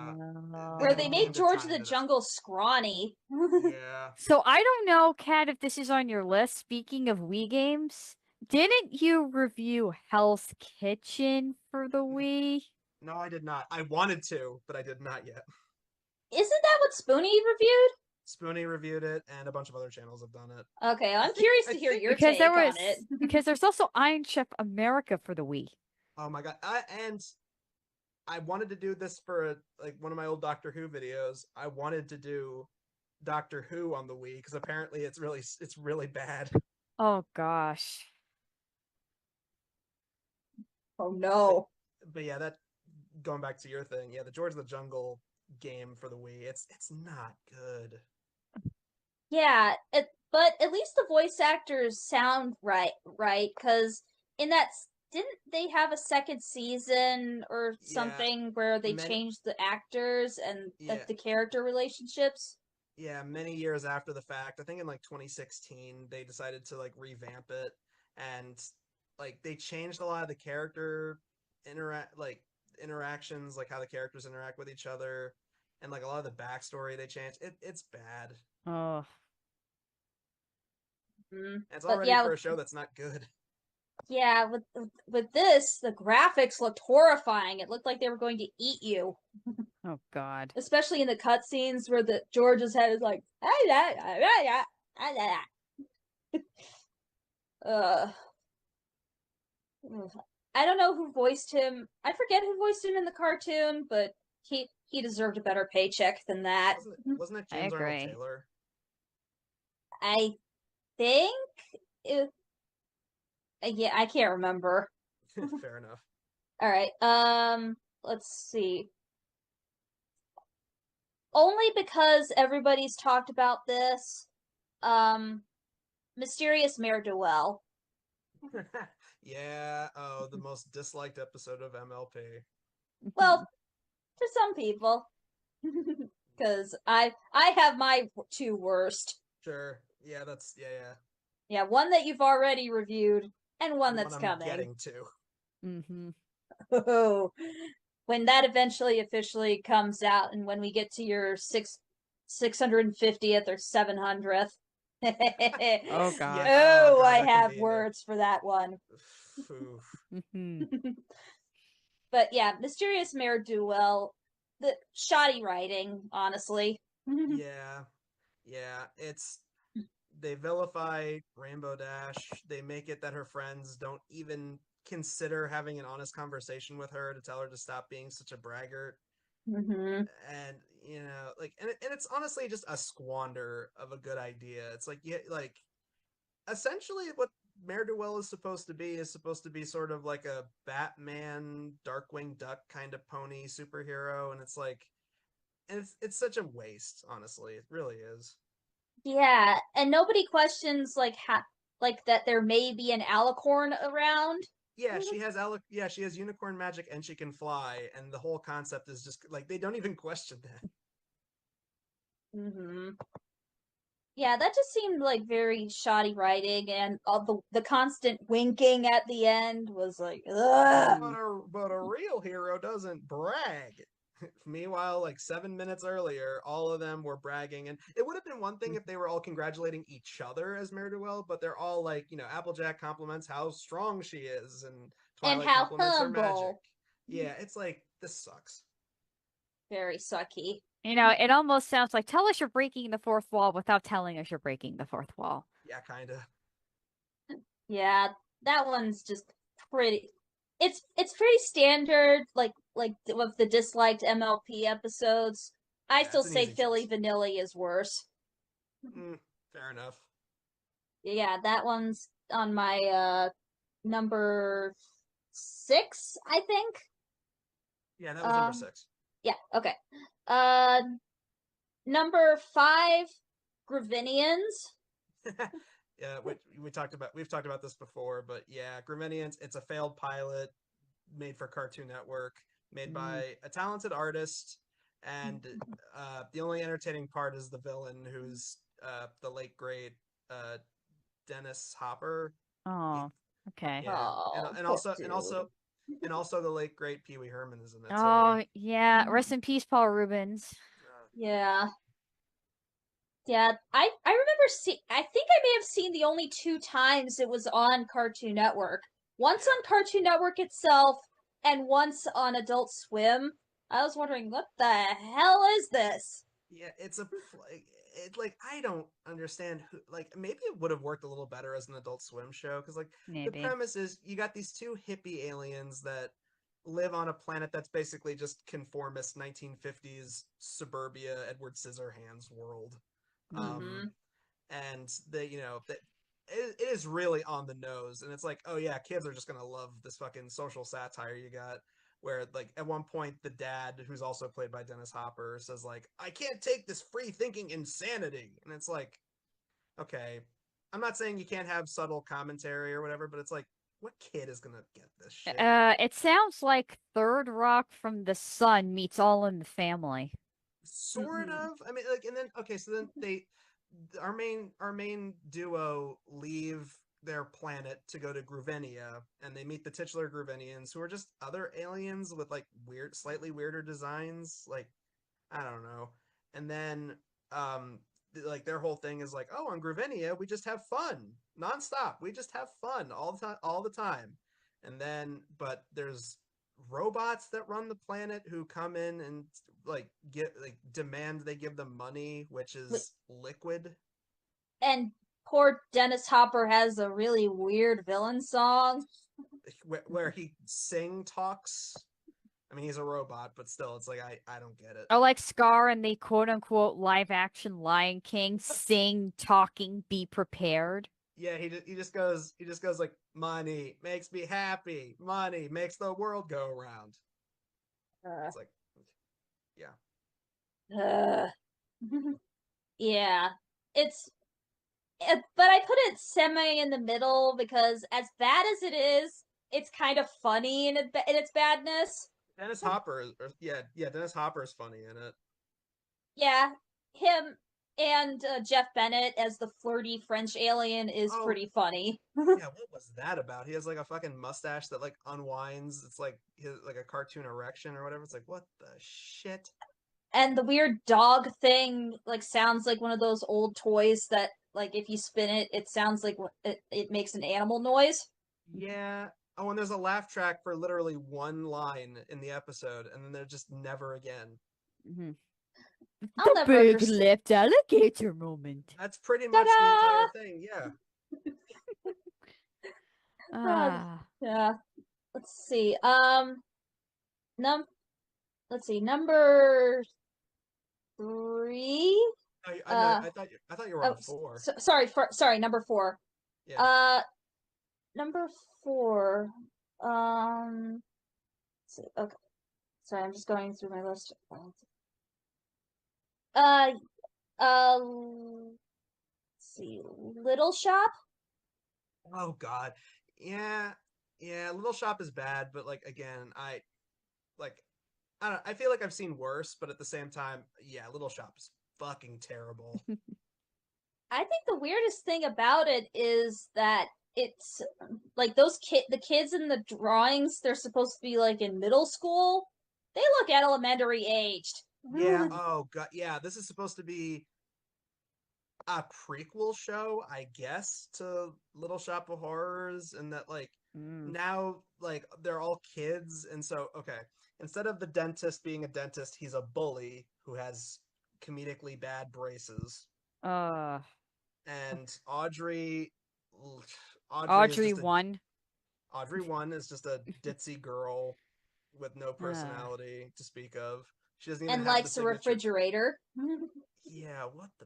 They Where had a they Oh. made game to George tie of the into that. Jungle scrawny. Yeah. So I don't know, Kat, if this is on your list. Speaking of Wii games, didn't you review Hell's Kitchen for the Wii? No, I did not. I wanted to, but I did not yet. Isn't that what Spoonie reviewed? Spoonie reviewed it, and a bunch of other channels have done it. Okay, I I'm think. curious I to hear think. your take on it. Because there's also Iron Chef America for the Wii. Oh my god! And I wanted to do this for like one of my old Doctor Who videos. I wanted to do Doctor Who on the Wii because apparently it's really bad. Oh gosh. Oh But no. but yeah, that going back to your thing, yeah, the George of the Jungle game for the Wii, it's not good. Yeah, but at least the voice actors sound right? Because in didn't they have a second season or Yeah, something where they many changed the actors and yeah the character relationships? yeah many years after the fact. I think in like 2016 they decided to like revamp it and like they changed a lot of the character interactions, like how the characters interact with each other, and like a lot of the backstory they changed. It's bad. Oh. And it's But already yeah, for a show that's not good. yeah, with this, the graphics looked horrifying. It looked like they were going to eat you, Oh God. especially in the cutscenes where the George's head is like, uh, I don't know who voiced him. I forget who voiced him in the cartoon, but he deserved a better paycheck than that. Wasn't it I James Arnold agree. Taylor? I think it, yeah, I can't remember. Fair enough. All right. Let's see. Only because everybody's talked about this. Um, Mysterious Mayor Duell. Yeah, oh, the most disliked episode of MLP. Well, for some people, because I have my two worst. Sure. Yeah, yeah. Yeah, one that you've already reviewed, and one The one that's I'm coming. getting to. Mm-hmm. Oh, when that eventually officially comes out, and when we get to your 650th or 700th. Oh God. Yeah, oh Oh, god, I that can have be words for that one. Oof. Mm-hmm. But yeah, Mysterious Mayor Duell, the shoddy writing, honestly. Yeah. Yeah, they vilify Rainbow Dash. They make it that her friends don't even consider having an honest conversation with her to tell her to stop being such a braggart. Mm-hmm. And like, and it's honestly just a squander of a good idea. It's like, yeah, like essentially what Mayor Duell is supposed to be sort of like a Batman, Darkwing Duck kind of pony superhero, and it's like, and it's such a waste. Honestly, it really is. Yeah, and nobody questions like that there may be an alicorn around. Yeah, she has unicorn magic and she can fly, and the whole concept is just like they don't even question that. Mm-hmm. Yeah, that just seemed like very shoddy writing, and all the constant winking at the end was like, ugh. But a real hero doesn't brag. Meanwhile, like 7 minutes earlier, all of them were bragging, and it would have been one thing if they were all congratulating each other as Mare-do-Well, but they're all like, Applejack compliments how strong she is, and And Twilight how compliments her magic. humble. Yeah, it's like this sucks. Very sucky. It almost sounds like tell us you're breaking the fourth wall without telling us you're breaking the fourth wall. Yeah, kinda. Yeah, that one's just pretty. It's pretty standard, like of the disliked MLP episodes. I Yeah, still it's an say easy Philly choice. Vanilli is worse. Fair enough. Yeah, that one's on my number 6, I think. Yeah, that was number Um, 6. yeah, okay. Uh, number 5, Gravinians. Yeah, we've talked about this before, but yeah, Griminians, it's a failed pilot made for Cartoon Network, made Mm. by a talented artist, and the only entertaining part is the villain, who's the late great uh, Dennis Hopper. He, Oh, okay. yeah, and Oh, and poor also and dude. also and also the late great Pee Wee Herman is in it. Sorry. Oh, yeah. Rest in peace, Paul Rubens. Yeah. Yeah, I remember I think I may have seen the only 2 times it was on Cartoon Network. Once Yeah, on Cartoon Network itself and once on Adult Swim. I was wondering what the hell is this? yeah, like I don't understand who, like maybe it would have worked a little better as an Adult Swim show, because like the Maybe. premise is you got these two hippie aliens that live on a planet that's basically just conformist 1950s suburbia Edward Scissorhands world. Um Mhm. and they that it is really on the nose, and it's like, oh yeah, kids are just gonna love this fucking social satire you got, where like at one point the dad, who's also played by Dennis Hopper, says like, I can't take this free thinking insanity, and it's like, okay, I'm not saying you can't have subtle commentary or whatever, but it's like, what kid is gonna get this shit? It sounds like Third Rock from the Sun meets All in the Family. Sort Mhm. of. I mean, like, and then okay, so then our main duo leave their planet to go to Gruvenia, and they meet the titular Gruvenians, who are just other aliens with like slightly weirder designs. Like, I don't know. And then um like their whole thing is like, oh, on Gravinia we just have fun nonstop. We just have fun all the time. And then, but there's robots that run the planet who come in and like get like demand they give them money, which Wait, is liquid. and poor Dennis Hopper has a really weird villain song. Where he sing talks. I mean, he's a robot, but still, it's like I don't get it. Or like Scar and the quote unquote live action Lion King sing, talking, be prepared. Yeah, he just goes like, money makes me happy. Money makes the world go around. Uh, It's like, yeah, uh. Yeah, it's but I put it semi in the middle because as bad as it is, it's kind of funny in its badness. Dennis Hopper, yeah, Dennis Hopper is funny in it. Yeah, him and Jeff Bennett as the flirty French alien is Oh, pretty funny. yeah, what was that about? He has like a fucking mustache that like unwinds. It's like his like a cartoon erection or whatever. It's like, what the shit? And the weird dog thing like sounds like one of those old toys that like if you spin it, it sounds like it makes an animal noise. Yeah. Oh, and there's a laugh track for literally one line in the episode, and then they're just never again. Mm-hmm. I'll The never big understand. lipped alligator moment. That's pretty much the entire Ta-da! thing. Yeah. Ah. Yeah. Let's see. Num. Let's see. Number three. I know. Uh. I thought you were Oh, on four. sorry. Sorry. Number four. Yeah. Uh. Number four. Let's see. Okay. Sorry. I'm just going through my list. Uh. Let's see. Little Shop. Oh God. Yeah. Yeah. Little Shop is bad, but like again, like I don't. I feel like I've seen worse, but at the same time, yeah, Little Shop is fucking terrible. I think the weirdest thing about it is that it's like the kids in the drawings, they're supposed to be like in middle school. They look elementary aged. Yeah. Oh God. Yeah. This is supposed to be a prequel show, I guess, to Little Shop of Horrors, and that like Mm. now like they're all kids, and so okay, instead of the dentist being a dentist, he's a bully who has comedically bad braces, Uh. and Audrey is Audrey just a won. Audrey one is just a ditzy girl with no Ah. personality to speak of. She doesn't even And have the likes a signature. refrigerator. Yeah, what the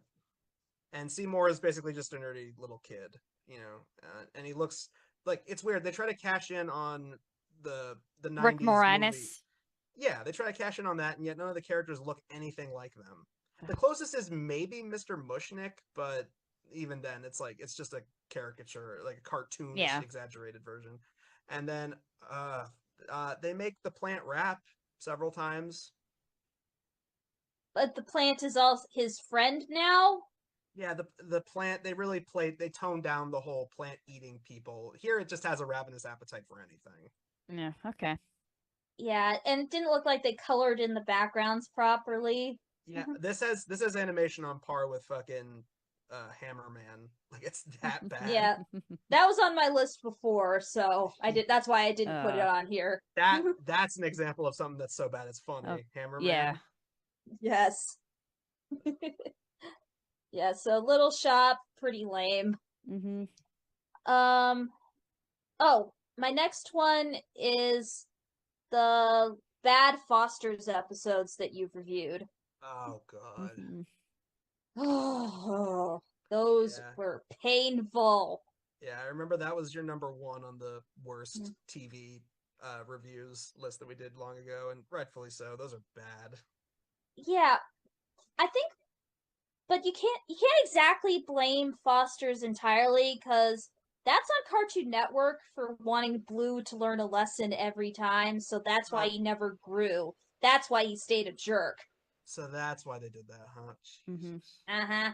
and Seymour is basically just a nerdy little kid, and he looks like it's weird. They try to cash in on the Rick '90s movie. Moranis. Yeah, they try to cash in on that, and yet none of the characters look anything like them. The closest is maybe Mr. Mushnick, but even then, it's like it's just a caricature, like a cartoonish, Yeah. exaggerated version. And then they make the plant rap several times. But the plant is all his friend now. Yeah, the plant they toned down the whole plant eating people. Here it just has a ravenous appetite for anything. Yeah. Okay. Yeah, and it didn't look like they colored in the backgrounds properly. Yeah, this has animation on par with fucking Hammerman. Like it's that bad. Yeah, that was on my list before, so I did. That's why I didn't put it Uh. on here. That's an example of something that's so bad it's Oh. funny. Yeah. Hammerman. Yes. Yeah, so Little Shop, pretty lame. Mm-hmm. Um, oh, my next one is the Bad Fosters episodes that you've reviewed. Oh god. Mm-hmm. Oh, those Yeah. were painful. Yeah, I remember that was your number one on the worst TV reviews list that we did long ago, and rightfully so. Those are bad. Yeah, I think, but you can't exactly blame Foster's entirely because that's on Cartoon Network for wanting Blue to learn a lesson every time, so that's why Oh, he never grew. That's why he stayed a jerk. so that's why they did that, huh? Mm-hmm. Jesus. Uh-huh.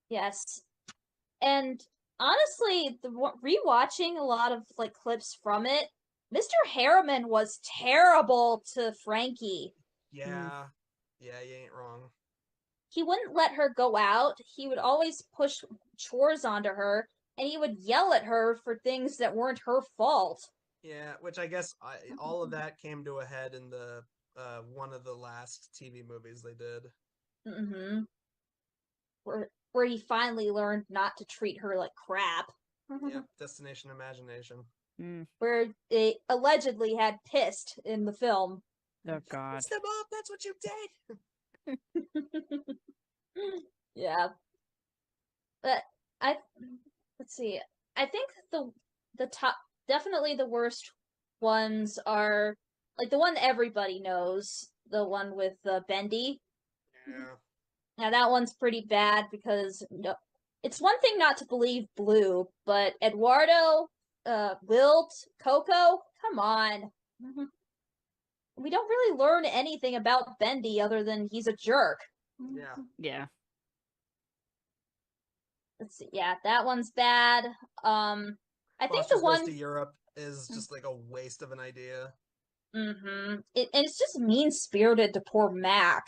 Yes. And honestly, rewatching a lot of like clips from it, Mr. Harriman was terrible to Frankie. Yeah. Yeah, you ain't wrong. he wouldn't let her go out. He would always push chores onto her, and he would yell at her for things that weren't her fault. Yeah, which I guess all of that came to a head in the one of the last TV movies they did. Mm-hmm. Where he finally learned not to treat her like crap. Yep, Destination Imagination. Mm. Where they allegedly had pissed in the film. Oh God. Piss them off. That's what you did. Yeah. But let's see. I think the top definitely the worst ones are like the one everybody knows, the one with Bendy. Yeah. Now that one's pretty bad because no, it's one thing not to believe Blue, but Eduardo, Wilt, Coco, come on. We don't really learn anything about Bendy other than he's a jerk. Yeah. Yeah. Let's see. Yeah, that one's bad. I think the Foster's Goes one. to Europe is just like a waste of an idea. And it's just mean spirited to poor Mac.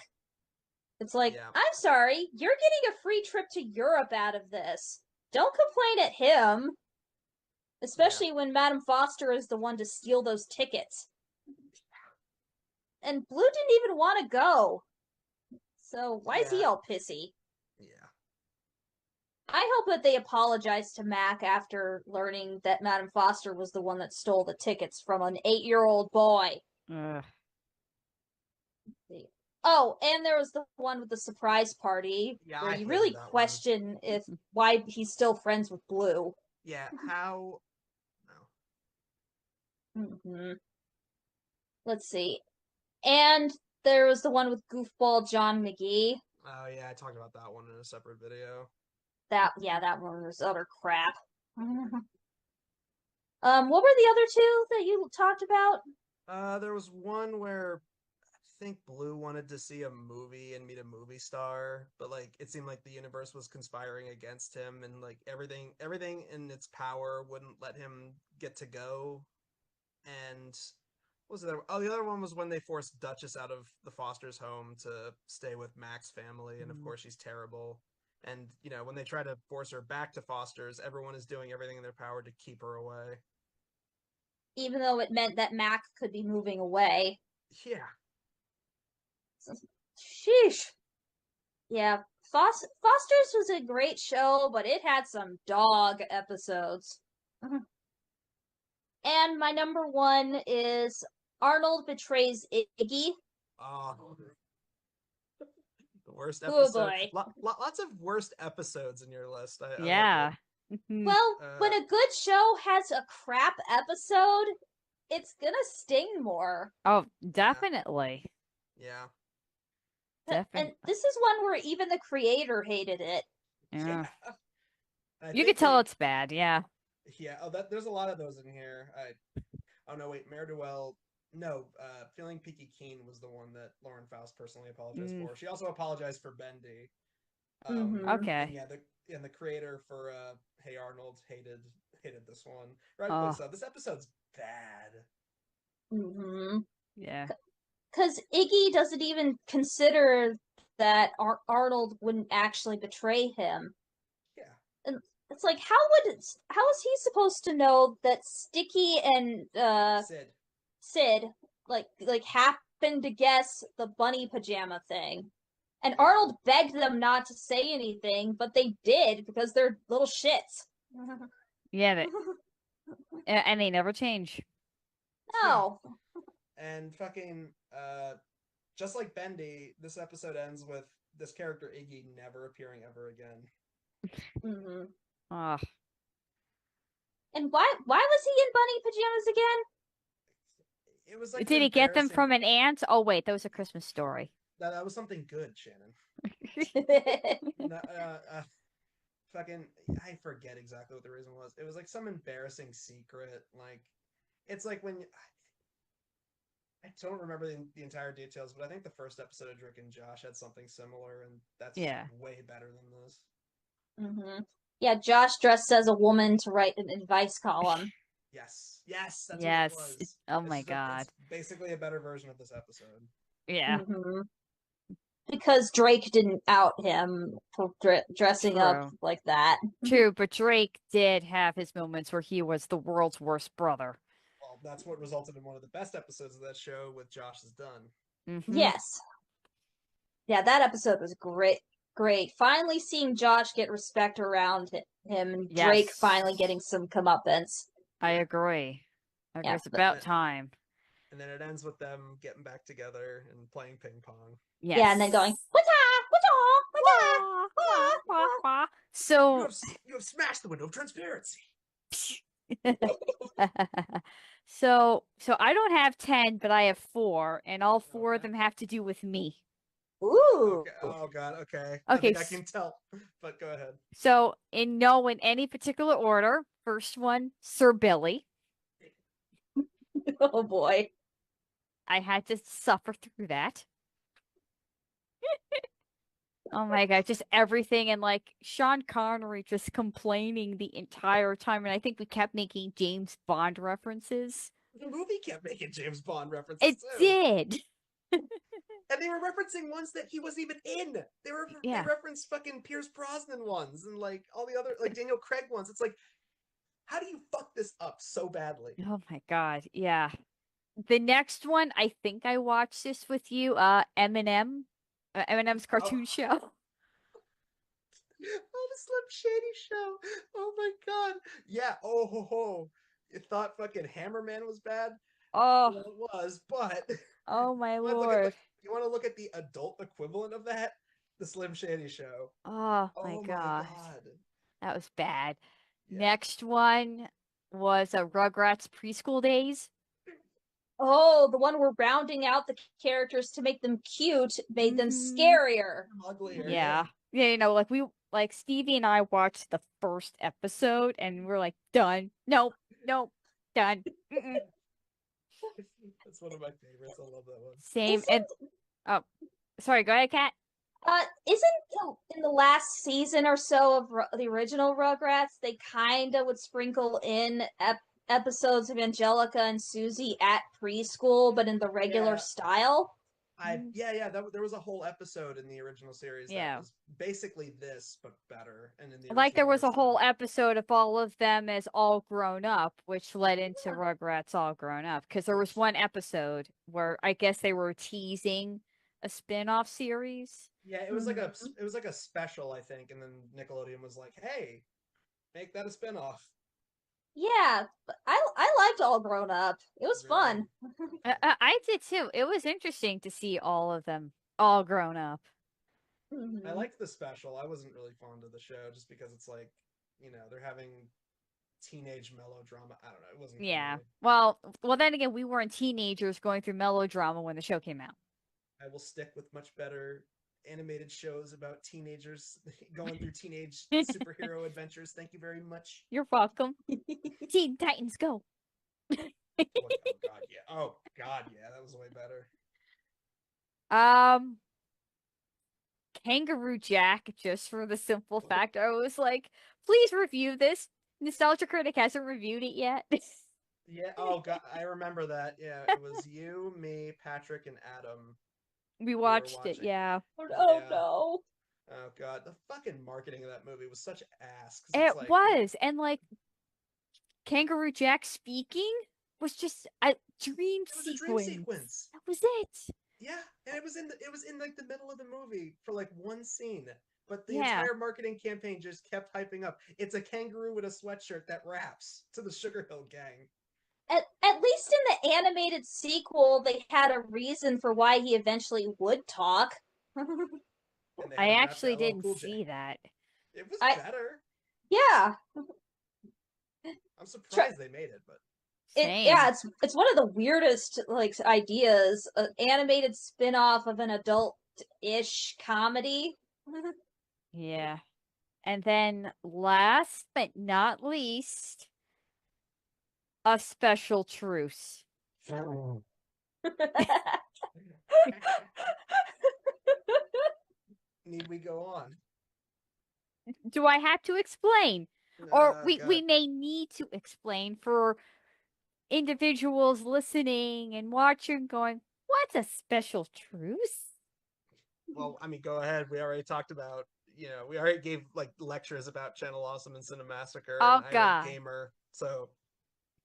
It's like, Yeah. I'm sorry, you're getting a free trip to Europe out of this. Don't complain at him. Especially when Madame Foster is the one to steal those tickets. And Blue didn't even want to go. So why is he Yeah. all pissy? Yeah. I hope that they apologize to Mac after learning that Madame Foster was the one that stole the tickets from an 8-year-old boy. Ugh. Oh, and there was the one with the surprise party Yeah, where I you hated really that one. question if why he's still friends with Blue. Yeah, how? No. Mm-hmm. Let's see. And there was the one with goofball John McGee. Oh yeah, I talked about that one in a separate video. That one was utter crap. What were the other two that you talked about? There was one where I think Blue wanted to see a movie and meet a movie star, but like it seemed like the universe was conspiring against him, and like everything in its power wouldn't let him get to go. And what was the other? Oh, the other one was when they forced Duchess out of the Foster's home to stay with Mac's family, and of course she's terrible. And when they try to force her back to Foster's, everyone is doing everything in their power to keep her away. Even though it meant that Mac could be moving away. Yeah. Sheesh. Yeah, Foster's was a great show, but it had some dog episodes. And my number one is Arnold Betrays Iggy. Oh, the worst Oh episode. boy. Lots of worst episodes in your list. I Yeah. Well, when a good show has a crap episode, it's gonna sting more. Oh, definitely. Yeah. Definitely. And this is one where even the creator hated it. Yeah. I You think could tell they- it's bad, yeah. Yeah. Oh, there's a lot of those in here. Oh no, wait. Mayor Duell. No, Feeling Peaky Keen was the one that Lauren Faust personally apologized for. She also apologized for Bendy. Okay. And yeah, the creator for Hey Arnold hated this one. Rightfully so. This episode's bad. Yeah. Because Iggy doesn't even consider that Arnold wouldn't actually betray him. Yeah. And it's like, how is he supposed to know that Sticky and Sid like happened to guess the bunny pajama thing? And Arnold begged them not to say anything, but they did because they're little shits. Yeah, and they never change. No. And fucking just like Bendy, this episode ends with this character Iggy never appearing ever again. Oh. And why was he in bunny pajamas again? It was like Did he get them from an aunt? Oh wait, that was a Christmas Story. That was something good, Shannon. No, fucking, I forget exactly what the reason was. It was like some embarrassing secret. Like, it's like when I don't remember the entire details, but I think the first episode of Drake and Josh had something similar, and that's way better than this. Yeah, Josh dressed as a woman to write an advice column. Yes, that's what it was. Oh my god. It's basically a better version of this episode. Yeah. because Drake didn't out him for dressing up True. like that. True, but Drake did have his moments where he was the world's worst brother. Well, that's what resulted in one of the best episodes of that show with Josh is Done. Mm-hmm. Yes. Yeah, that episode was great. Great. Finally seeing Josh get respect around him and Drake Yes. finally getting some comeuppance. I agree. I Yeah, guess about time. And then it ends with them getting back together and playing ping pong. Yes. Yeah, and then going, what's Wah, wah, wah, wah. So You have smashed the window of transparency. so I don't have 10, but I have 4, and all 4 of Okay. them have to do with me. Ooh. Okay. Oh god. Okay. Okay, I think I can tell. But go ahead. So in any particular order, first one, Sir Billy. Oh boy. I had to suffer through that. Oh my god, just everything, and like Sean Connery just complaining the entire time, and I think we kept making James Bond references. The movie kept making James Bond references It too. did. And they were referencing ones that he wasn't even in. They Yeah. referenced fucking Pierce Brosnan ones and like all the other like Daniel Craig ones. It's like, how do you fuck this up so badly? Oh my god, yeah. The next one, I think I watched this with you, Eminem, Eminem's cartoon show. Oh, the Slim Shady show. Oh my god. Yeah. Oh ho ho. You thought fucking Hammerman was bad? Oh, Well, it was, but oh my you want to look at lord. you want to look at the adult equivalent of that? The Slim Shady show. Oh my Oh my god. god. That was bad. Yeah. Next one was Rugrats preschool days. Oh, the one where rounding out the characters to make them cute made them Mhm. scarier. Uglier. Yeah. Yeah, like Stevie and I watched the first episode and we're like, done. Nope, nope, done. Mm-mm. That's one of my favorites. I love that one. Same. And oh, sorry, go ahead, Kat. In the last season or so of the original Rugrats, they kind of would sprinkle in episodes of Angelica and Susie at preschool, but in the regular Yeah. style. There was a whole episode in the original series Yeah. that was basically this but better, and in the Like there original was a whole hairstyle. episode of all of them as all grown up, which led into Rugrats all grown up. Because there was one episode where I guess they were teasing a spin-off series. Yeah, it was like a special, I think, and then Nickelodeon was like, "Hey, make that a spinoff." Yeah, but I liked All Grown Up. It was Really. fun. I did too. It was interesting to see all of them all grown up. I liked the special. I wasn't really fond of the show just because it's like, they're having teenage melodrama. I don't know. It wasn't. Yeah. For me. Well, then again, we weren't teenagers going through melodrama when the show came out. I will stick with much better animated shows about teenagers going through teenage superhero adventures. Thank you very much. You're welcome. Teen Titans Go. Oh god, yeah, that was way better. Kangaroo Jack, just for the simple fact, I was like, please review this. Nostalgia Critic hasn't reviewed it yet. Yeah, oh god, I remember that. Yeah, it was you, me, Patrick, and Adam. We watched it, watching. yeah. Oh Yeah. no. Oh god, the fucking marketing of that movie was such ass. It was, and like Kangaroo Jack speaking was just a dream It was a sequence. dream sequence. That was it. Yeah, and it was in like the middle of the movie for like one scene. But the Yeah. entire marketing campaign just kept hyping up. It's a kangaroo with a sweatshirt that raps to the Sugar Hill Gang. At least in the animated sequel, they had a reason for why he eventually would talk. And they I had rap actually LL didn't Cool J. see that. It was I- better. Yeah. I'm surprised they made it, but Same. It's one of the weirdest like ideas, an animated spin-off of an adult-ish comedy. Yeah. And then last but not least, a special truce. need we go on? Do I have to explain? Or Oh, we God. may need to explain for individuals listening and watching going, what's a special truce? Well, I mean, go ahead. We already talked about, we already gave like lectures about Channel Awesome and Cinemassacre and Oh Irate god. Gamer. So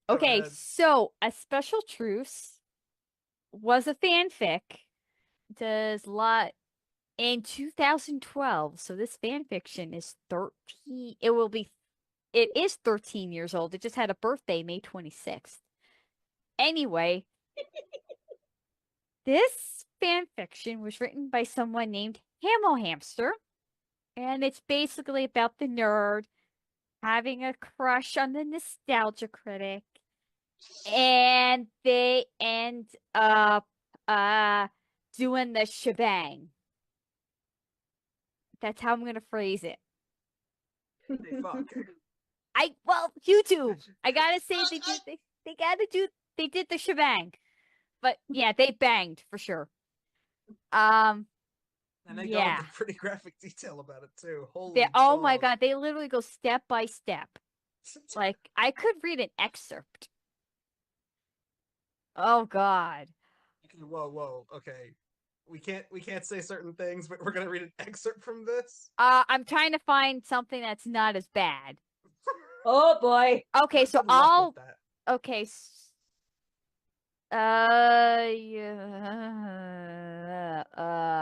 go Okay, ahead. so A Special Truce was a fanfic. Does lot in 2012. So this fanfiction is 13. It is 13 years old. It just had a birthday May 26th. Anyway, this fanfiction was written by someone named Hamo Hamster, and it's basically about the nerd having a crush on the nostalgia critic, and they end up doing the shebang. That's how I'm gonna phrase it. They fuck. YouTube. I gotta say they gotta do they did the shebang. But yeah, they banged for sure. Um And they go yeah. into pretty graphic detail about it too. They Holy oh my balls. god, they literally go step by step. Like I could read an excerpt. Oh god. Whoa, whoa. Okay. We can't say certain things, but we're gonna read an excerpt from this. I'm trying to find something that's not as bad. Oh boy. Okay, so Good luck with that. okay. Yeah,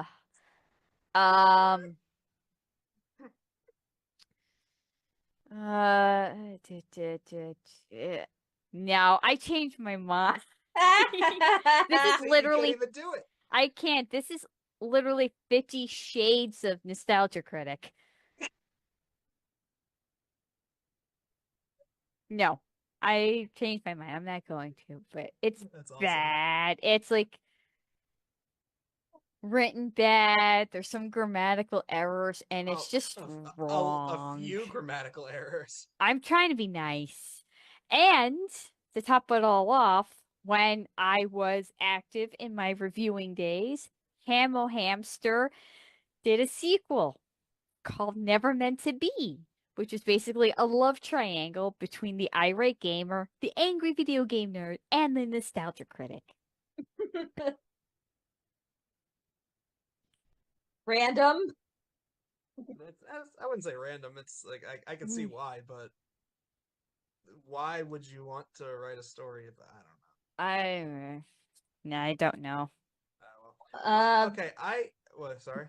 um uh d- d- d- d- no, I changed my mind. This is See, you can't literally even do it. I can't. This is literally 50 shades of nostalgia critic. No, I changed my mind. I'm not going to, but it's That's awesome. bad. It's like written bad. There's some grammatical errors, and it's Oh, just a wrong. few grammatical errors. I'm trying to be nice. And to top it all off, when I was active in my reviewing days, Hamo Hamster did a sequel called Never Meant to Be, which is basically a love triangle between the irate gamer, the angry video game nerd, and the nostalgia critic. Random. I wouldn't say random. It's like I can see Mm. why, but why would you want to write a story about? I don't know. No, I don't know. Well, Uh, okay. Well, sorry.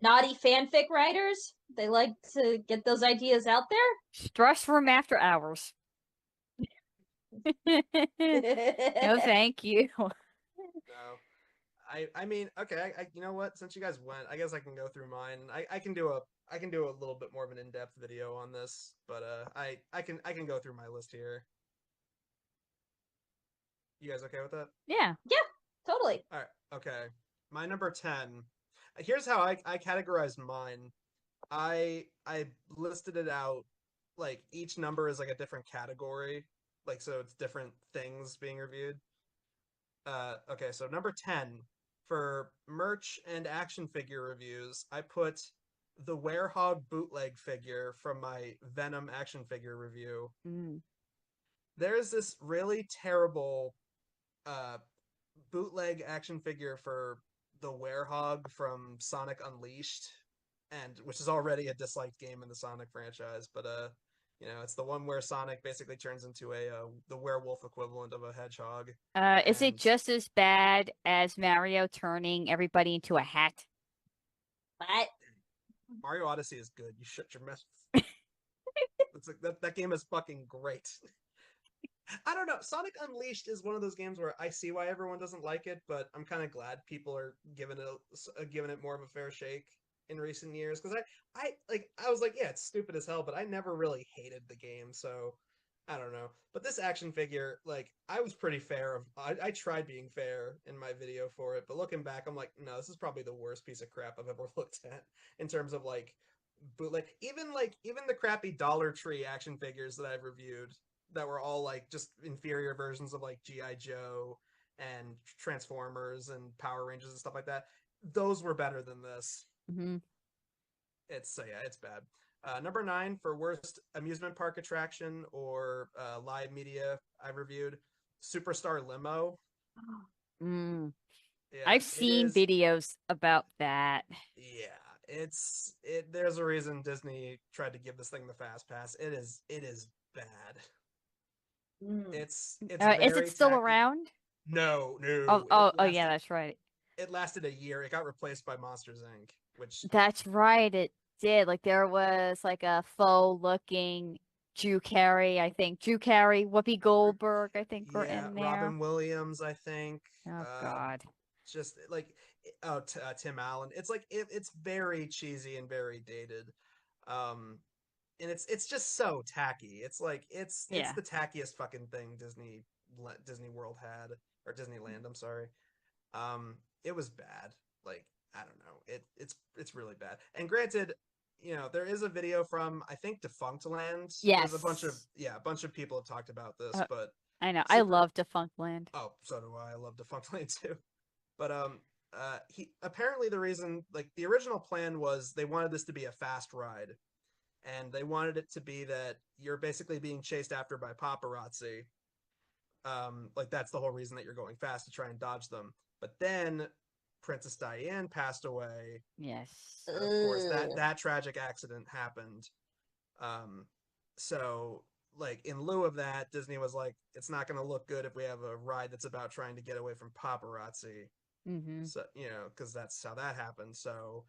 Naughty fanfic writers. They like to get those ideas out Stress room after hours. No, there. thank you. No. I mean, okay. You know what? Since you guys went, I guess I can go through mine. I can do a little bit more of an in-depth video on this, but I can go through my list here. You guys okay with that? Yeah. Yeah, totally. All right. Okay. My number 10. Here's how I categorized mine. I listed it out like each number is like a different category, like so it's different things being reviewed. Okay, so number 10 for merch and action figure reviews, I put the Werehog bootleg figure from my Venom action figure review. Mm. There's this really terrible uh bootleg action figure for the Werehog from Sonic Unleashed, and which is already a disliked game in the Sonic franchise. But it's the one where Sonic basically turns into a the werewolf equivalent of a hedgehog, Is it and just as bad as Mario turning everybody into a hat? What? Mario Odyssey is good. You shut your mouth. It's like that game is fucking great. I don't know. Sonic Unleashed is one of those games where I see why everyone doesn't like it, but I'm kind of glad people are giving it more of a fair shake in recent years because I was like, yeah, it's stupid as hell, but I never really hated the game, so I don't know. But this action figure, like, I was pretty fair. I tried being fair in my video for it, but looking back, I'm like, no, this is probably the worst piece of crap I've ever looked at in terms of like bootleg. Even the crappy Dollar Tree action figures that I've reviewed that were all like just inferior versions of like GI Joe and Transformers and Power Rangers and stuff like that. Those were better than this. Hmm. Yeah, it's bad. Number 9 for worst amusement park attraction or live media I reviewed, Superstar Limo. Mm. Yeah, I've it seen is. videos about that. Yeah, there's a reason Disney tried to give this thing the fast pass. It is bad. Mm. It's Is it very still tacky. around? No, Oh, no. oh, oh, yeah, that's right. It lasted a year. It got replaced by Monsters Inc., which That's right. It did. Like there was like a faux looking Drew Carey, I think. Drew Carey, Whoopi Goldberg, I think were yeah, in there. Robin Williams, I think. Oh Uh God. just like Tim Allen. It's like it's very cheesy and very dated. Um and it's just so tacky. It's like it's Yeah. the tackiest fucking thing Disney World had, or Disneyland, I'm sorry. It was bad. Like, I don't know. It's really bad. And granted, there is a video from, I think, Defunct Land. There's Yes. a bunch of people have talked about this, Uh, but I know. I super love Defunctland. oh, so do I. I love Defunct Land too. But he apparently, the reason, like, the original plan was they wanted this to be a fast ride, and they wanted it to be that you're basically being chased after by paparazzi. Like, that's the whole reason that you're going fast, to try and dodge them. But then Princess Diane passed away. Yes. Of course, that Ugh. that tragic accident happened. Um, so, like, in lieu of that, Disney was like, it's not going to look good if we have a ride that's about trying to get away from paparazzi. Mm-hmm. So, because that's how that happened. So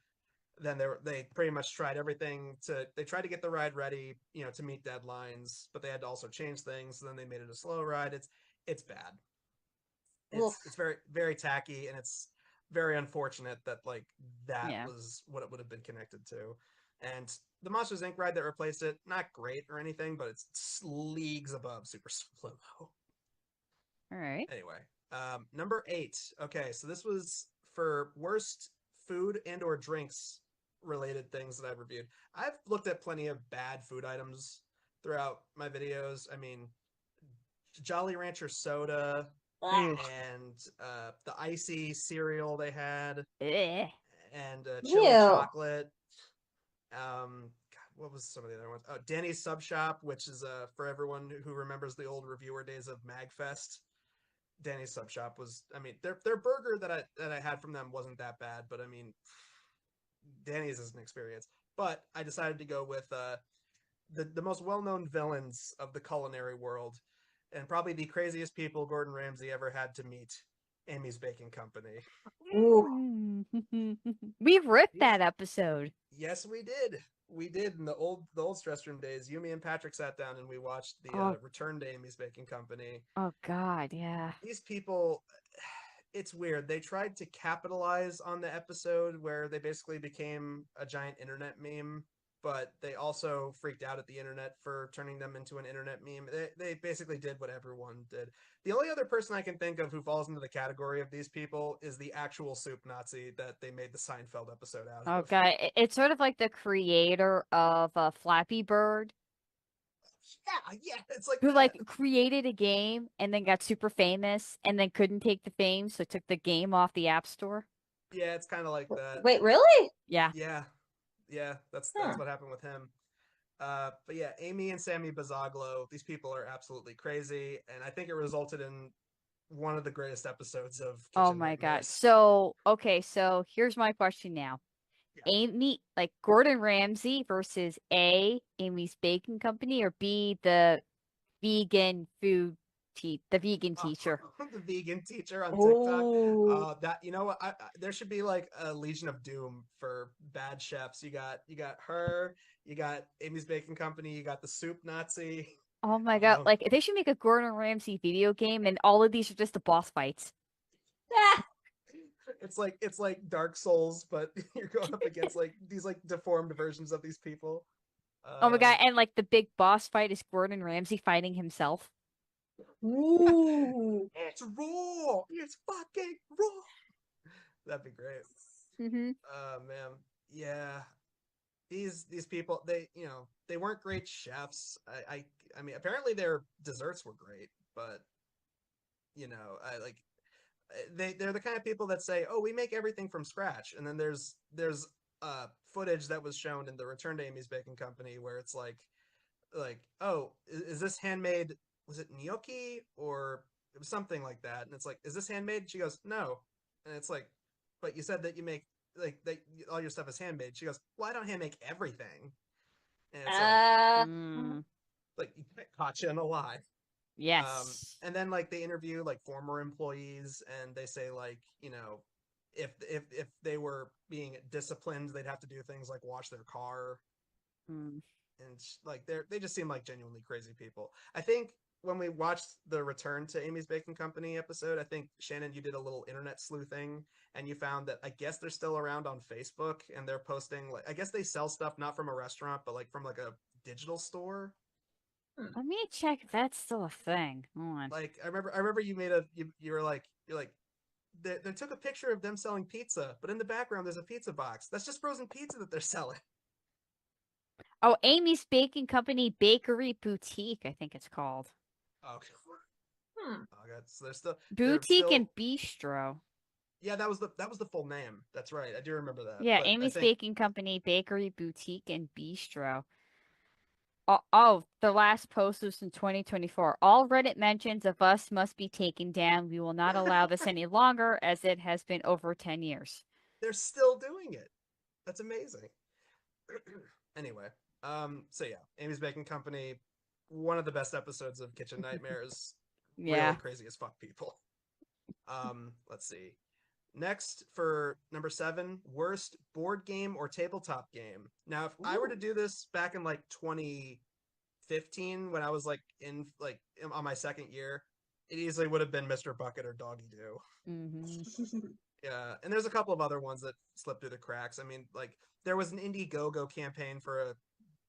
then they pretty much tried everything they tried to get the ride ready, to meet deadlines, but they had to also change things. So then they made it a slow ride. It's bad. Oof. It's very, very tacky, and it's very unfortunate that, like, that Yeah. was what it would have been connected to. And the Monsters Inc. ride that replaced it, not great or anything, but it's leagues above Super Slow Mo. All right. Anyway, number 8. Okay, so this was for worst food and or drinks related things that I've reviewed. I've looked at plenty of bad food items throughout my videos. I mean, Jolly Rancher soda, Ah. Ugh. and the icy cereal they had, Eh. and chili Ew. chocolate. God, what was some of the other ones? Oh, Danny's Sub Shop, which is for everyone who remembers the old reviewer days of Magfest. Danny's Sub Shop was, I mean, their burger that I had from them wasn't that bad, but I mean, Danny's is an experience. But I decided to go with the most well known villains of the culinary world, and probably the craziest people Gordon Ramsay ever had to meet, Amy's Baking Company. Ooh. Mm. We've ripped These, that episode. yes, we did. We did in the old stress room days. Yumi and Patrick sat down and we watched the Oh, Return to Amy's Baking Company. oh God, yeah. These people, it's weird. They tried to capitalize on the episode where they basically became a giant internet meme, but they also freaked out at the internet for turning them into an internet meme. They basically did what everyone did. The only other person I can think of who falls into the category of these people is the actual soup Nazi that they made the Seinfeld episode out Oh of. God, it's sort of like the creator of Flappy Bird, Yeah, yeah, it's like who that. like created a game and then got super famous and then couldn't take the fame, so took the game off the App Store. Yeah, it's kind of like that. Wait, really? Yeah. Yeah, yeah, that's Huh. what happened with him. But yeah, Amy and Sammy Bazaglo, these people are absolutely crazy, and I think it resulted in one of the greatest episodes of Oh Kitchen my God. Nightmares. So, okay, so here's my question now. Yeah. Amy, like Gordon Ramsay versus A, Amy's Baking Company, or B, the vegan teacher. The vegan teacher on TikTok. Ooh. That, you know what? There should be like a Legion of Doom for bad chefs. You got her. You got Amy's Baking Company. You got the soup Nazi. Oh my God. Um, Like, they should make a Gordon Ramsay video game and all of these are just the boss fights. Ah. it's like Dark Souls, but you're going up against like these like deformed versions of these people. Oh my Uh, God. And like the big boss fight is Gordon Ramsay fighting himself. Ooh. it's raw. It's fucking raw. That'd be great. Mm-hmm. Man, yeah. These people, they weren't great chefs. I mean, apparently their desserts were great, but I like they're the kind of people that say, "Oh, we make everything from scratch," and then there's footage that was shown in the Return to Amy's Baking Company where it's like, oh, is this handmade? Was it gnocchi or it was something like that? And it's like, is this handmade? She goes, no. And it's like, but you said that you make like that all your stuff is handmade. She goes, well, I don't hand make everything. And it's Uh, Mm, like you caught you in a lie. yes. And then like they interview like former employees, and they say like, if they were being disciplined, they'd have to do things like wash their car, Mm. and like they just seem like genuinely crazy people. I think when we watched the Return to Amy's Baking Company episode, I think Shannon, you did a little internet sleuthing, and you found that I guess they're still around on Facebook, and they're posting like I guess they sell stuff not from a restaurant, but like from like a digital store. Let me check if that's still a thing. Hold on. Like I remember you made a you were like you're like they took a picture of them selling pizza, but in the background there's a pizza box. That's just frozen pizza that they're selling. Oh, Amy's Baking Company Bakery Boutique, I think it's called. Oh, hmm. oh God. So they're Boutique still and Bistro. yeah, that was the full name. That's right. I do remember that. Yeah, But I Amy's think Baking Company Bakery Boutique and Bistro. Oh, the last post was in 2024. All Reddit mentions of us must be taken down. We will not allow this any longer, as it has been over 10 years. they're still doing it. That's amazing. Anyway, so yeah, Amy's Baking Company, one of the best episodes of Kitchen Nightmares. Really Yeah. crazy as fuck people. Let's see. Next for number 7, worst board game or tabletop game. Now, if I were to Ooh. do this back in like 2015, when I was like on my second year, it easily would have been Mr. Bucket or Doggy Doo. Hmm. Yeah, and there's a couple of other ones that slipped through the cracks. I mean, like there was an Indiegogo campaign for a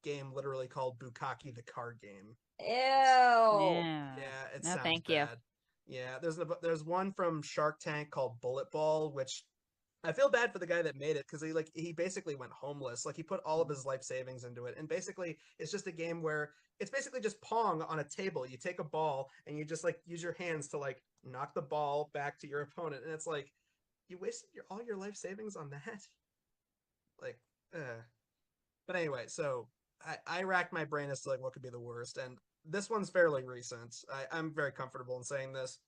game literally called Bukaki the card game. It's Ew. Yeah. yeah, it No, sounds thank you. bad. Yeah, there's one from Shark Tank called Bullet Ball, which I feel bad for the guy that made it because he basically went homeless. Like he put all of his life savings into it, and basically it's just a game where it's basically just Pong on a table. You take a ball and you just like use your hands to like knock the ball back to your opponent, and it's like you wasted all your life savings on that. Like, but anyway, so I racked my brain as to like what could be the worst, and this one's fairly recent. I'm very comfortable in saying this.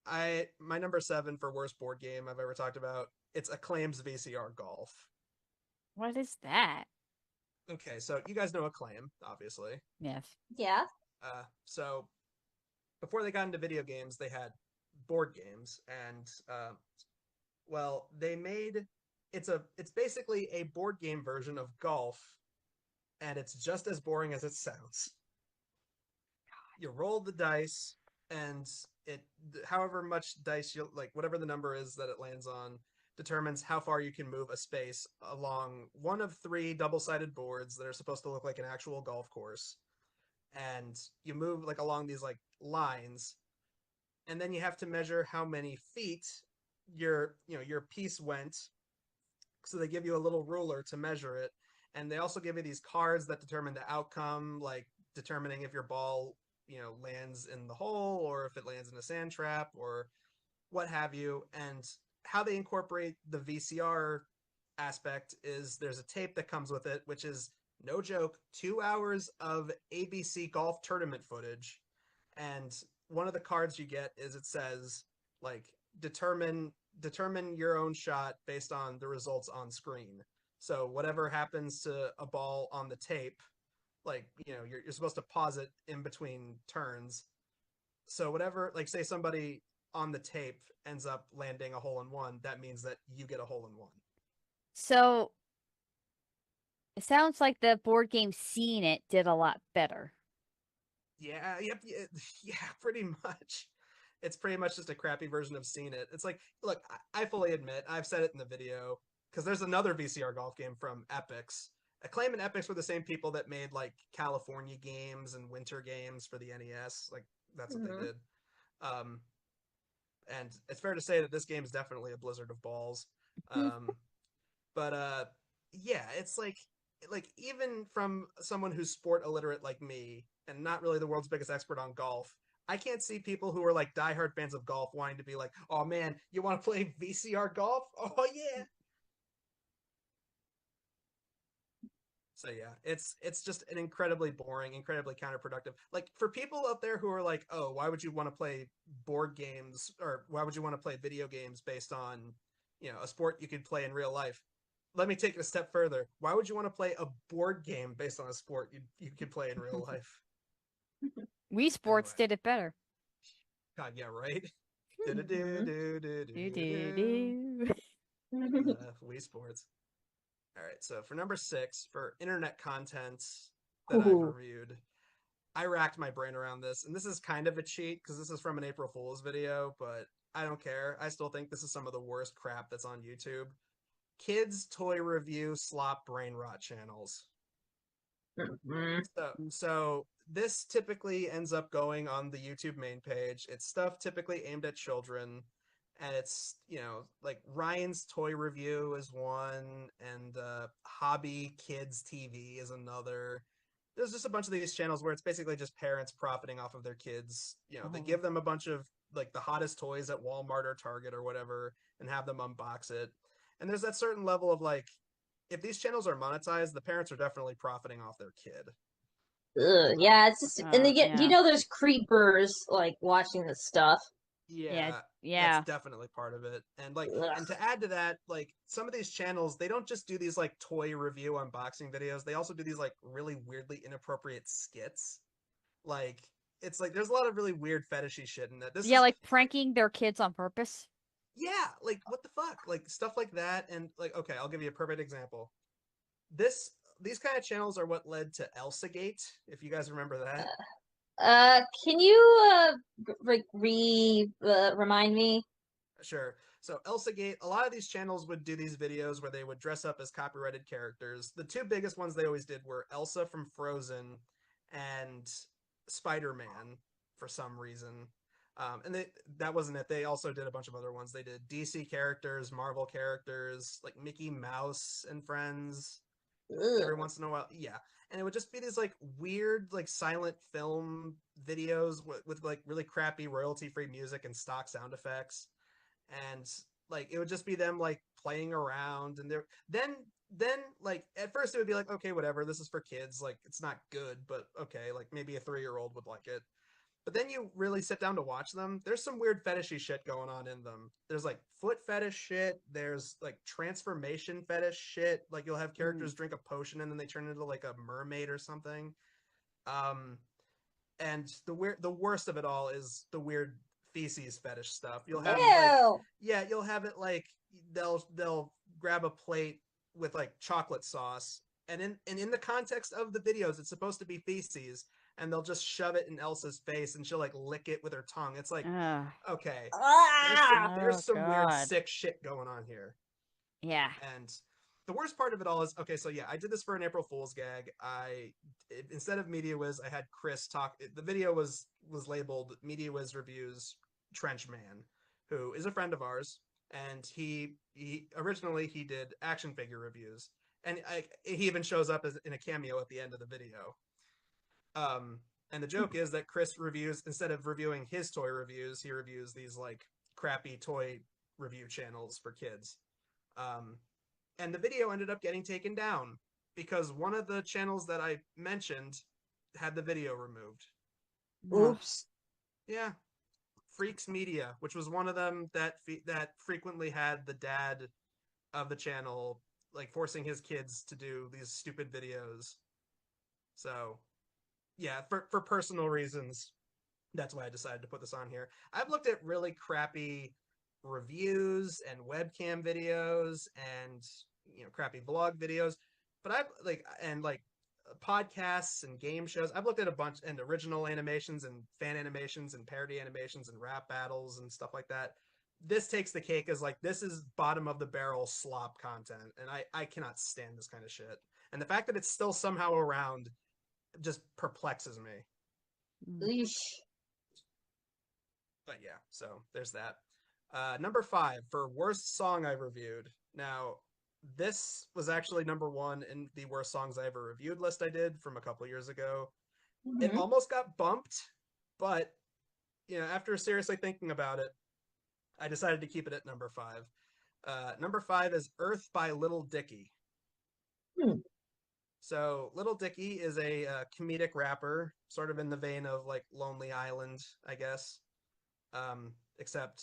My number 7 for worst board game I've ever talked about. It's Acclaim's VCR Golf. What is that? Okay, so you guys know Acclaim, obviously. Yes. Yeah. So before they got into video games, they had board games, and well, they made it's basically a board game version of golf, and it's just as boring as it sounds. You roll the dice, and it however much dice you like, whatever the number is that it lands on, determines how far you can move a space along one of 3 double-sided boards that are supposed to look like an actual golf course. And you move like along these like lines, and then you have to measure how many feet your piece went. So they give you a little ruler to measure it, and they also give you these cards that determine the outcome, like determining if your ball lands in the hole or if it lands in a sand trap or what have you. And how they incorporate the VCR aspect is there's a tape that comes with it, which is no joke 2 hours of ABC golf tournament footage. And one of the cards you get is it says like determine your own shot based on the results on screen. So whatever happens to a ball on the tape, like you're supposed to pause it in between turns. So whatever, like say somebody on the tape ends up landing a hole in one, that means that you get a hole in one. So it sounds like the board game Seen It did a lot better. Yeah, yep, yeah, pretty much. It's pretty much just a crappy version of Seen It. It's like, look, I fully admit, I've said it in the video, because there's another VCR golf game from Epix. Acclaim and Epix were the same people that made like California games and winter games for the NES. Like that's what they Mhm. did. Um, and it's fair to say that this game is definitely a blizzard of balls. Um, but yeah, it's like even from someone who's sport illiterate like me and not really the world's biggest expert on golf, I can't see people who are like diehard fans of golf wanting to be like, oh man, you want to play VCR golf? Oh yeah. So yeah, it's just an incredibly boring, incredibly counterproductive. Like for people out there who are like, "Oh, why would you want to play board games or why would you want to play video games based on, a sport you could play in real life?" Let me take it a step further. Why would you want to play a board game based on a sport you could play in real life? Wii Sports Anyway, did it better. God, yeah, right. Mhm. Do do Do-do-do-do-do-do-do. do. Wii Sports. All right, so for number 6, for internet content that I've Ooh. reviewed, I racked my brain around this, and this is kind of a cheat because this is from an April Fool's video, but I don't care. I still think this is some of the worst crap that's on YouTube. Kids toy review slop brain rot channels. Mhm. So this typically ends up going on the YouTube main page. It's stuff typically aimed at children, and it's like Ryan's Toy Review is one, and Hobby Kids TV is another. There's just a bunch of these channels where it's basically just parents profiting off of their kids. They Oh. give them a bunch of like the hottest toys at Walmart or Target or whatever, and have them unbox it. And there's that certain level of like, if these channels are monetized, the parents are definitely profiting off their kid. Ugh, yeah, it's just, and they get, Yeah. there's creepers like watching this stuff. Yeah. Yeah, that's Yeah. definitely part of it. And like, Ugh. and to add to that, like some of these channels, they don't just do these like toy review unboxing videos. They also do these like really weirdly inappropriate skits. Like it's like there's a lot of really weird fetishy shit in that. This Yeah, is like pranking their kids on purpose. yeah, like what the fuck? Like stuff like that and like okay, I'll give you a perfect example. This these kind of channels are what led to Elsa Gate, if you guys remember that. Can you remind me? Sure. So Elsa Gate, a lot of these channels would do these videos where they would dress up as copyrighted characters. The two biggest ones they always did were Elsa from Frozen and Spider-Man for some reason. And that wasn't it. They also did a bunch of other ones. They did DC characters, Marvel characters, like Mickey Mouse and Friends every Ugh. once in a while. Yeah. And it would just be these like weird, like silent film videos with like really crappy royalty free music and stock sound effects and like it would just be them like playing around and they're then like at first it would be like okay whatever this is for kids like it's not good but okay like maybe a 3-year-old would like it but then you really sit down to watch them there's some weird fetishy shit going on in them there's like foot fetish shit there's like transformation fetish shit like you'll have characters drink a potion and then they turn into like a mermaid or something um and the worst of it all is the weird feces fetish stuff. You'll have like Ew. yeah, you'll have it like they'll grab a plate with like chocolate sauce and in the context of the videos it's supposed to be feces and they'll just shove it in Elsa's face and she'll like lick it with her tongue. It's like Ugh. okay, Ah! there's Oh some weird God. sick shit going on here. Yeah. And the worst part of it all is okay. So yeah, I did this for an April Fool's gag. Instead of MediaWiz, I had Chris talk. The video was labeled MediaWiz reviews Trench Man, who is a friend of ours, and he originally he did action figure reviews, and he even shows up as in a cameo at the end of the video. Um, and the joke is that Chris reviews instead of reviewing his toy reviews, he reviews these like crappy toy review channels for kids. Um, and the video ended up getting taken down because one of the channels that I mentioned had the video removed. Ugh. Oops. Yeah, Freaks Media, which was one of them that frequently had the dad of the channel like forcing his kids to do these stupid videos. So, yeah, for personal reasons, that's why I decided to put this on here. I've looked at really crappy reviews and webcam videos and crappy vlog videos, but I've like podcasts and game shows. I've looked at a bunch and original animations and fan animations and parody animations and rap battles and stuff like that. This takes the cake as like this is bottom of the barrel slop content, and I cannot stand this kind of shit. And the fact that it's still somehow around just perplexes me. Eesh. But yeah, so there's that. Number 5 for worst song I've reviewed. Now, this was actually number 1 in the worst songs I ever reviewed list I did from a couple years ago. It Mhm. almost got bumped, but after seriously thinking about it, I decided to keep it at number 5. Number 5 is Earth by Little Dicky. Hmm. So Little Dicky is a comedic rapper, sort of in the vein of like Lonely Island, I guess. Um, except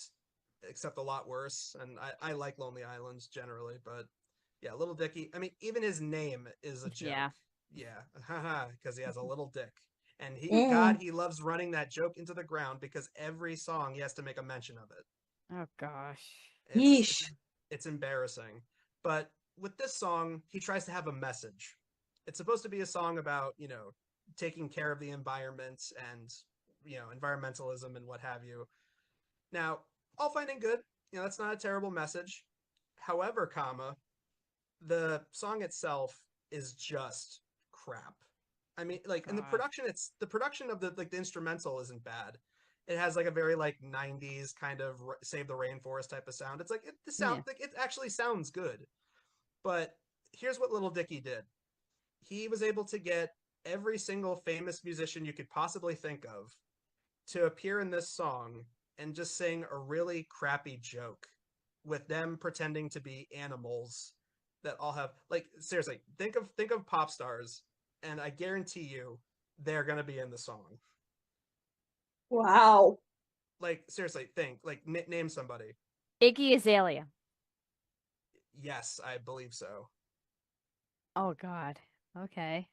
except a lot worse. And I like Lonely Islands generally, but yeah, Little Dicky. I mean, even his name is a joke. Yeah. Yeah, haha, because he has a little dick. And Yeah. God, he loves running that joke into the ground because every song he has to make a mention of it. Oh gosh. It's it's Yeesh. it's embarrassing. But with this song, he tries to have a message. It's supposed to be a song about, taking care of the environment and, environmentalism and what have you. Now, all fine and good. That's not a terrible message. However, the song itself is just crap. I mean, like, in God. the production of the instrumental isn't bad. It has like a very like '90s kind of Save the Rainforest type of sound. It's like Yeah. it actually sounds good. But here's what Little Dicky did. He was able to get every single famous musician you could possibly think of to appear in this song and just sing a really crappy joke with them pretending to be animals that all have like seriously think of pop stars and I guarantee you they're gonna be in the song. Wow. Like seriously, think like name somebody. Iggy Azalea. Yes, I believe so. Oh God. Okay.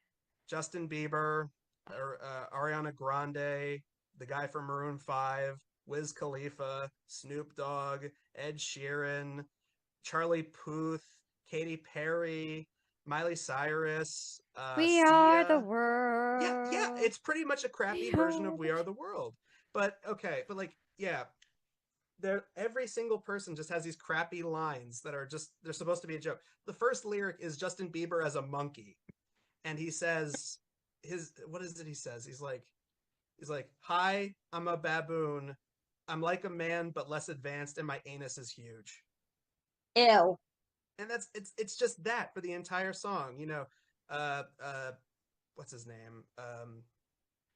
Justin Bieber, Ariana Grande, the guy from Maroon 5, Wiz Khalifa, Snoop Dogg, Ed Sheeran, Charlie Puth, Katy Perry, Miley Cyrus, We are the Sia. Yeah, yeah, world. it's pretty much a crappy We version are of the We Are the World. But okay, but like, yeah, every single person just has these crappy lines that are just they're supposed to be a joke. The first lyric is Justin Bieber as a monkey, and he says his what is it he says? He's like, "Hi, I'm a baboon. I'm like a man but less advanced and my anus is huge." Ew. And it's just that for the entire song, uh uh what's his name?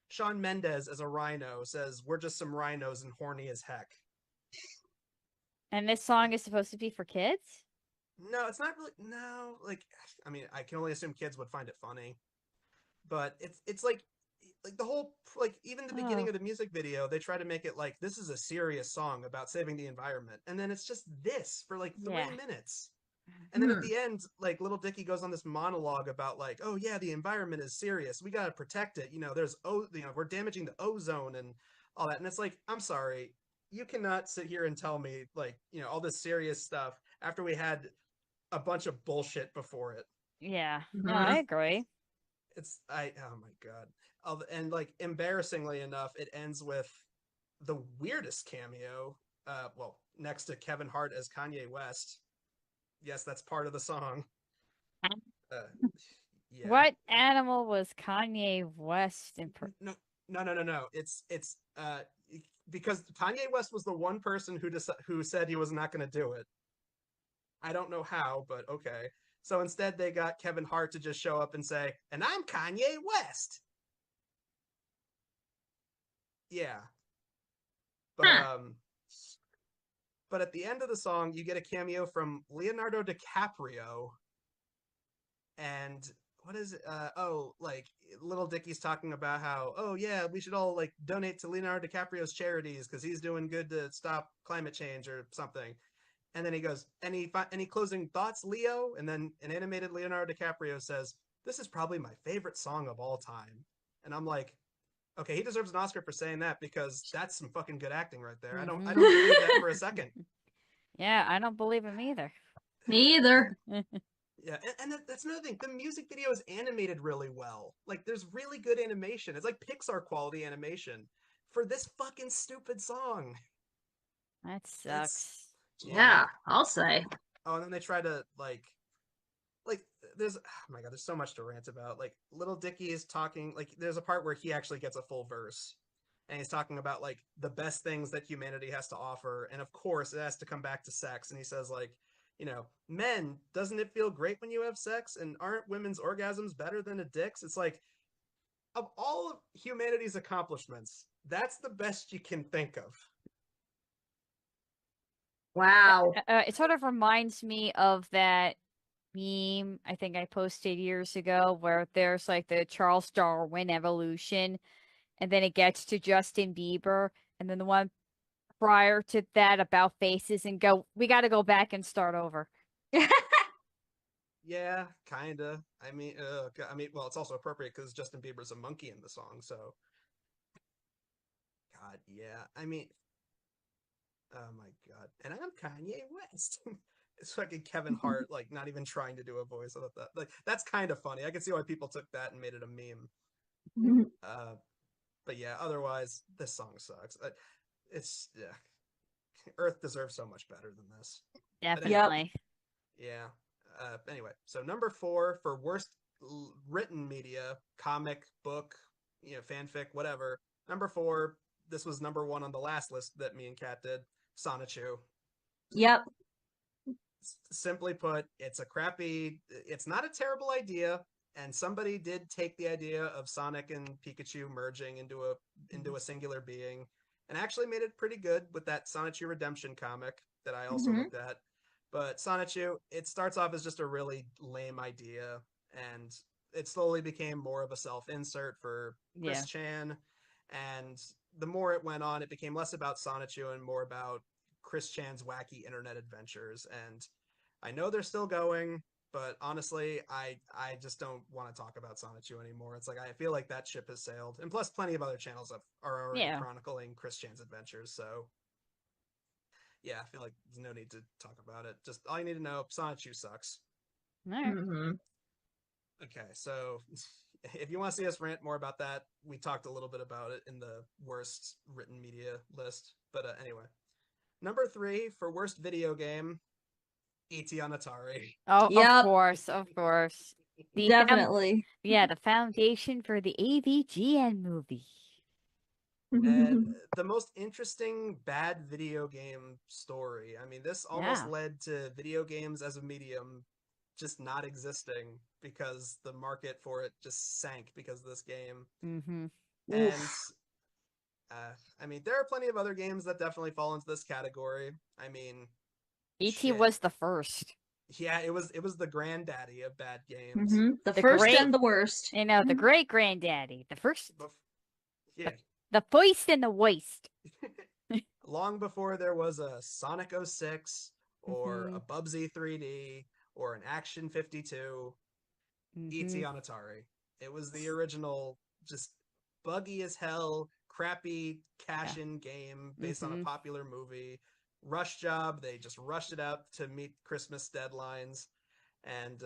Sean Mendez as a rhino says, "We're just some rhinos and horny as heck." And this song is supposed to be for kids? No, it's not really. No, like, I mean, I can only assume kids would find it funny, but it's like the whole like even the beginning Oh, of the music video, they try to make it like this is a serious song about saving the environment, and then it's just this for like yeah. 3 minutes. And then at Hmm. the end, like Little Dicky goes on this monologue about like, oh yeah, the environment is serious. We gotta protect it. We're damaging the ozone and all that. And it's like, I'm sorry, you cannot sit here and tell me like, all this serious stuff after we had a bunch of bullshit before it. Yeah. No, I Mhm. agree. Oh my god. And like embarrassingly enough, it ends with the weirdest cameo. Well, next to Kevin Hart as Kanye West. Yes, that's part of the song. Uh, yeah. What animal was Kanye West in No, no, no, no, no. It's because Kanye West was the one person who said he was not going to do it. I don't know how, but okay. So instead, they got Kevin Hart to just show up and say, "And I'm Kanye West." Yeah, but Huh. um, but at the end of the song, you get a cameo from Leonardo DiCaprio, and what is it? Like Little Dicky's talking about how, oh yeah, we should all like donate to Leonardo DiCaprio's charities because he's doing good to stop climate change or something. And then he goes, any closing thoughts, Leo? And then an animated Leonardo DiCaprio says, "This is probably my favorite song of all time." And I'm like, okay, he deserves an Oscar for saying that because that's some fucking good acting right there. I Mm-hmm. don't believe that for a second. Yeah, I don't believe him either. Me either. Yeah, and that's another thing. The music video is animated really well. Like, there's really good animation. It's like Pixar quality animation for this fucking stupid song. That It's sucks. yeah. Yeah, I'll say. Oh, and then they try to like there's oh my god, there's so much to rant about. Like Little Dicky is talking like there's a part where he actually gets a full verse. And he's talking about like the best things that humanity has to offer, and of course it has to come back to sex. And he says like, men, doesn't it feel great when you have sex? And aren't women's orgasms better than a dick's? It's like of all of humanity's accomplishments, that's the best you can think of. Wow. It sort of reminds me of that meme I think I posted years ago where there's like the Charles Darwin evolution, and then it gets to Justin Bieber, and then the one prior to that about faces, and we got to go back and start over. Yeah, kinda. I mean, well, it's also appropriate because Justin Bieber's a monkey in the song, so God, yeah. I mean, oh my God. And I'm Kanye West. It's fucking Kevin Hart, like not even trying to do a voice. I thought that, like, that's kind of funny. I can see why people took that and made it a meme. Uh, but yeah, otherwise, this song sucks. It's yeah. Earth deserves so much better than this. But anyway, Yep. Definitely. yeah. Anyway, so number 4 for worst written media, comic, book, fanfic, whatever. Number 4. This was number 1 on the last list that me and Kat did. Sonichu. Yep. Simply put, it's a crappy. It's not a terrible idea, and somebody did take the idea of Sonic and Pikachu merging into a singular being, and actually made it pretty good with that Sonichu Redemption comic that I also Mhm. looked at. But Sonichu, it starts off as just a really lame idea, and it slowly became more of a self-insert for Yeah. Chris Chan. And the more it went on, it became less about Sonichu and more about Chris Chan's wacky internet adventures. And I know they're still going, but honestly, I just don't want to talk about Sonichu anymore. It's like I feel like that ship has sailed. And plus, plenty of other channels are already Yeah. chronicling Chris Chan's adventures. So yeah, I feel like there's no need to talk about it. Just all you need to know, Sonichu sucks. All right. Mhm. Okay, so if you want to see us rant more about that, we talked a little bit about it in the worst written media list. But anyway, number 3 for worst video game, E.T. on Atari. Oh, Yep. of course. Definitely. Yeah, the foundation for the AVGN movie. And the most interesting bad video game story. I mean, this almost Yeah. led to video games as a medium just not existing because the market for it just sank because of this game. Mm-hmm. And Oof. I mean, there are plenty of other games that definitely fall into this category. I mean, E.T. shit. was the first. Yeah, it was the granddaddy of bad games. Mhm. The The first great, and the worst. the great granddaddy. The first, Bef- the, yeah, the first and the waste. long before there was a Sonic 06 or Mm-hmm. a Bubsy 3D or an Action 52, Mm-hmm. E.T. on Atari. It was the original, just buggy as hell, crappy Yeah. cash in game based on a Mm-hmm. popular movie. Rush job, they just rushed it out to meet Christmas deadlines. And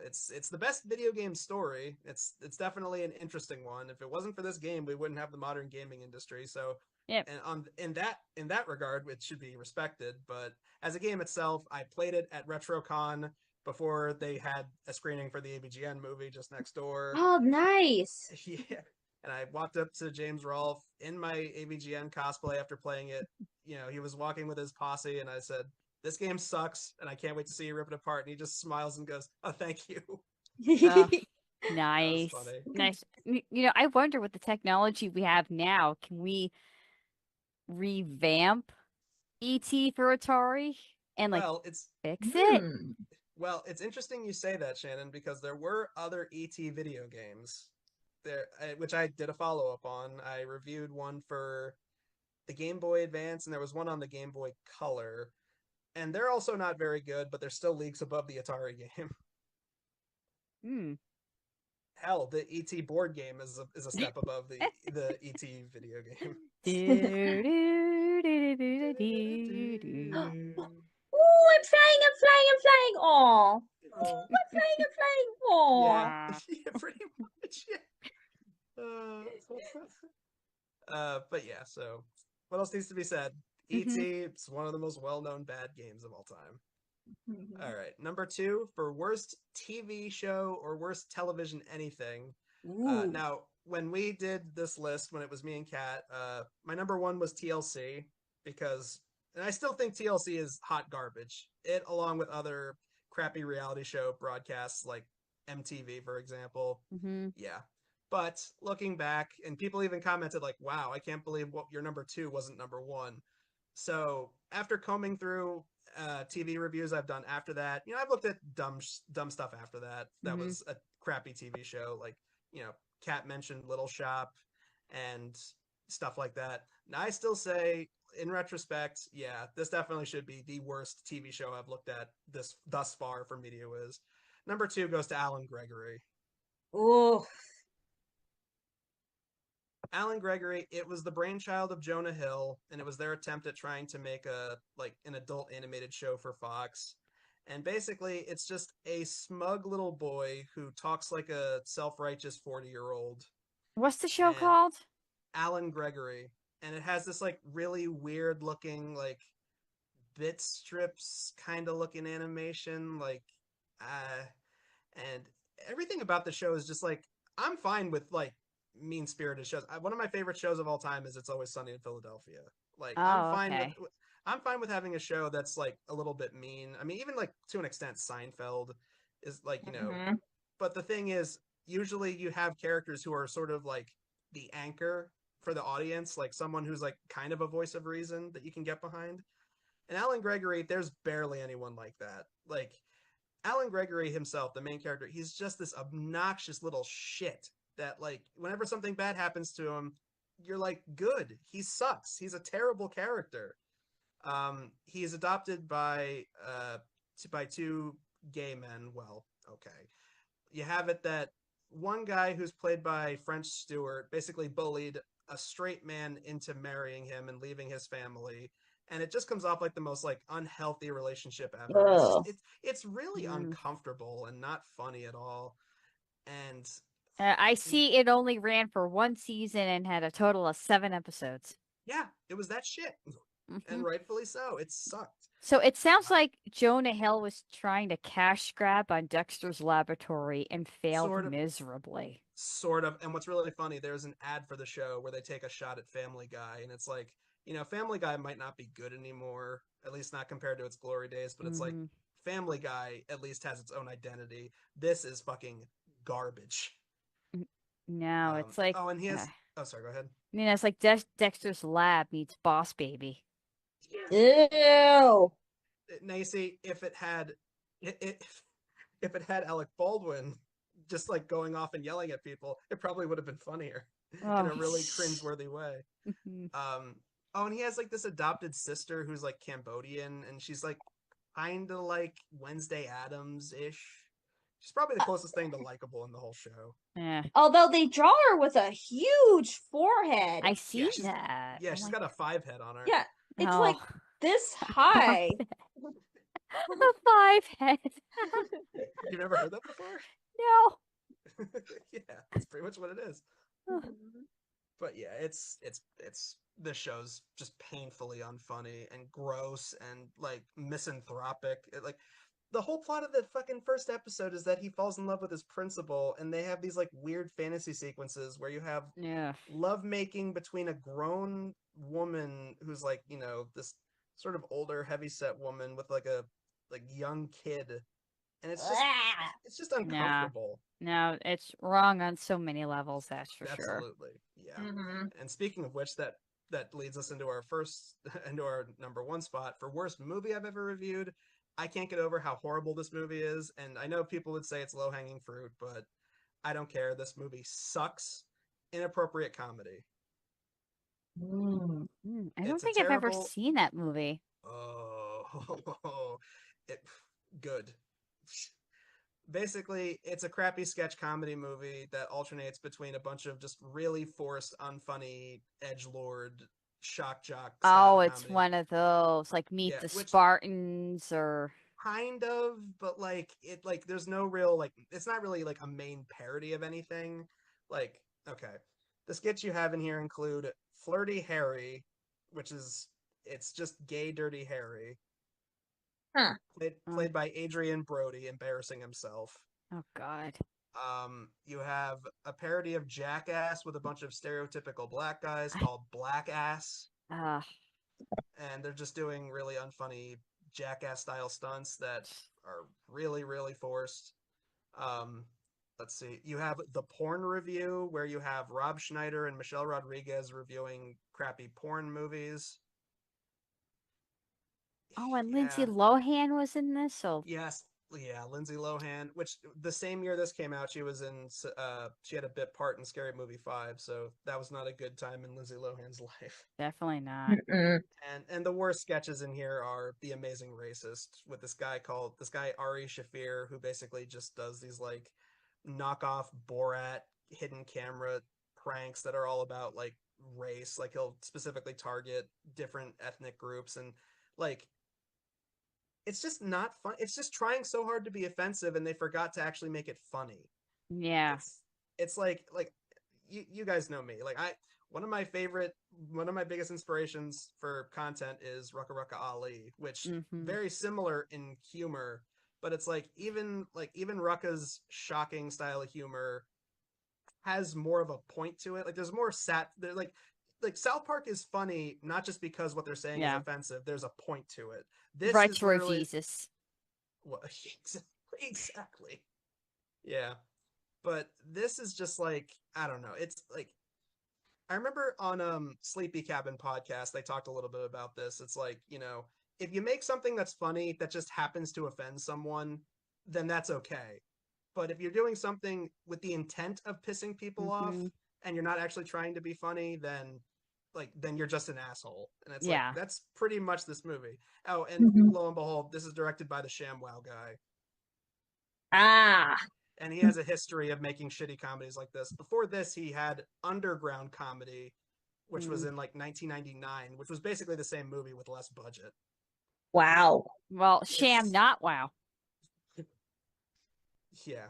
it's the best video game story. It's definitely an interesting one. If it wasn't for this game, we wouldn't have the modern gaming industry. So, Yep. and on in that regard, it should be respected. But as a game itself, I played it at RetroCon before they had a screening for the ABGN movie just next door. Oh, nice. Yeah. And I walked up to James Rolfe in my AVGN cosplay after playing it. He was walking with his posse, and I said, "This game sucks, and I can't wait to see you rip it apart." And he just smiles and goes, "Oh, thank you." Uh, That was nice. funny. Nice. I wonder with the technology we have now, can we revamp E.T. for Atari and like Well, it's fix it? it's interesting you say that, Shannon, because there were other ET video games there, which I did a follow up on. I reviewed one for the Game Boy Advance, and there was one on the Game Boy Color, and they're also not very good, but they're still leagues above the Atari game. Hmm. Hell, the ET board game is a step above the ET video game. Do, do, do, do, do, do, do. Oh, I'm flying, I'm flying, I'm flying. Aw. Oh, I'm flying, I'm flying. yeah, Aw. Ah. yeah, pretty much. Yeah. But yeah. So, what else needs to be said? ET. It's one of the most well-known bad games of all time. All right, number 2 for worst TV show or worst television anything. Ooh. Now, when we did this list, when it was me and Kat, my number 1 was TLC because, and I still think TLC is hot garbage. It, along with other crappy reality show broadcasts like MTV, for example. Mm-hmm. Yeah. But looking back, and people even commented like, "Wow, I can't believe what your number 2 wasn't number 1." So after combing through TV reviews I've done after that. I've looked at dumb stuff after that. That Mm-hmm. was a crappy TV show. Like, Kat mentioned Little Shop and stuff like that. And I still say, in retrospect, yeah, this definitely should be the worst TV show I've looked at this thus far for Media Wiz. Number 2 goes to Alan Gregory. Oh, Alan Gregory, it was the brainchild of Jonah Hill, and it was their attempt at trying to make an adult animated show for Fox. And basically, it's just a smug little boy who talks like a self-righteous 40-year-old. What's the show And called? Alan Gregory, and it has this like really weird looking like bit strips kind of looking animation, and everything about the show is just like, I'm fine with like mean spirited shows. One of my favorite shows of all time is It's Always Sunny in Philadelphia. Like, Oh, okay. I'm fine with having a show that's like a little bit mean. I mean, even like to an extent, Seinfeld is like, mhm. but the thing is, usually you have characters who are sort of like the anchor for the audience, like someone who's like kind of a voice of reason that you can get behind. And Alan Gregory, there's barely anyone like that. Like, Alan Gregory himself, the main character, he's just this obnoxious little shit that, like, whenever something bad happens to him, you're like, good. He sucks. He's a terrible character. He is adopted by two gay men. Well, okay. You have it that one guy who's played by French Stewart basically bullied a straight man into marrying him and leaving his family, and it just comes off like the most like unhealthy relationship ever. Ugh. It's really Mm. uncomfortable and not funny at all. And, I and see it only ran for one season and had a total of 7 episodes. yeah, it was that shit, Hmm. and rightfully so. It sucked. So it sounds Uh, like Jonah Hill was trying to cash grab on Dexter's Laboratory and failed sort of, miserably. sort of. And what's really funny, there's an ad for the show where they take a shot at Family Guy, and it's like, Family Guy might not be good anymore, at least not compared to its glory days, but it's like, Hmm. Family Guy at least has its own identity. This is fucking garbage. No, it's like, Oh, and he uh, has. Oh, sorry. Go ahead. it's like Dexter's Lab meets Boss Baby. Ew. Now you see, if it had Alec Baldwin just like going off and yelling at people, it probably would have been funnier in Oh. a really cringeworthy way. Mhm. Oh, and he has like this adopted sister who's like Cambodian, and she's like kind of like Wednesday Addams ish. She's probably the closest thing to likable in the whole show. Yeah, Although they draw her with a huge forehead. I Yeah, see that. yeah, Oh she's my got a 5 head on her. Yeah, it's like Oh. this high. A 5 head. You've never heard that before? No. Yeah, that's pretty much what it is. Mhm. But yeah, it's this show's just painfully unfunny and gross and like misanthropic. Like, the whole plot of the fucking first episode is that he falls in love with his principal, and they have these like weird fantasy sequences where you have Yeah. love making between a grown woman who's like, this sort of older heavyset woman with like a young kid, and Ah. it's just No. uncomfortable. No, it's wrong on so many levels, that's for sure. Absolutely. Yeah. Mhm. And speaking of which, that leads us into our first into our number 1 spot for worst movie I've ever reviewed. I can't get over how horrible this movie is, and I know people would say it's low-hanging fruit, but I don't care. This movie sucks. Inappropriate comedy. I don't It's a think I've ever terrible. seen that movie. Oh, it good. Basically, it's a crappy sketch comedy movie that alternates between a bunch of just really forced, unfunny, edgelord, shock jock style Oh, it's comedy. one of those, like Meet Yeah, the which Spartans or kind of, but like there's no real like, it's not really like a main parody of anything. Like, okay, the skits you have in here include Flirty Harry, which is it's just gay dirty Harry, Huh. oh, played by Adrian Brody, embarrassing himself. oh God. You have a parody of Jackass with a bunch of stereotypical black guys I called Black Ass, uh and they're just doing really unfunny Jackass style stunts that are really, really forced. Um, let's see. You have the porn review where you have Rob Schneider and Michelle Rodriguez reviewing crappy porn movies. Oh, and Lindsay Yeah. Lohan was in this, so Yes. Yeah, Lindsay Lohan, which the same year this came out, she was in she had a bit part in Scary Movie 5, so that was not a good time in Lindsay Lohan's life. definitely not. Mm-mm. And the worst sketches in here are The Amazing Racist with this guy Ari Shafir, who basically just does these like knockoff Borat hidden camera pranks that are all about like race. Like he'll specifically target different ethnic groups, and like it's just not fun. It's just trying so hard to be offensive, and they forgot to actually make it funny. Yeah. It's like you guys know me. Like I one of my biggest inspirations for content is Rucka Rucka Ali, which Mm-hmm. very similar in humor, but it's like even Rucka's shocking style of humor has more of a point to it. Like there's more there like South Park is funny not just because what they're saying is Yeah. offensive. There's a point to it. This is Retro literally Jesus. what exactly. Yeah. But this is just like I don't know. It's like I remember on Sleepy Cabin podcast they talked a little bit about this. It's like, if you make something that's funny that just happens to offend someone, then that's okay. But if you're doing something with the intent of pissing people off Mm-hmm. and you're not actually trying to be funny, then you're just an asshole. And it's like Yeah. that's pretty much this movie. Oh, and Mhm. lo and behold, this is directed by the ShamWow guy. Ah. And he has a history of making shitty comedies like this. Before this, he had Underground Comedy, which was Mm. in like 1999, which was basically the same movie with less budget. Wow. Well, sham It's not wow. yeah.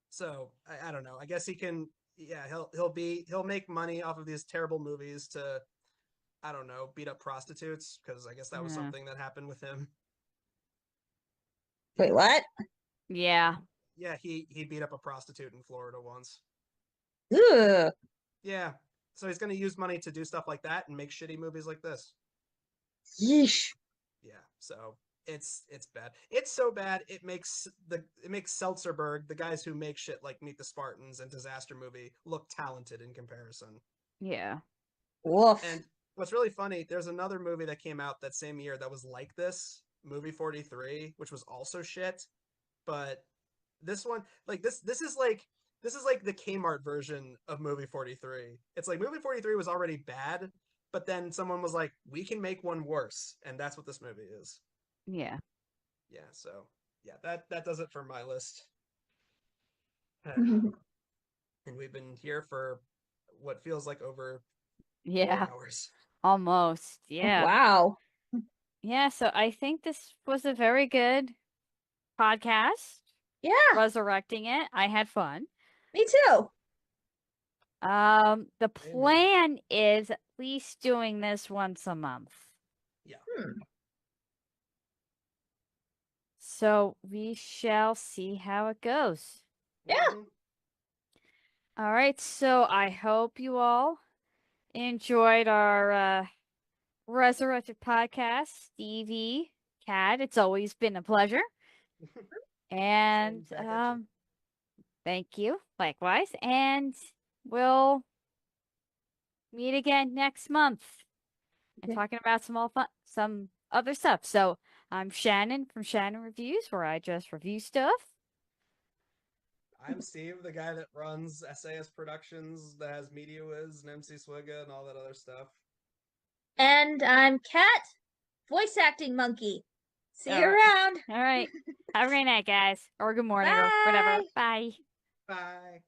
So I don't know. I guess he can. Yeah, he'll make money off of these terrible movies to I don't know beat up prostitutes because I guess that was Yeah. something that happened with him. Wait, Yeah, what? Yeah. yeah. He beat up a prostitute in Florida once. Ugh. Yeah. So he's gonna use money to do stuff like that and make shitty movies like this. Yeesh. Yeah, so it's bad. It's so bad it makes Seltzerberg, the guys who make shit like Meet the Spartans and Disaster Movie, look talented in comparison. Yeah. Woof. And what's really funny, there's another movie that came out that same year that was like this, movie 43, which was also shit, but this one this is like the Kmart version of movie 43. It's like movie 43 was already bad, but then someone was like, we can make one worse, and that's what this movie is. Yeah. Yeah, so yeah, that does it for my list. Mhm. And we've been here for what feels like over Yeah. 4 hours. Almost. Yeah. Wow. Yeah. So I think this was a very good podcast. Yeah, Resurrecting it. I had fun. me too. The Same here. plan is at least doing this once a month. Yeah. Hmm. So we shall see how it goes. Yeah. Mhm. All right. So I hope you all enjoyed our Resurrected podcast. Stevie, Cat, it's always been a pleasure. And Same back at you. thank you. Likewise. And we'll meet again next month and Okay. talking about some other stuff. So I'm Shannon from Shannon Reviews, where I just review stuff. I'm Steve, the guy that runs SAS Productions, that has Media Wiz and MC Swigga and all that other stuff. And I'm Kat, voice acting monkey. See you All right. around. All right. Have a great night, guys, or good morning, or whatever. Bye. Bye. Bye.